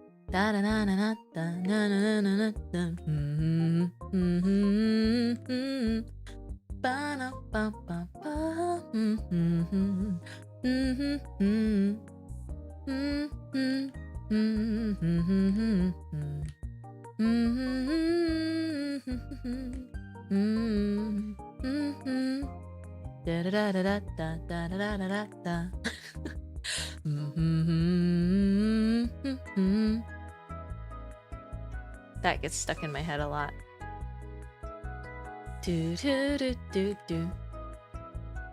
That gets stuck in my head a lot. Do do do do do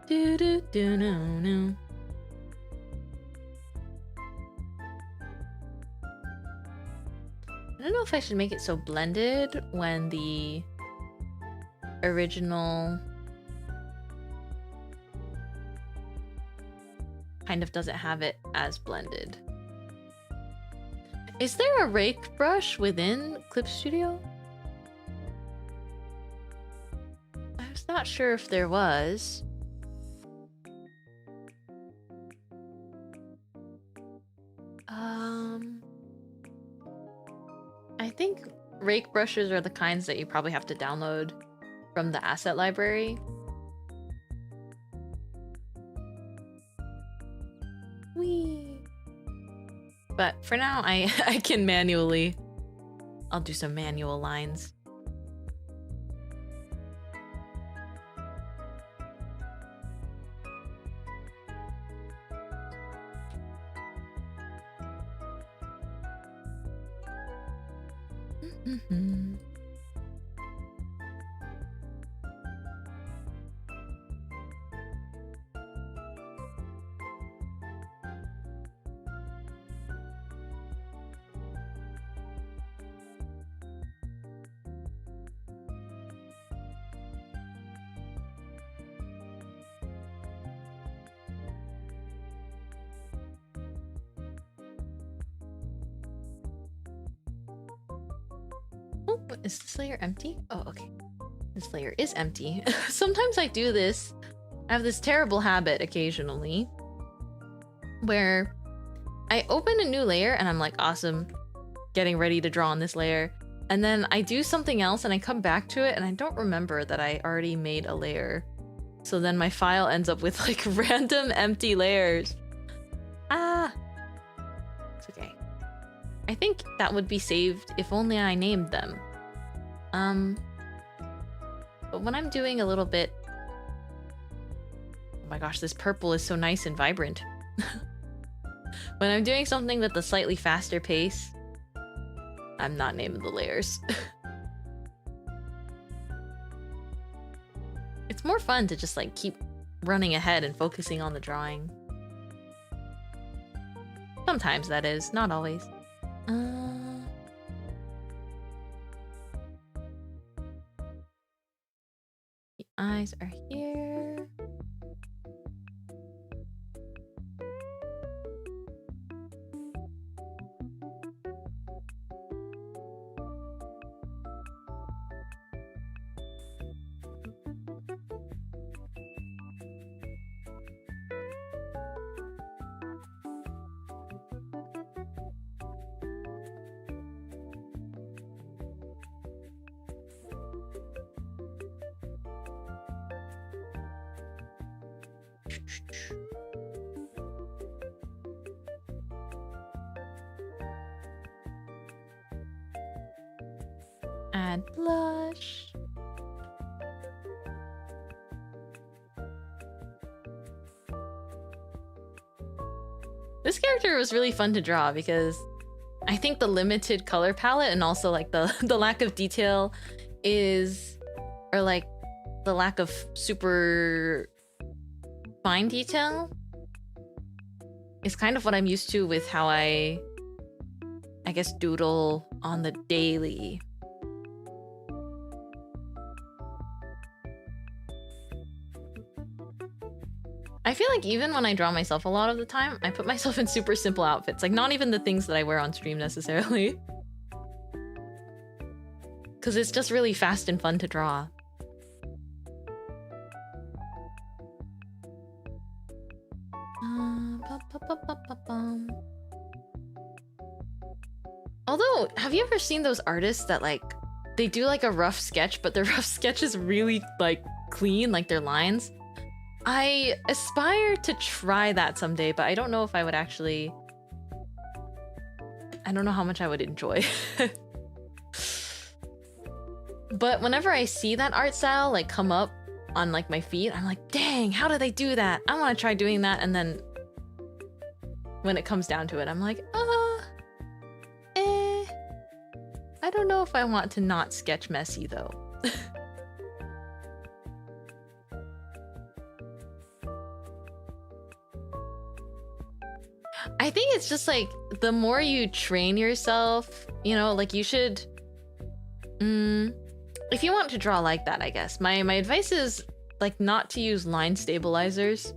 do do do no no. I don't know if I should make it so blended when the original kind of doesn't have it as blended. Is there a rake brush within Clip Studio? I was not sure if there was. I think rake brushes are the kinds that you probably have to download from the asset library. Whee! But for now, I can manually... I'll do some manual lines. Oh, is this layer empty? Oh, okay. This layer is empty. Sometimes I do this. I have this terrible habit occasionally where I open a new layer and I'm like, awesome, getting ready to draw on this layer. And then I do something else and I come back to it and I don't remember that I already made a layer. So then my file ends up with like random empty layers. Ah, it's okay. I think that would be saved if only I named them. But when I'm doing a little bit... Oh my gosh, this purple is so nice and vibrant. When I'm doing something with a slightly faster pace, I'm not naming the layers. It's more fun to just like keep running ahead and focusing on the drawing. Sometimes, that is, not always. The eyes are here. Add blush. This character was really fun to draw because I think the limited color palette and also like the lack of detail is, or like the lack of super fine detail is kind of what I'm used to with how I guess doodle on the daily. I feel like even when I draw myself a lot of the time, I put myself in super simple outfits. Like not even the things that I wear on stream necessarily. Because it's just really fast and fun to draw. Although, have you ever seen those artists that like, they do like a rough sketch, but the rough sketch is really like clean, like their lines? I aspire to try that someday, but I don't know if I would actually... I don't know how much I would enjoy. But whenever I see that art style like come up on like my feed, I'm like, dang, how do they do that? I want to try doing that. And then when it comes down to it, I'm like, I don't know if I want to not sketch messy though. I think it's just like the more you train yourself, you know, like you should, if you want to draw like that, I guess my advice is like not to use line stabilizers.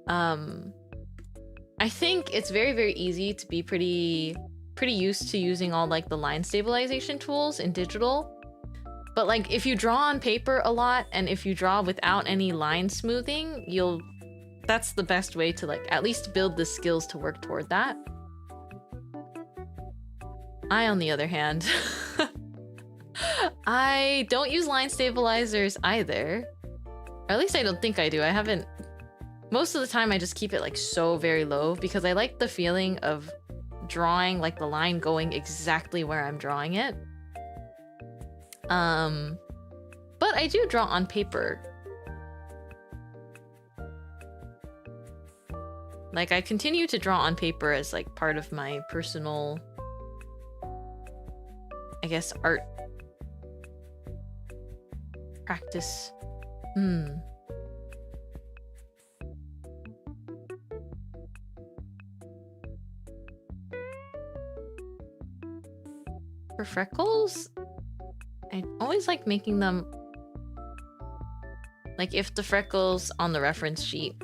I think it's very easy to be pretty used to using all like the line stabilization tools in digital, but like if you draw on paper a lot and if you draw without any line smoothing, that's the best way to like at least build the skills to work toward that. I, on the other hand, I don't use line stabilizers either. Or at least I don't think I do. I haven't. Most of the time I just keep it like so very low because I like the feeling of drawing like the line going exactly where I'm drawing it. But I do draw on paper. Like, I continue to draw on paper as, like, part of my personal, I guess, art practice. For freckles, I always like making them, like, if the freckles on the reference sheet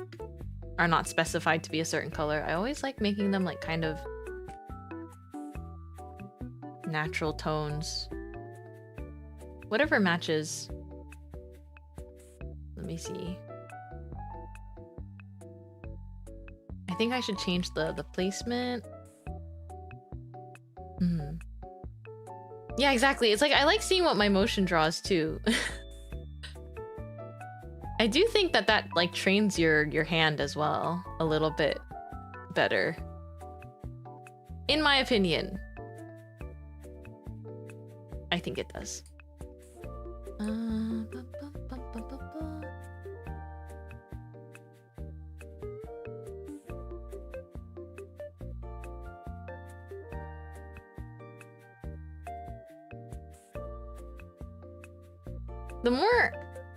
are not specified to be a certain color, I always like making them like kind of natural tones. Whatever matches. Let me see. I think I should change the placement. Yeah, exactly. It's like I like seeing what my motion draws too. I do think that like trains your hand as well a little bit better, in my opinion. I think it does.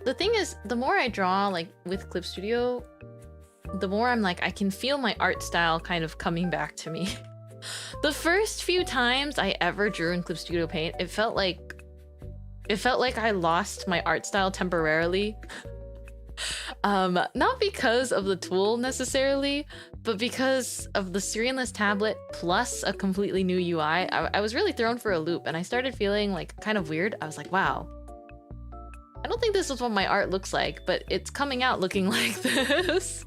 The thing is, the more I draw like with Clip Studio, the more I'm like, I can feel my art style kind of coming back to me. The first few times I ever drew in Clip Studio Paint, it felt like I lost my art style temporarily. Not because of the tool necessarily, but because of the screenless tablet plus a completely new UI. I was really thrown for a loop and I started feeling like kind of weird. I was like, wow, I don't think this is what my art looks like, but it's coming out looking like this.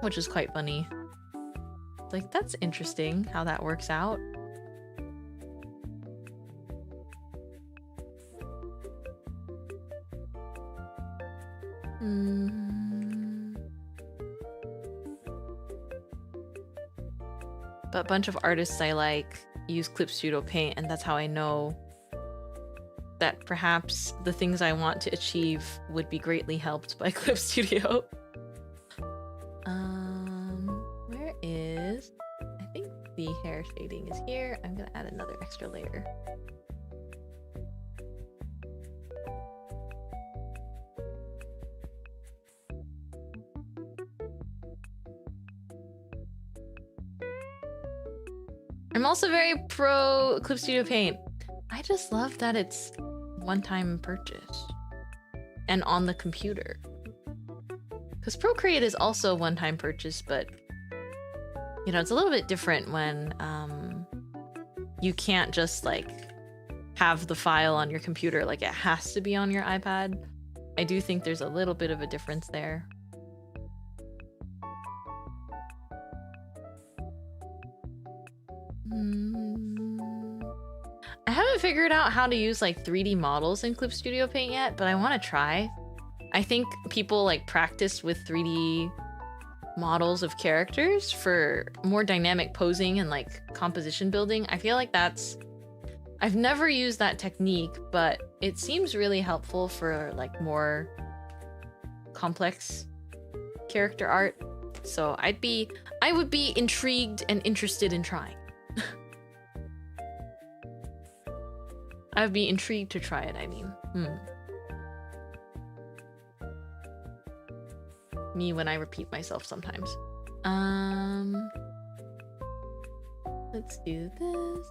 Which is quite funny. Like, that's interesting how that works out. But a bunch of artists I like use Clip Studio Paint, and that's how I know that perhaps the things I want to achieve would be greatly helped by Clip Studio. Where is... I think the hair shading is here. I'm gonna add another extra layer. I'm also very pro Clip Studio Paint. I just love that it's one-time purchase and on the computer. Because Procreate is also one-time purchase, but you know, it's a little bit different when you can't just like have the file on your computer, like it has to be on your iPad. I do think there's a little bit of a difference there. I haven't figured out how to use like 3D models in Clip Studio Paint yet, but I want to try. I think people like practice with 3D models of characters for more dynamic posing and like composition building. I feel like that's... I've never used that technique, but it seems really helpful for like more complex character art. So I would be intrigued and interested in trying. I'd be intrigued to try it, I mean. Me when I repeat myself sometimes. Let's do this.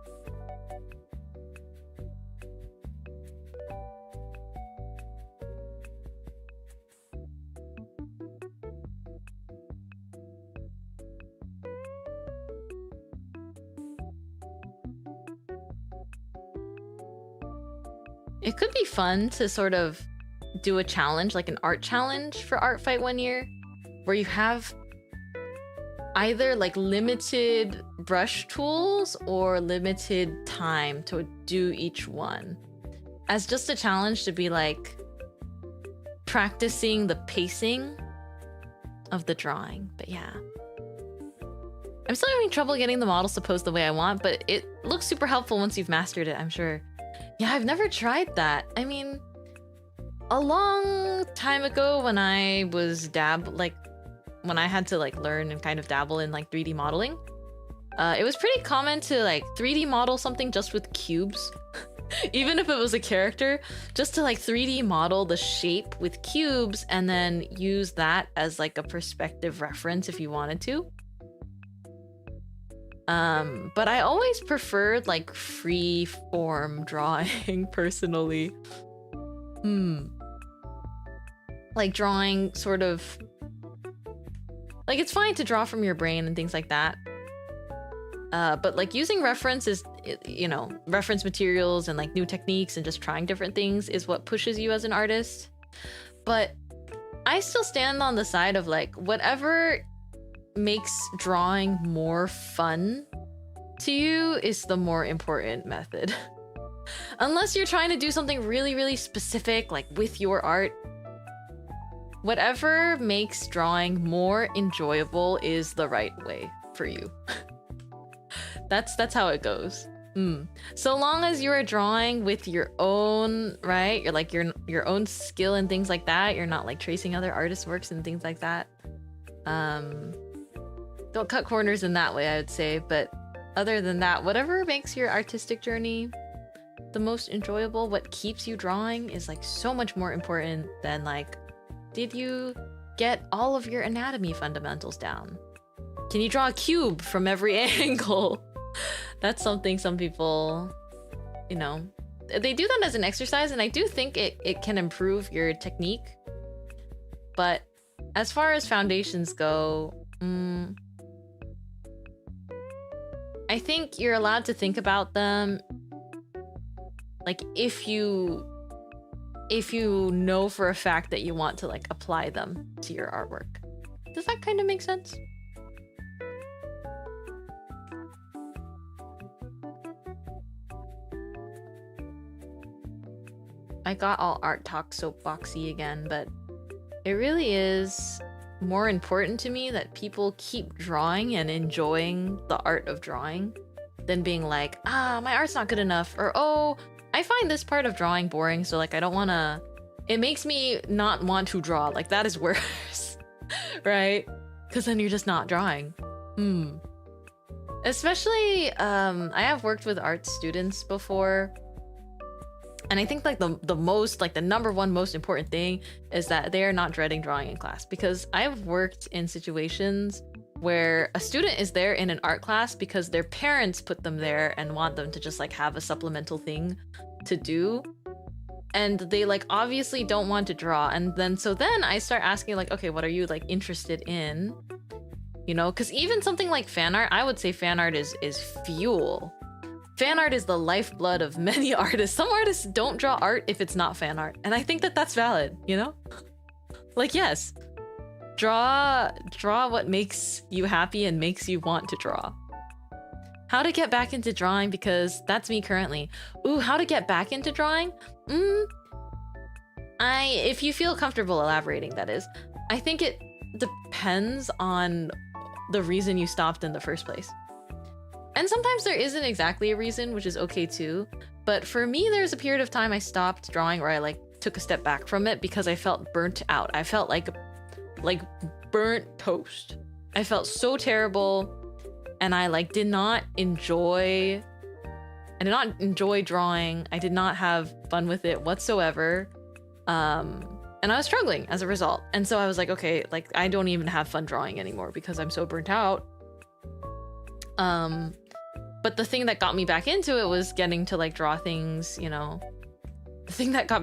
It could be fun to sort of do a challenge, like an art challenge for Art Fight 1 year, where you have either like limited brush tools or limited time to do each one, as just a challenge to be like practicing the pacing of the drawing. But yeah, I'm still having trouble getting the models to pose the way I want, but it looks super helpful once you've mastered it, I'm sure. Yeah, I've never tried that. I mean, a long time ago when I was when I had to like learn and kind of dabble in like 3D modeling, it was pretty common to like 3D model something just with cubes. Even if it was a character, just to like 3D model the shape with cubes and then use that as like a perspective reference if you wanted to. But I always preferred like free form drawing personally. Like drawing sort of like, it's fine to draw from your brain and things like that. But like using references, you know, reference materials and like new techniques and just trying different things is what pushes you as an artist. But I still stand on the side of like, whatever makes drawing more fun to you is the more important method. Unless you're trying to do something really, really specific, like with your art, whatever makes drawing more enjoyable is the right way for you. That's how it goes. So long as you're drawing with your own, right? You're like your own skill and things like that. You're not like tracing other artists' works and things like that. Don't cut corners in that way, I would say. But other than that, whatever makes your artistic journey the most enjoyable, what keeps you drawing is like so much more important than like, did you get all of your anatomy fundamentals down? Can you draw a cube from every angle? That's something some people, you know, they do that as an exercise, and I do think it can improve your technique. But as far as foundations go, I think you're allowed to think about them like if you know for a fact that you want to like apply them to your artwork. Does that kind of make sense? I got all art talk soapboxy again, but it really is more important to me that people keep drawing and enjoying the art of drawing than being like, my art's not good enough, or oh, I find this part of drawing boring, so like I don't want to. It makes me not want to draw. Like that is worse, right? Because then you're just not drawing. Especially, I have worked with art students before, and I think like the most, like the number one most important thing is that they are not dreading drawing in class. Because I've worked in situations where a student is there in an art class because their parents put them there and want them to just like have a supplemental thing to do, and they like obviously don't want to draw. And then I start asking like, okay, what are you like interested in? You know, because even something like fan art, I would say fan art is fuel. Fan art is the lifeblood of many artists. Some artists don't draw art if it's not fan art, and I think that that's valid, you know? Like, yes, draw what makes you happy and makes you want to draw. How to get back into drawing, because that's me currently. Ooh, how to get back into drawing? If you feel comfortable elaborating, that is. I think it depends on the reason you stopped in the first place. And sometimes there isn't exactly a reason, which is okay too. But for me, there's a period of time I stopped drawing where I like took a step back from it because I felt burnt out. I felt like burnt toast. I felt so terrible, and I like did not enjoy drawing. I did not have fun with it whatsoever. And I was struggling as a result. And so I was like, okay, like I don't even have fun drawing anymore because I'm so burnt out. But the thing that got me back into it was getting to like draw things, you know. The thing that got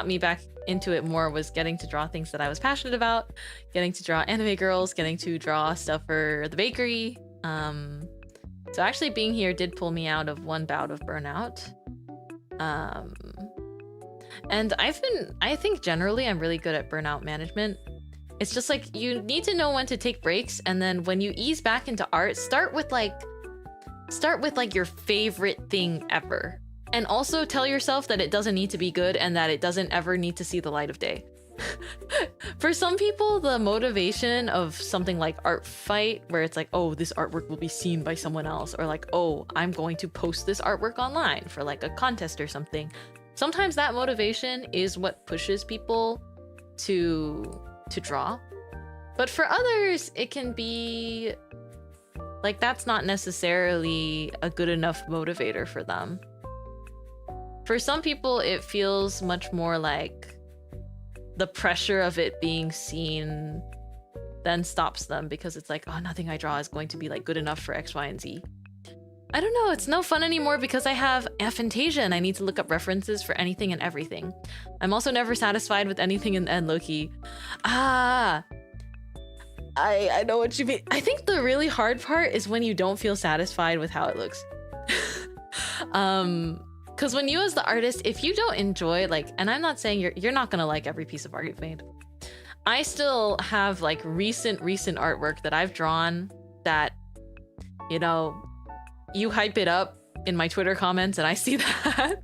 me back into it more was getting to draw things that I was passionate about, getting to draw anime girls, getting to draw stuff for the bakery. So actually being here did pull me out of one bout of burnout. And I think generally I'm really good at burnout management. It's just like you need to know when to take breaks, and then when you ease back into art, start with like your favorite thing ever. And also tell yourself that it doesn't need to be good and that it doesn't ever need to see the light of day. For some people, the motivation of something like Art Fight, where it's like, oh, this artwork will be seen by someone else, or like, oh, I'm going to post this artwork online for like a contest or something. Sometimes that motivation is what pushes people to draw. But for others, it can be like that's not necessarily a good enough motivator for them. For some people, it feels much more like the pressure of it being seen then stops them, because it's like, oh, nothing I draw is going to be like good enough for X, Y, and Z. I don't know, it's no fun anymore because I have aphantasia and I need to look up references for anything and everything. I'm also never satisfied with anything in the end, Loki. I know what you mean. I think the really hard part is when you don't feel satisfied with how it looks. Because when you as the artist, if you don't enjoy, like, and I'm not saying you're not gonna like every piece of art you've made. I still have like recent artwork that I've drawn that, you know, you hype it up in my Twitter comments and I see that.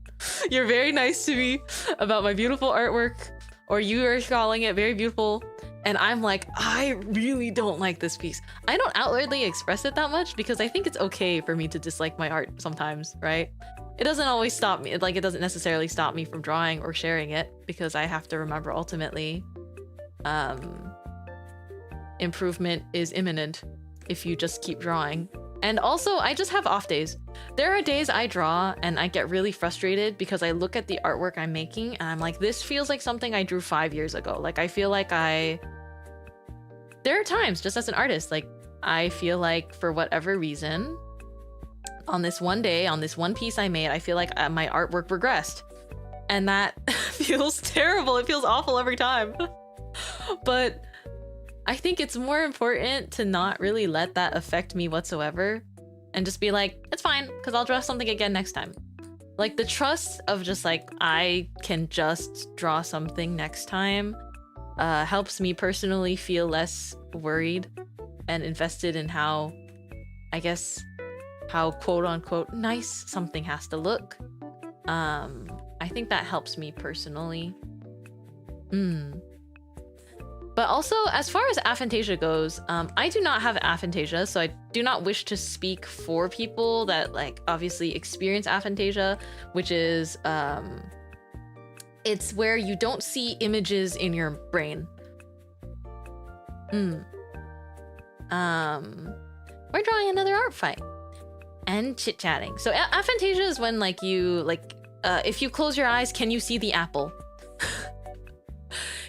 You're very nice to me about my beautiful artwork, or you are calling it very beautiful, and I'm like, I really don't like this piece. I don't outwardly express it that much because I think it's okay for me to dislike my art sometimes, right? It doesn't always stop me. Like, it doesn't necessarily stop me from drawing or sharing it, because I have to remember ultimately improvement is imminent if you just keep drawing. And also, I just have off days. There are days I draw and I get really frustrated because I look at the artwork I'm making and I'm like, this feels like something I drew 5 years ago. Like, I feel like there are times, just as an artist, like, I feel like for whatever reason, on this one day, on this one piece I made, I feel like my artwork regressed. And that feels terrible. It feels awful every time. But I think it's more important to not really let that affect me whatsoever and just be like, it's fine, because I'll draw something again next time. Like, the trust of just like, I can just draw something next time helps me personally feel less worried and invested in how, I guess, how quote unquote nice something has to look. I think that helps me personally. But also, as far as aphantasia goes, I do not have aphantasia, so I do not wish to speak for people that like obviously experience aphantasia, which is it's where you don't see images in your brain. We're drawing another art fight and chit-chatting. So aphantasia is when like you like if you close your eyes, can you see the apple?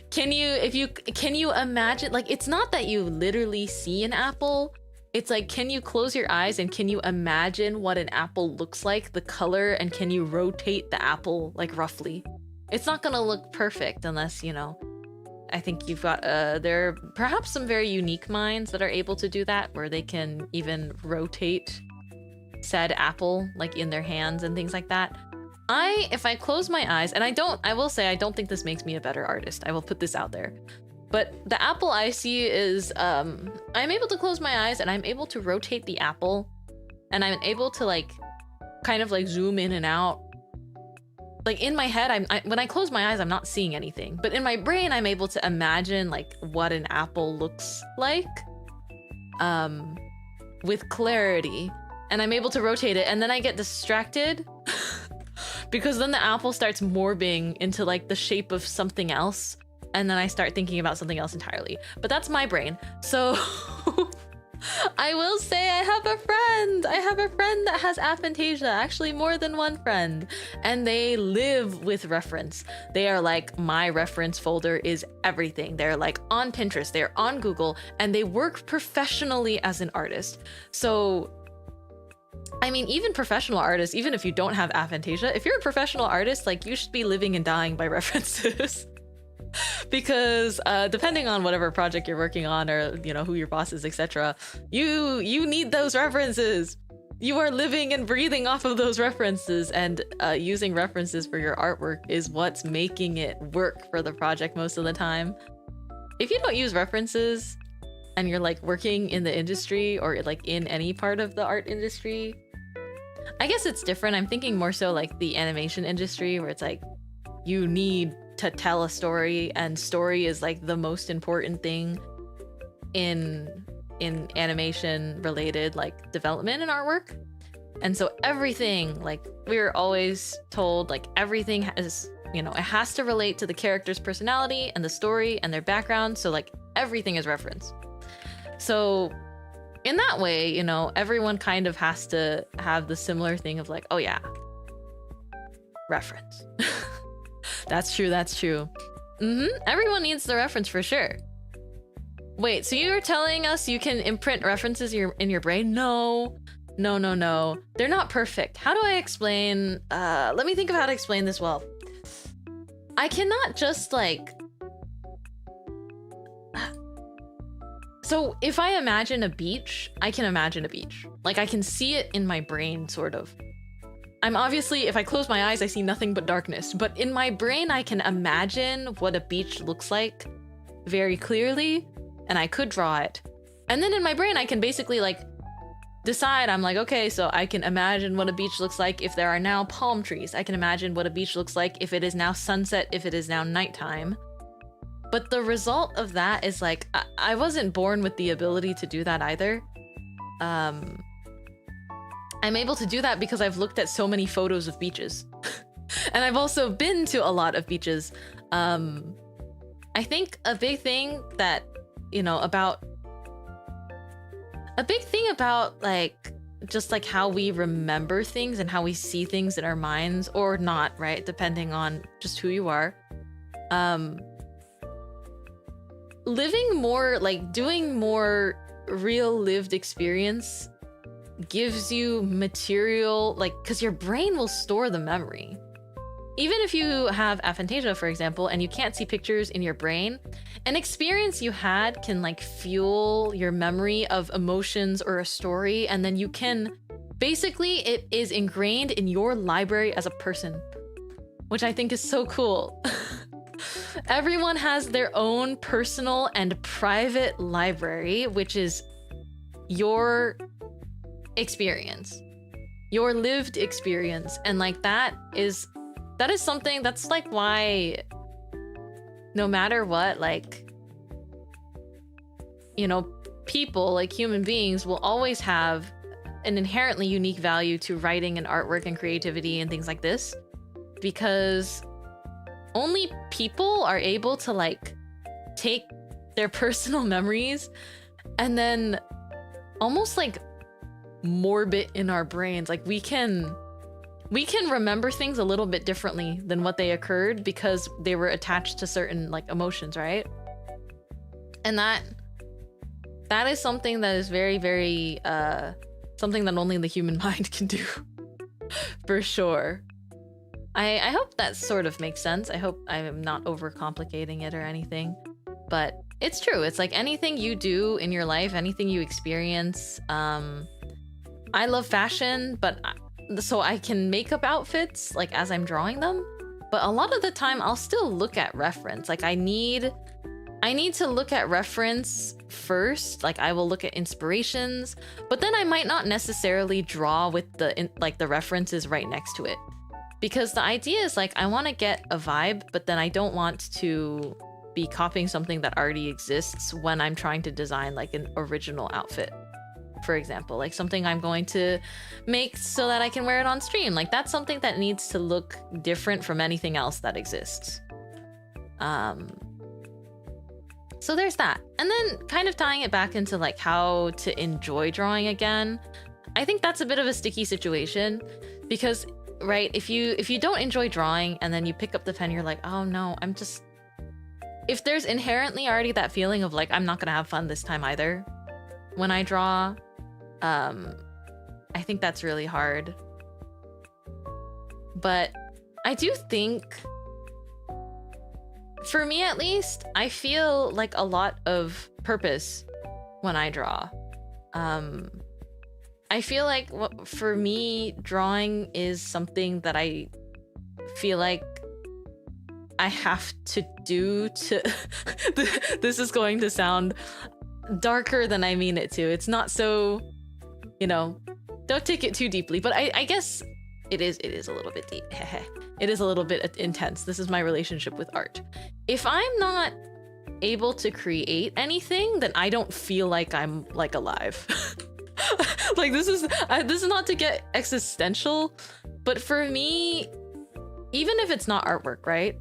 Can you imagine, like, it's not that you literally see an apple, it's like, can you close your eyes and can you imagine what an apple looks like, the color, and can you rotate the apple like roughly? It's not gonna look perfect unless, you know, I think you've got there are perhaps some very unique minds that are able to do that, where they can even rotate said apple like in their hands and things like that. If I close my eyes, and I will say I don't think this makes me a better artist. I will put this out there. But the apple I see is, I'm able to close my eyes and I'm able to rotate the apple, and I'm able to like, kind of like zoom in and out. Like in my head, when I close my eyes, I'm not seeing anything. But in my brain, I'm able to imagine like what an apple looks like, with clarity. And I'm able to rotate it, and then I get distracted. Because then the apple starts morbing into like the shape of something else, and then I start thinking about something else entirely. But that's my brain. So I will say I have a friend. I have a friend that has aphantasia, actually more than one friend, and they live with reference. They are like, my reference folder is everything. They're like on Pinterest, they're on Google, and they work professionally as an artist. So I mean, even professional artists, even if you don't have aphantasia, if you're a professional artist, like, you should be living and dying by references. Because depending on whatever project you're working on, or, you know, who your boss is, etc., you need those references. You are living and breathing off of those references, and using references for your artwork is what's making it work for the project most of the time. If you don't use references, and you're like working in the industry, or like in any part of the art industry, I guess it's different. I'm thinking more so like the animation industry, where it's like you need to tell a story, and story is like the most important thing in animation related like development and artwork. And so everything, like, we're always told, like, everything has, you know, it has to relate to the character's personality and the story and their background. So like everything is reference. So in that way, you know, everyone kind of has to have the similar thing of like, oh yeah, reference. That's true, that's true. Everyone needs the reference for sure. Wait, so you're telling us you can imprint references in your brain? No. They're not perfect. How do I explain? Let me think of how to explain this well. I cannot just like... So if I imagine a beach, I can imagine a beach. Like, I can see it in my brain, sort of. I'm obviously, if I close my eyes, I see nothing but darkness. But in my brain, I can imagine what a beach looks like very clearly, and I could draw it. And then in my brain, I can basically like decide, I'm like, okay, so I can imagine what a beach looks like if there are now palm trees. I can imagine what a beach looks like if it is now sunset, if it is now nighttime. But the result of that is like, I wasn't born with the ability to do that either. I'm able to do that because I've looked at so many photos of beaches. And I've also been to a lot of beaches. I think a big thing that, you know, about like, just like how we remember things and how we see things in our minds, or not, right? Depending on just who you are. Living more, like doing more real lived experience gives you material, like, because your brain will store the memory. Even if you have aphantasia, for example, and you can't see pictures in your brain, an experience you had can like fuel your memory of emotions or a story, and then you can, basically, it is ingrained in your library as a person, which I think is so cool. Everyone has their own personal and private library, which is your experience, your lived experience. And like that is something that's like why no matter what, like you know, people, like human beings, will always have an inherently unique value to writing and artwork and creativity and things like this, because only people are able to like take their personal memories and then almost like morb it in our brains. Like we can remember things a little bit differently than what they occurred because they were attached to certain like emotions, right? And that is something that is very, very something that only the human mind can do. For sure. I hope that sort of makes sense. I hope I'm not overcomplicating it or anything, but it's true. It's like anything you do in your life, anything you experience. I love fashion, but so I can make up outfits like as I'm drawing them, but a lot of the time I'll still look at reference. Like I need to look at reference first. Like I will look at inspirations, but then I might not necessarily draw with the references right next to it. Because the idea is like, I want to get a vibe, but then I don't want to be copying something that already exists when I'm trying to design like an original outfit. For example, like something I'm going to make so that I can wear it on stream. Like that's something that needs to look different from anything else that exists. So there's that. And then kind of tying it back into like how to enjoy drawing again. I think that's a bit of a sticky situation because, right, if you don't enjoy drawing and then you pick up the pen, you're like, oh no, if there's inherently already that feeling of like, I'm not gonna have fun this time either when I draw, I think that's really hard. But I do think, for me at least, I feel like a lot of purpose when I draw. I feel like for me, drawing is something that I feel like I have to do to... This is going to sound darker than I mean it to. It's not so, you know, don't take it too deeply, but I guess it is a little bit deep. It is a little bit intense. This is my relationship with art. If I'm not able to create anything, then I don't feel like I'm like alive. Like this is not to get existential, but for me, even if it's not artwork, right?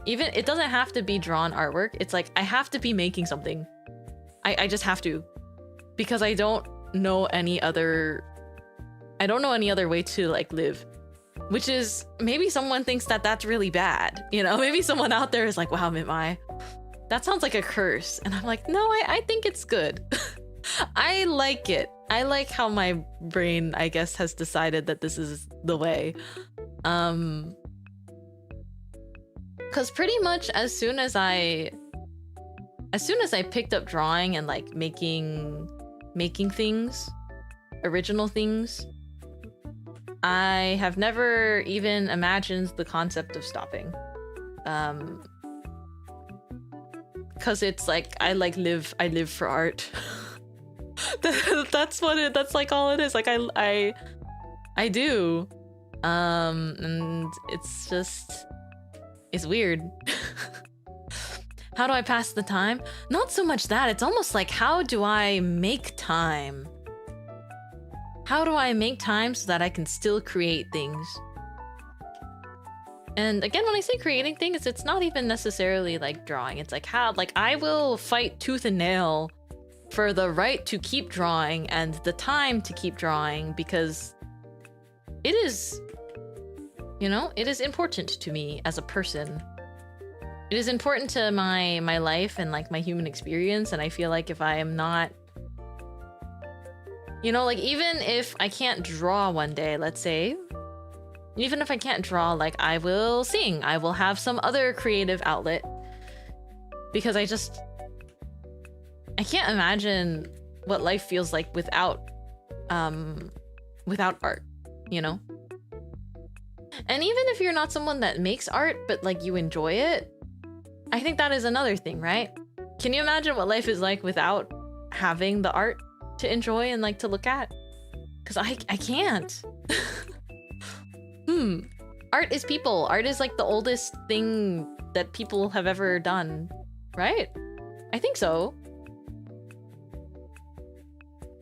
Even it doesn't have to be drawn artwork. It's like I have to be making something. I just have to, because I don't know any other way to like live, which is, maybe someone thinks that that's really bad. You know, maybe someone out there is like, wow, Mintmai, that sounds like a curse. And I'm like, no, I think it's good. I like it. I like how my brain, I guess, has decided that this is the way. Because pretty much as soon as I picked up drawing and like making things, original things, I have never even imagined the concept of stopping. Because it's like I live for art. That's like all it is. Like I do. And it's weird. How do I pass the time? Not so much that, it's almost like, how do I make time? How do I make time so that I can still create things? And again, when I say creating things, it's not even necessarily like drawing. It's like how, like I will fight tooth and nail for the right to keep drawing and the time to keep drawing, because it is, you know, it is important to me as a person. It is important to my life and like my human experience. And I feel like if I am not, you know, like even if I can't draw one day, let's say, even if I can't draw, like I will sing, I will have some other creative outlet, because I can't imagine what life feels like without art, you know? And even if you're not someone that makes art, but like you enjoy it, I think that is another thing, right? Can you imagine what life is like without having the art to enjoy and like to look at? Because I can't. Art is people. Art is like the oldest thing that people have ever done, right? I think so.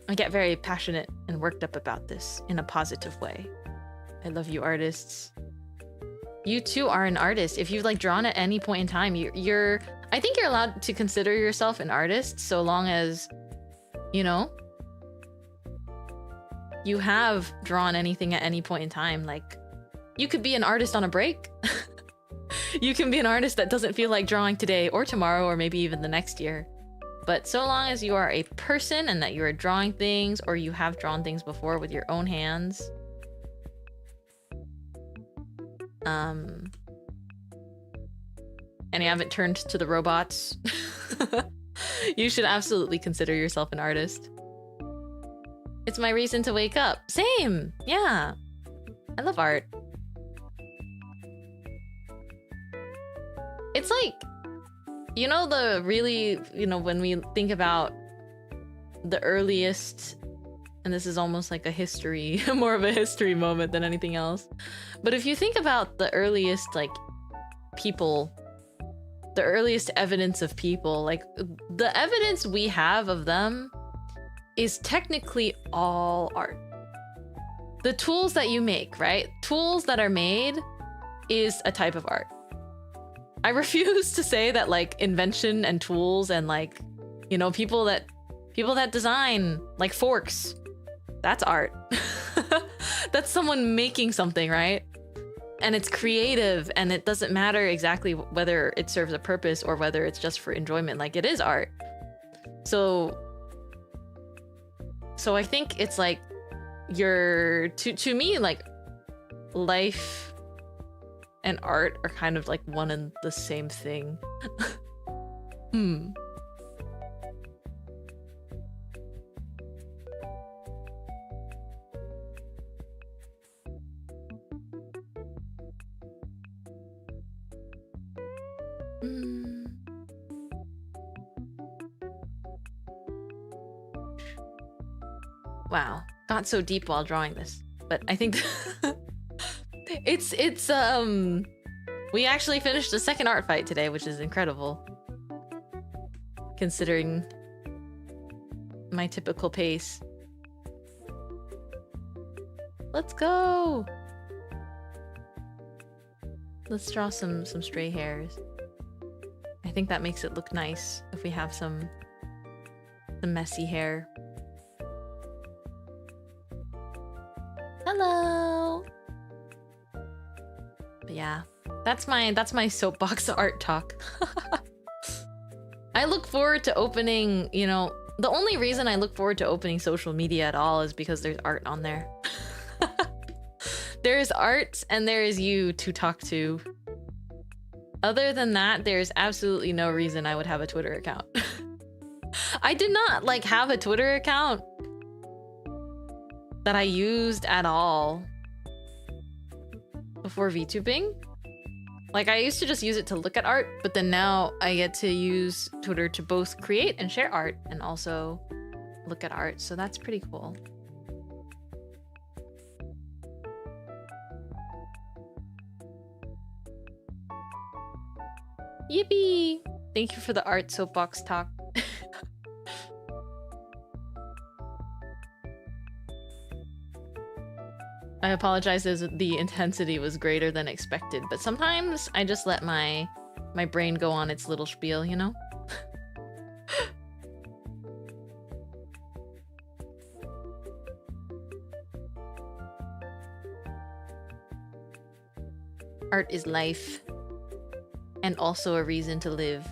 I get very passionate and worked up about this in a positive way. I love you, artists. You too are an artist. If you've like drawn at any point in time, you're I think you're allowed to consider yourself an artist so long as, you know, you have drawn anything at any point in time. Like, you could be an artist on a break. You can be an artist that doesn't feel like drawing today or tomorrow or maybe even the next year. But so long as you are a person and that you are drawing things or you have drawn things before with your own hands, and you haven't turned to the robots, you should absolutely consider yourself an artist. It's my reason to wake up. Same! Yeah. I love art. It's like, you know, the really, you know, when we think about the earliest, and this is almost like a history, more of a history moment than anything else. But if you think about the earliest, like, people, the earliest evidence of people, like, the evidence we have of them is technically all art. The tools that you make, right? Tools that are made is a type of art. I refuse to say that like invention and tools and like, you know, people that design like forks, that's art. That's someone making something, right? And it's creative and it doesn't matter exactly whether it serves a purpose or whether it's just for enjoyment. Like, it is art. So I think it's like to me, like, life and art are kind of like one and the same thing. Wow, got so deep while drawing this, but I think it's we actually finished the second art fight today, which is incredible considering my typical pace. Let's go. Let's draw some stray hairs. I think that makes it look nice if we have some messy hair. Hello. But yeah, that's my soapbox art talk. I look forward to opening, you know, the only reason I look forward to opening social media at all is because there's art on there. There's art and there is you to talk to. Other than that, there's absolutely no reason I would have a Twitter account. I did not like have a Twitter account that I used at all before VTubing. Like, I used to just use it to look at art, but then now I get to use Twitter to both create and share art and also look at art, so that's pretty cool. Yippee! Thank you for the art soapbox talk. I apologize as the intensity was greater than expected, but sometimes I just let my brain go on its little spiel, you know? Art is life, and also a reason to live.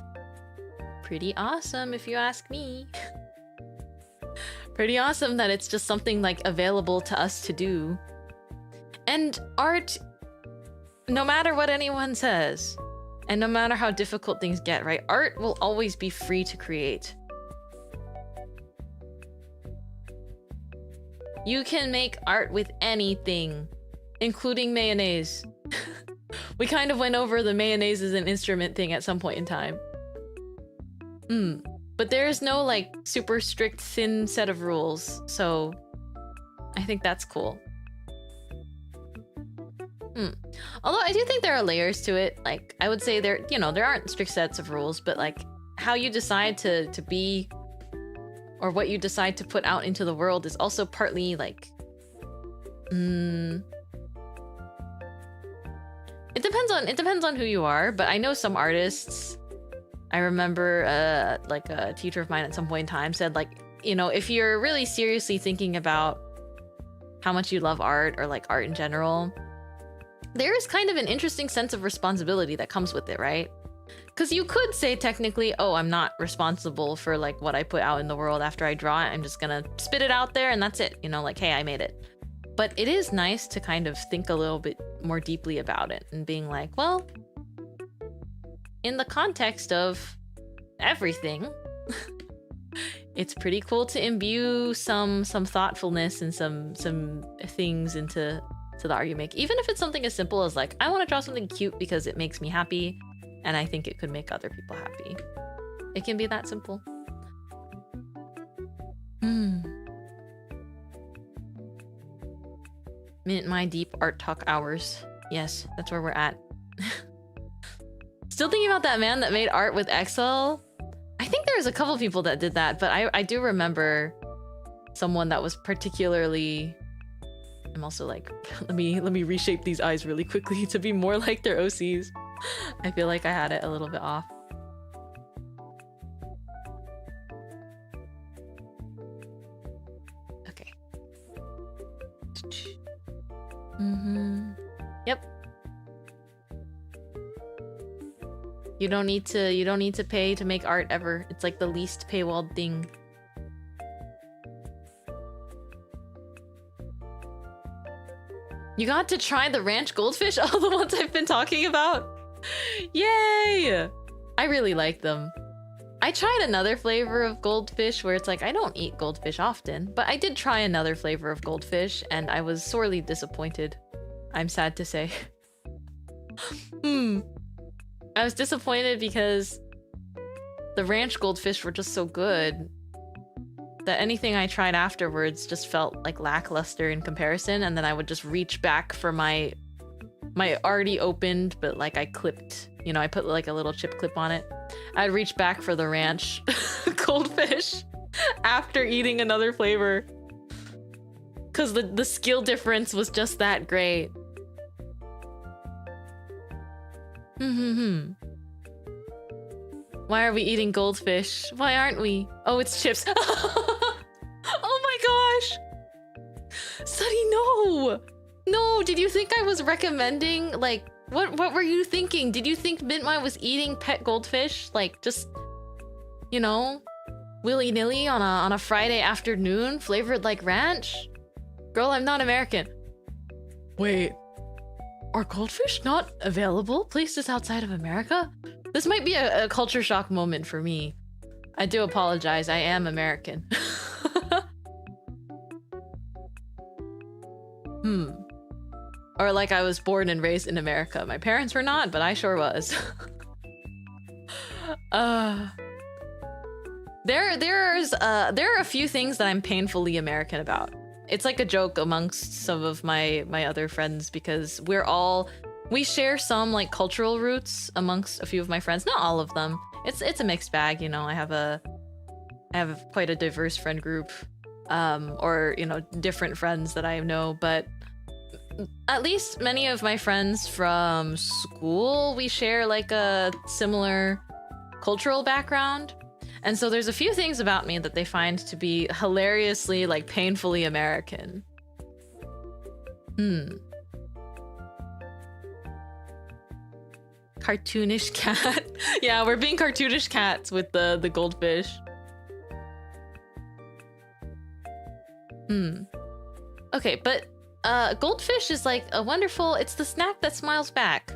Pretty awesome, if you ask me. Pretty awesome that it's just something like available to us to do. And art, no matter what anyone says, and no matter how difficult things get, right? Art will always be free to create. You can make art with anything, including mayonnaise. We kind of went over the mayonnaise as an instrument thing at some point in time. But there's no like super strict thin set of rules, so I think that's cool. Although I do think there are layers to it. Like, I would say there aren't strict sets of rules, but like how you decide to be or what you decide to put out into the world is also partly like, it depends on who you are. But I know some artists. I remember like a teacher of mine at some point in time said, like, you know, if you're really seriously thinking about how much you love art or like art in general, there is kind of an interesting sense of responsibility that comes with it, right? Because you could say technically, oh, I'm not responsible for like what I put out in the world after I draw it. I'm just gonna spit it out there and that's it. You know, like, hey, I made it. But it is nice to kind of think a little bit more deeply about it and being like, well, in the context of everything, it's pretty cool to imbue some thoughtfulness and some things into the art you make. Even if it's something as simple as like, I want to draw something cute because it makes me happy and I think it could make other people happy. It can be that simple. Mintmai deep art talk hours. Yes, that's where we're at. Still thinking about that man that made art with Excel. I think there's a couple people that did that, but I do remember someone that was particularly... I'm also like, let me reshape these eyes really quickly to be more like their OCs. I feel like I had it a little bit off. Okay. Yep. You don't need to pay to make art ever. It's like the least paywalled thing. You got to try the ranch goldfish? Oh, the ones I've been talking about? Yay! I really like them. I tried another flavor of goldfish where it's like, I don't eat goldfish often, but I did try another flavor of goldfish and I was sorely disappointed. I'm sad to say. I was disappointed because the ranch goldfish were just so good that anything I tried afterwards just felt like lackluster in comparison, and then I would just reach back for my already opened, but like I clipped, you know, I put like a little chip clip on it. I'd reach back for the ranch goldfish after eating another flavor because the skill difference was just that great. Why are we eating goldfish? Why aren't we? Oh, it's chips. Oh my gosh! Sunny, no! No, did you think I was recommending, like, what were you thinking? Did you think Mintmai was eating pet goldfish? Like, just, you know, willy-nilly on a Friday afternoon, flavored like ranch? Girl, I'm not American. Wait, are goldfish not available places outside of America? This might be a culture shock moment for me. I do apologize, I am American. Or like I was born and raised in America. My parents were not, but I sure was. There are a few things that I'm painfully American about. It's like a joke amongst some of my other friends because we share some like cultural roots amongst a few of my friends. Not all of them. It's a mixed bag, you know. I have quite a diverse friend group, or you know, different friends that I know, but at least many of my friends from school, we share like a similar cultural background. And so there's a few things about me that they find to be hilariously, like, painfully American. Cartoonish cat. Yeah, we're being cartoonish cats with the goldfish. Okay, but goldfish is like a wonderful, it's the snack that smiles back.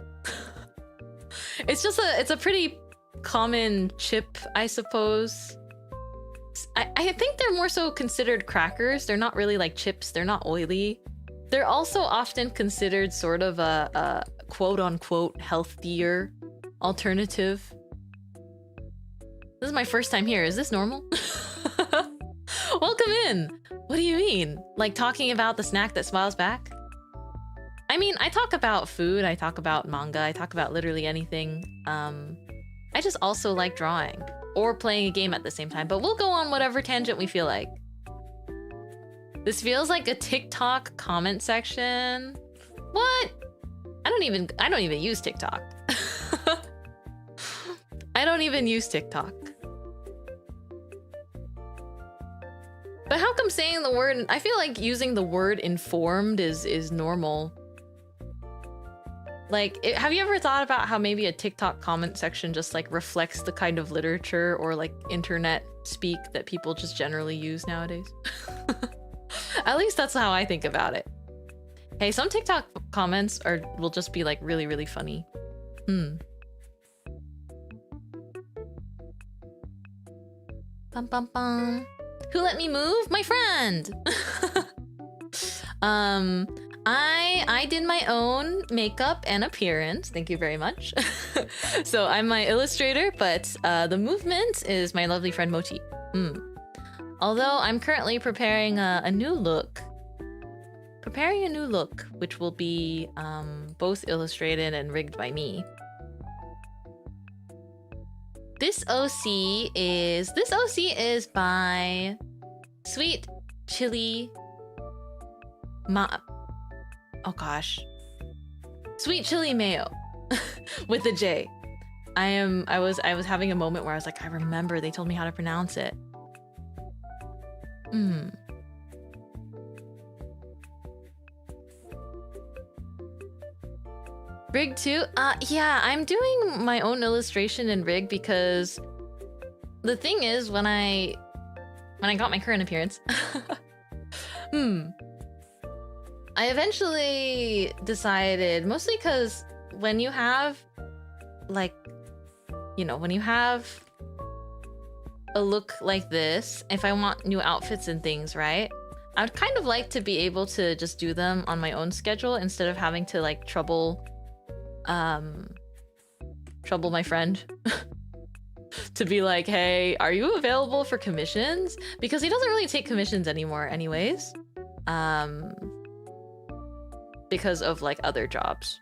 It's a pretty common chip, I suppose. I think they're more so considered crackers. They're not really like chips. They're not oily. They're also often considered sort of a quote-unquote healthier alternative. This is my first time here. Is this normal? Welcome in. What do you mean? Like talking about the snack that smiles back? I mean, I talk about food, I talk about manga, I talk about literally anything. I just also like drawing. or playing a game at the same time, but we'll go on whatever tangent we feel like. This feels like a TikTok comment section. What? I don't even use TikTok. I don't even use TikTok. But how come saying the word, I feel like using the word informed is normal. Like, have you ever thought about how maybe a TikTok comment section just like reflects the kind of literature or like internet speak that people just generally use nowadays? At least that's how I think about it. Hey, some TikTok comments will just be like really, really funny. Bum bum bum. Who let me move? My friend. I did my own makeup and appearance. Thank you very much. So I'm my illustrator, but the movement is my lovely friend Mochi. Although I'm currently preparing a new look. Which will be both illustrated and rigged by me. This OC is by Sweet Chili Sweet Chili Mayo with the J. I was having a moment where I was like, I remember they told me how to pronounce it. Rig too? Yeah, I'm doing my own illustration in rig because the thing is when I got my current appearance, I eventually decided, mostly because when you have like, when you have a look like this, if I want new outfits and things, right? I would kind of like to be able to just do them on my own schedule instead of having to like trouble my friend to be like, hey, are you available for commissions? Because he doesn't really take commissions anymore anyways. Because of like other jobs.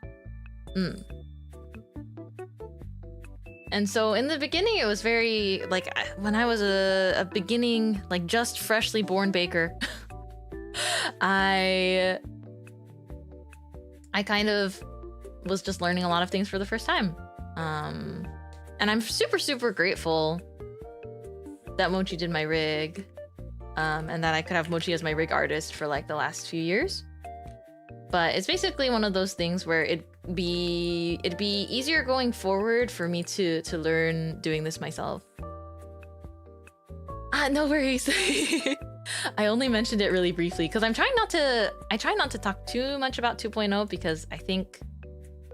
And so in the beginning it was very like, when I was a beginning, like just freshly born baker, I kind of was just learning a lot of things for the first time. And I'm super, super grateful that Mochi did my rig, and that I could have Mochi as my rig artist for like the last few years. But it's basically one of those things where it'd be easier going forward for me to learn doing this myself. No worries. I only mentioned it really briefly because I try not to talk too much about 2.0 because I think,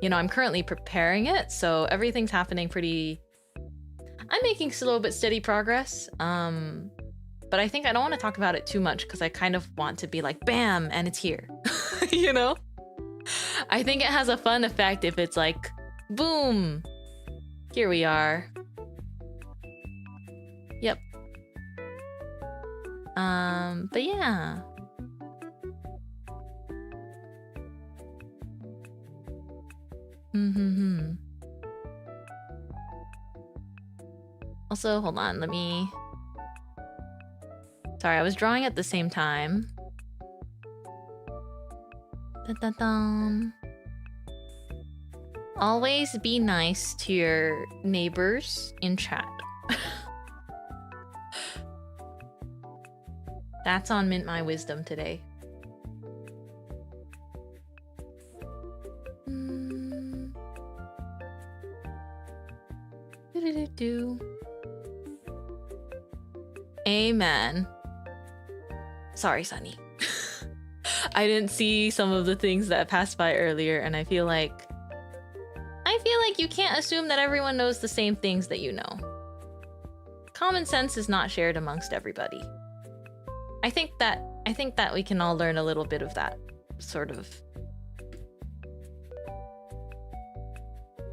I'm currently preparing it, so everything's happening pretty... I'm making slow but steady progress, but I think I don't want to talk about it too much because I kind of want to be like, bam, and it's here. I think it has a fun effect if it's like, boom, here we are. Yep. But yeah. Also, hold on, let me... Sorry, I was drawing at the same time. Dun-dun-dun. Always be nice to your neighbors in chat. That's on Mintmai wisdom today. Amen. Sorry, Sunny. I didn't see some of the things that passed by earlier, and I feel like you can't assume that everyone knows the same things that you know. Common sense is not shared amongst everybody. I think that we can all learn a little bit of that, sort of.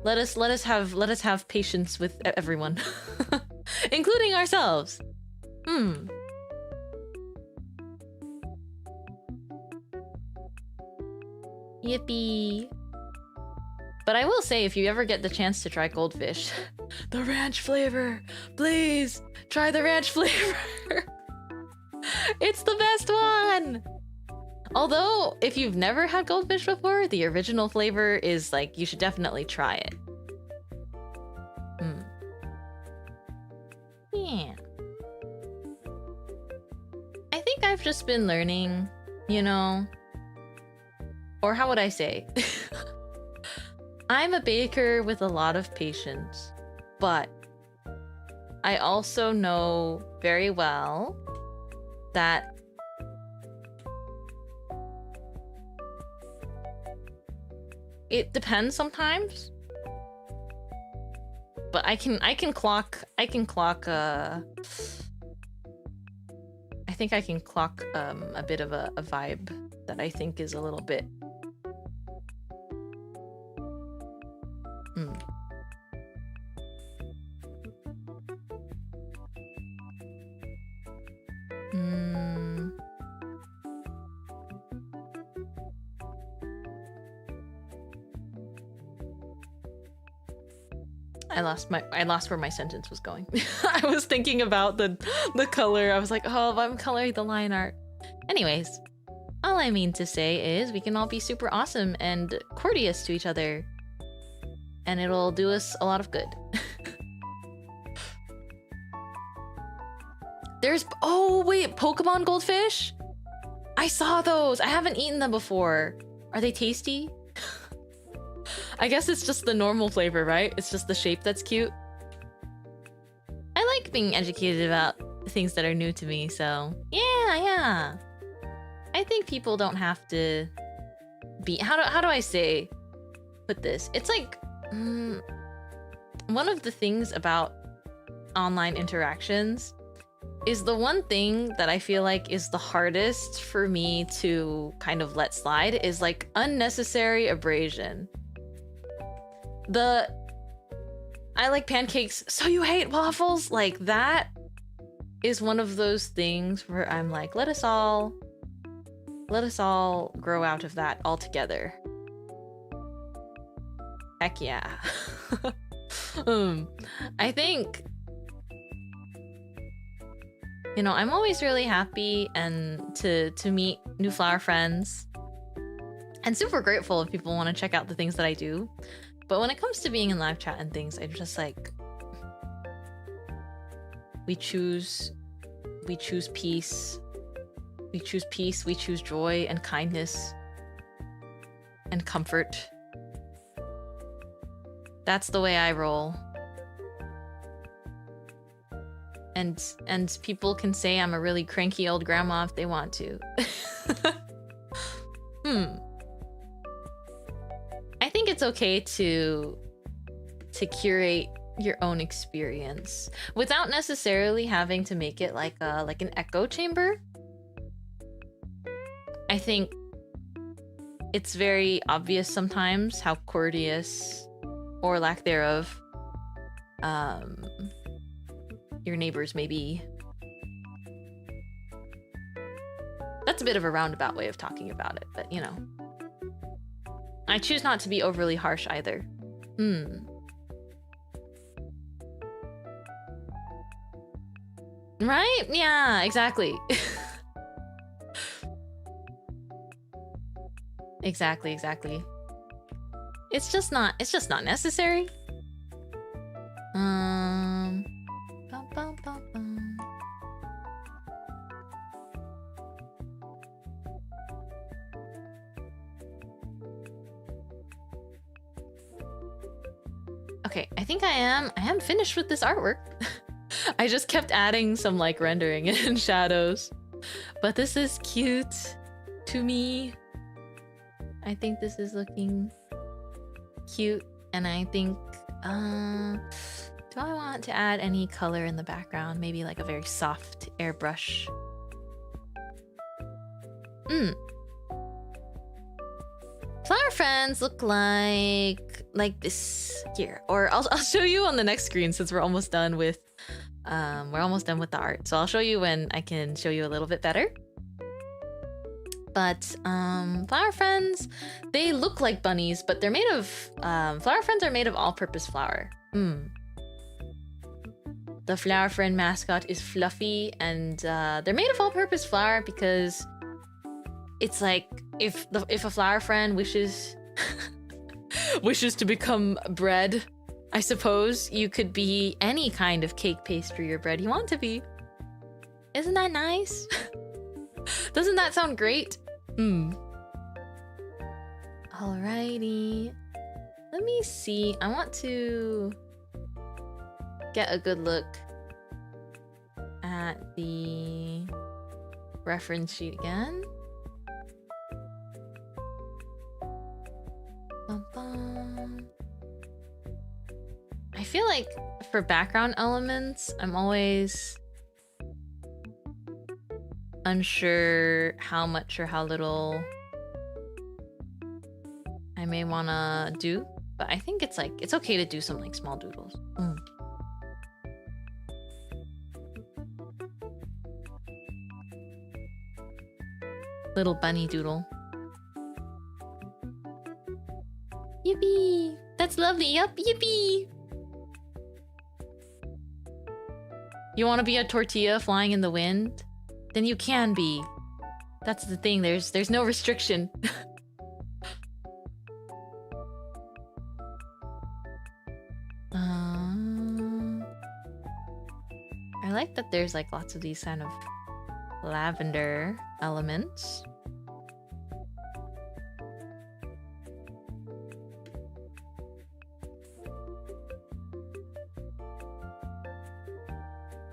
Let us have patience with everyone, including ourselves. Yippee. But I will say, if you ever get the chance to try goldfish, The ranch flavor. Please try the ranch flavor. It's the best one. Although, if you've never had goldfish before, the original flavor is like, you should definitely try it. Yeah. I think I've just been learning, you know, or how would I say? I'm a baker with a lot of patience, but I also know very well that it depends sometimes. But I can clock I think I can clock a bit of a vibe that I think is a little bit I lost where my sentence was going. I was thinking about the color. I was like, oh, I'm coloring the line art. Anyways, all I mean to say is we can all be super awesome and courteous to each other, and it'll do us a lot of good. Oh wait, Pokemon goldfish? I saw those. I haven't eaten them before. Are they tasty? I guess it's just the normal flavor, right? It's just the shape that's cute. I like being educated about things that are new to me, so yeah. I think people don't have to be... How do I put this? It's like... one of the things about online interactions is the one thing that I feel like is the hardest for me to kind of let slide is like unnecessary abrasion. I like pancakes, so you hate waffles? Like, that is one of those things where I'm like, let us all grow out of that altogether. Heck yeah. I think, you know, I'm always really happy and to meet new flower friends, and super grateful if people want to check out the things that I do. But when it comes to being in live chat and things, I'm just like, we choose peace. We choose peace, we choose joy and kindness and comfort. That's the way I roll. And people can say I'm a really cranky old grandma if they want to. I think it's okay to curate your own experience without necessarily having to make it like an echo chamber. I think it's very obvious sometimes how courteous or lack thereof your neighbors may be. That's a bit of a roundabout way of talking about it, but you know. I choose not to be overly harsh either. Right? Yeah, exactly. Exactly. It's just not necessary. Okay, I think I am finished with this artwork. I just kept adding some like rendering and shadows. But this is cute to me. I think this is looking cute, and I think do I want to add any color in the background? Maybe like a very soft airbrush. Flower friends look like this here, or I'll show you on the next screen since we're almost done with the art. So I'll show you when I can show you a little bit better. But flower friends, they look like bunnies, but they're made of flower friends are made of all-purpose flour. The flower friend mascot is Fluffy, and they're made of all-purpose flour because it's like if a flower friend wishes to become bread, I suppose you could be any kind of cake, pastry, or bread you want to be. Isn't that nice? Doesn't that sound great? Alrighty. Let me see. I want to get a good look at the reference sheet again. I feel like for background elements, I'm always unsure how much or how little I may wanna do, but I think it's like it's okay to do some like small doodles. Little bunny doodle. Yippee! That's lovely. Yup, yippee! You want to be a tortilla flying in the wind? Then you can be. That's the thing. There's no restriction. I like that there's like lots of these kind of lavender elements.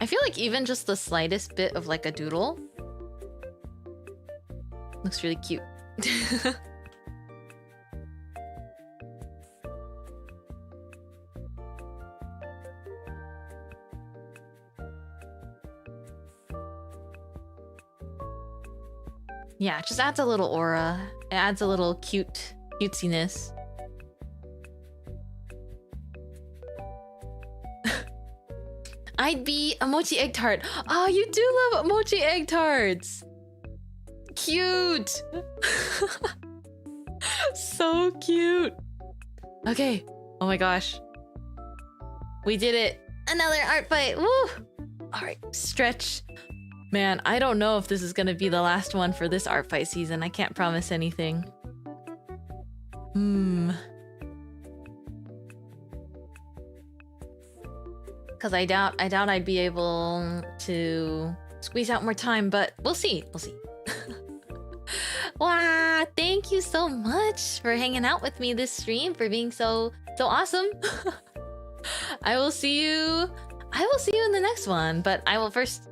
I feel like even just the slightest bit of like a doodle looks really cute. Yeah, it just adds a little aura. It adds a little cutesiness. I'd be a mochi egg tart. Oh, you do love mochi egg tarts. Cute. So cute. Okay. Oh my gosh. We did it. Another art fight. Woo. All right. Stretch. Man, I don't know if this is going to be the last one for this art fight season. I can't promise anything. Because I doubt I'd be able to squeeze out more time, but we'll see. We'll see. Wow, thank you so much for hanging out with me this stream, for being so awesome. I will see you in the next one, but I will first,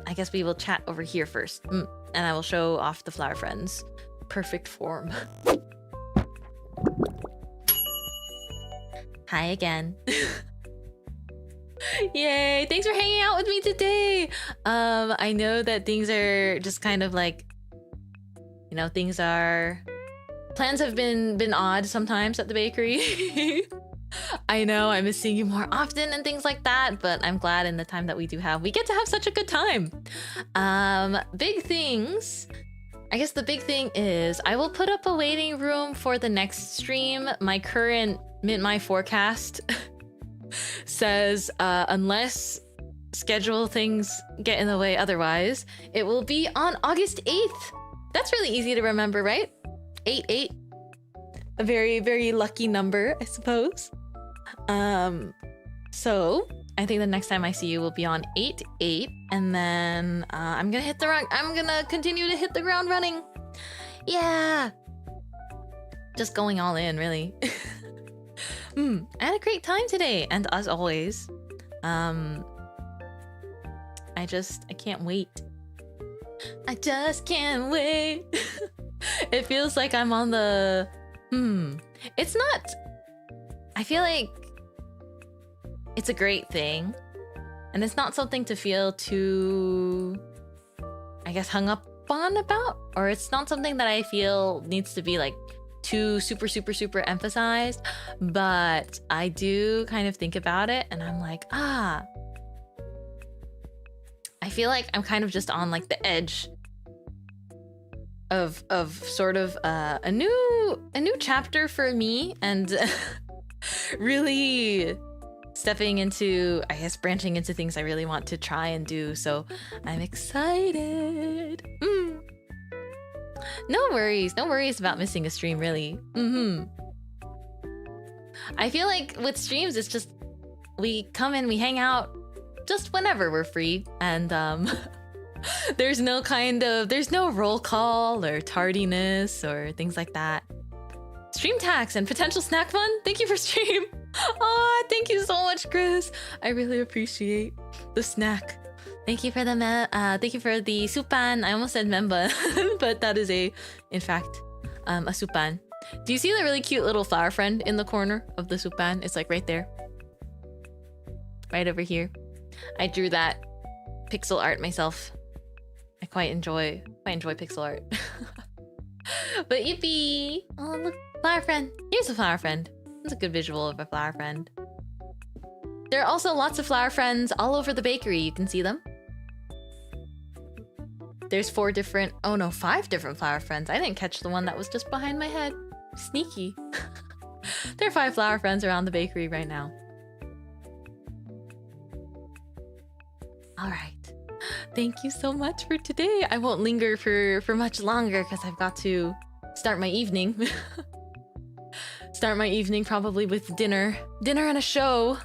I guess we will chat over here first. And I will show off the flower friends. Perfect form. Hi again. Yay, thanks for hanging out with me today. I know that things are just kind of like, you know, plans have been odd sometimes at the bakery. I know I miss seeing you more often and things like that, but I'm glad in the time that we do have, we get to have such a good time. Big things. I guess the big thing is I will put up a waiting room for the next stream. My current Mintmai forecast says unless schedule things get in the way otherwise, it will be on August 8th. That's really easy to remember, right? 8-8. A very, very lucky number, I suppose. So I think the next time I see you will be on 8-8, and then I'm gonna continue to hit the ground running. Yeah. Just going all in, really. I had a great time today, and as always, I can't wait. I just can't wait. It feels like I'm on the... It's not... I feel like it's a great thing, and it's not something to feel too, I guess, hung up on about, or it's not something that I feel needs to be like too super emphasized, but I do kind of think about it and I'm like, I feel like I'm kind of just on like the edge of sort of a new chapter for me, and really stepping into, I guess, branching into things I really want to try and do. So I'm excited. No worries about missing a stream, really. I feel like with streams, it's just we come in, we hang out just whenever we're free, and there's no roll call or tardiness or things like that. Stream tax and potential snack fun. Thank you for stream. Oh, thank you so much, Chris. I really appreciate the snack. Thank you for the supan. I almost said memba, but that is in fact a supan. Do you see the really cute little flower friend in the corner of the supan? It's like right there, right over here. I drew that pixel art myself. I quite enjoy pixel art. But yippee! Oh look, flower friend. Here's a flower friend. That's a good visual of a flower friend. There are also lots of flower friends all over the bakery. You can see them. There's 5 different flower friends. I didn't catch the one that was just behind my head. Sneaky. There are 5 flower friends around the bakery right now. All right. Thank you so much for today. I won't linger for much longer because I've got to start my evening. Start my evening probably with dinner and a show.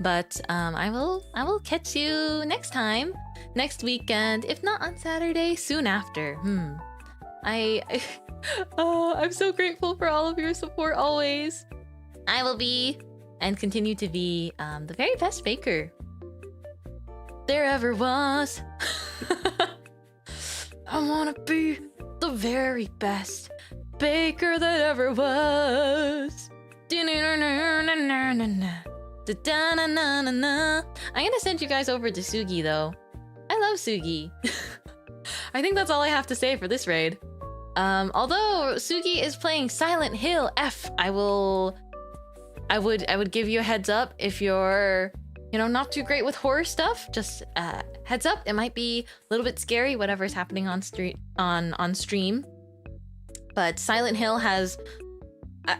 But I will catch you next time, next weekend, if not on Saturday, soon after. I'm so grateful for all of your support always. I will be and continue to be the very best baker there ever was. I wanna be the very best baker that ever was. I'm gonna send you guys over to Sugi though. I love Sugi. I think that's all I have to say for this raid. Although Sugi is playing Silent Hill F, I would give you a heads up if you're, not too great with horror stuff. Just heads up, it might be a little bit scary, whatever's happening on stream. But Silent Hill has,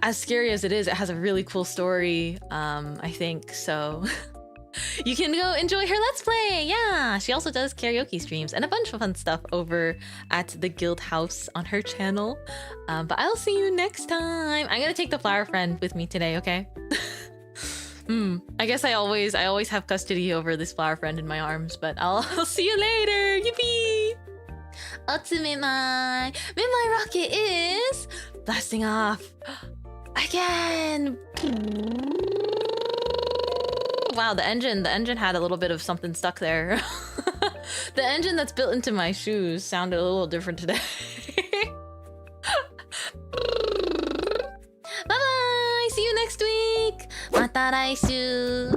as scary as it is, it has a really cool story, I think, so you can go enjoy her Let's Play. Yeah, she also does karaoke streams and a bunch of fun stuff over at the Guild House on her channel. But I'll see you next time. I'm gonna take the flower friend with me today, okay? I guess I always have custody over this flower friend in my arms, but I'll see you later. Yippee! Mintmai rocket is blasting off again. Wow, the engine had a little bit of something stuck there. The engine that's built into my shoes sounded a little different today. Bye bye. See you next week. また来週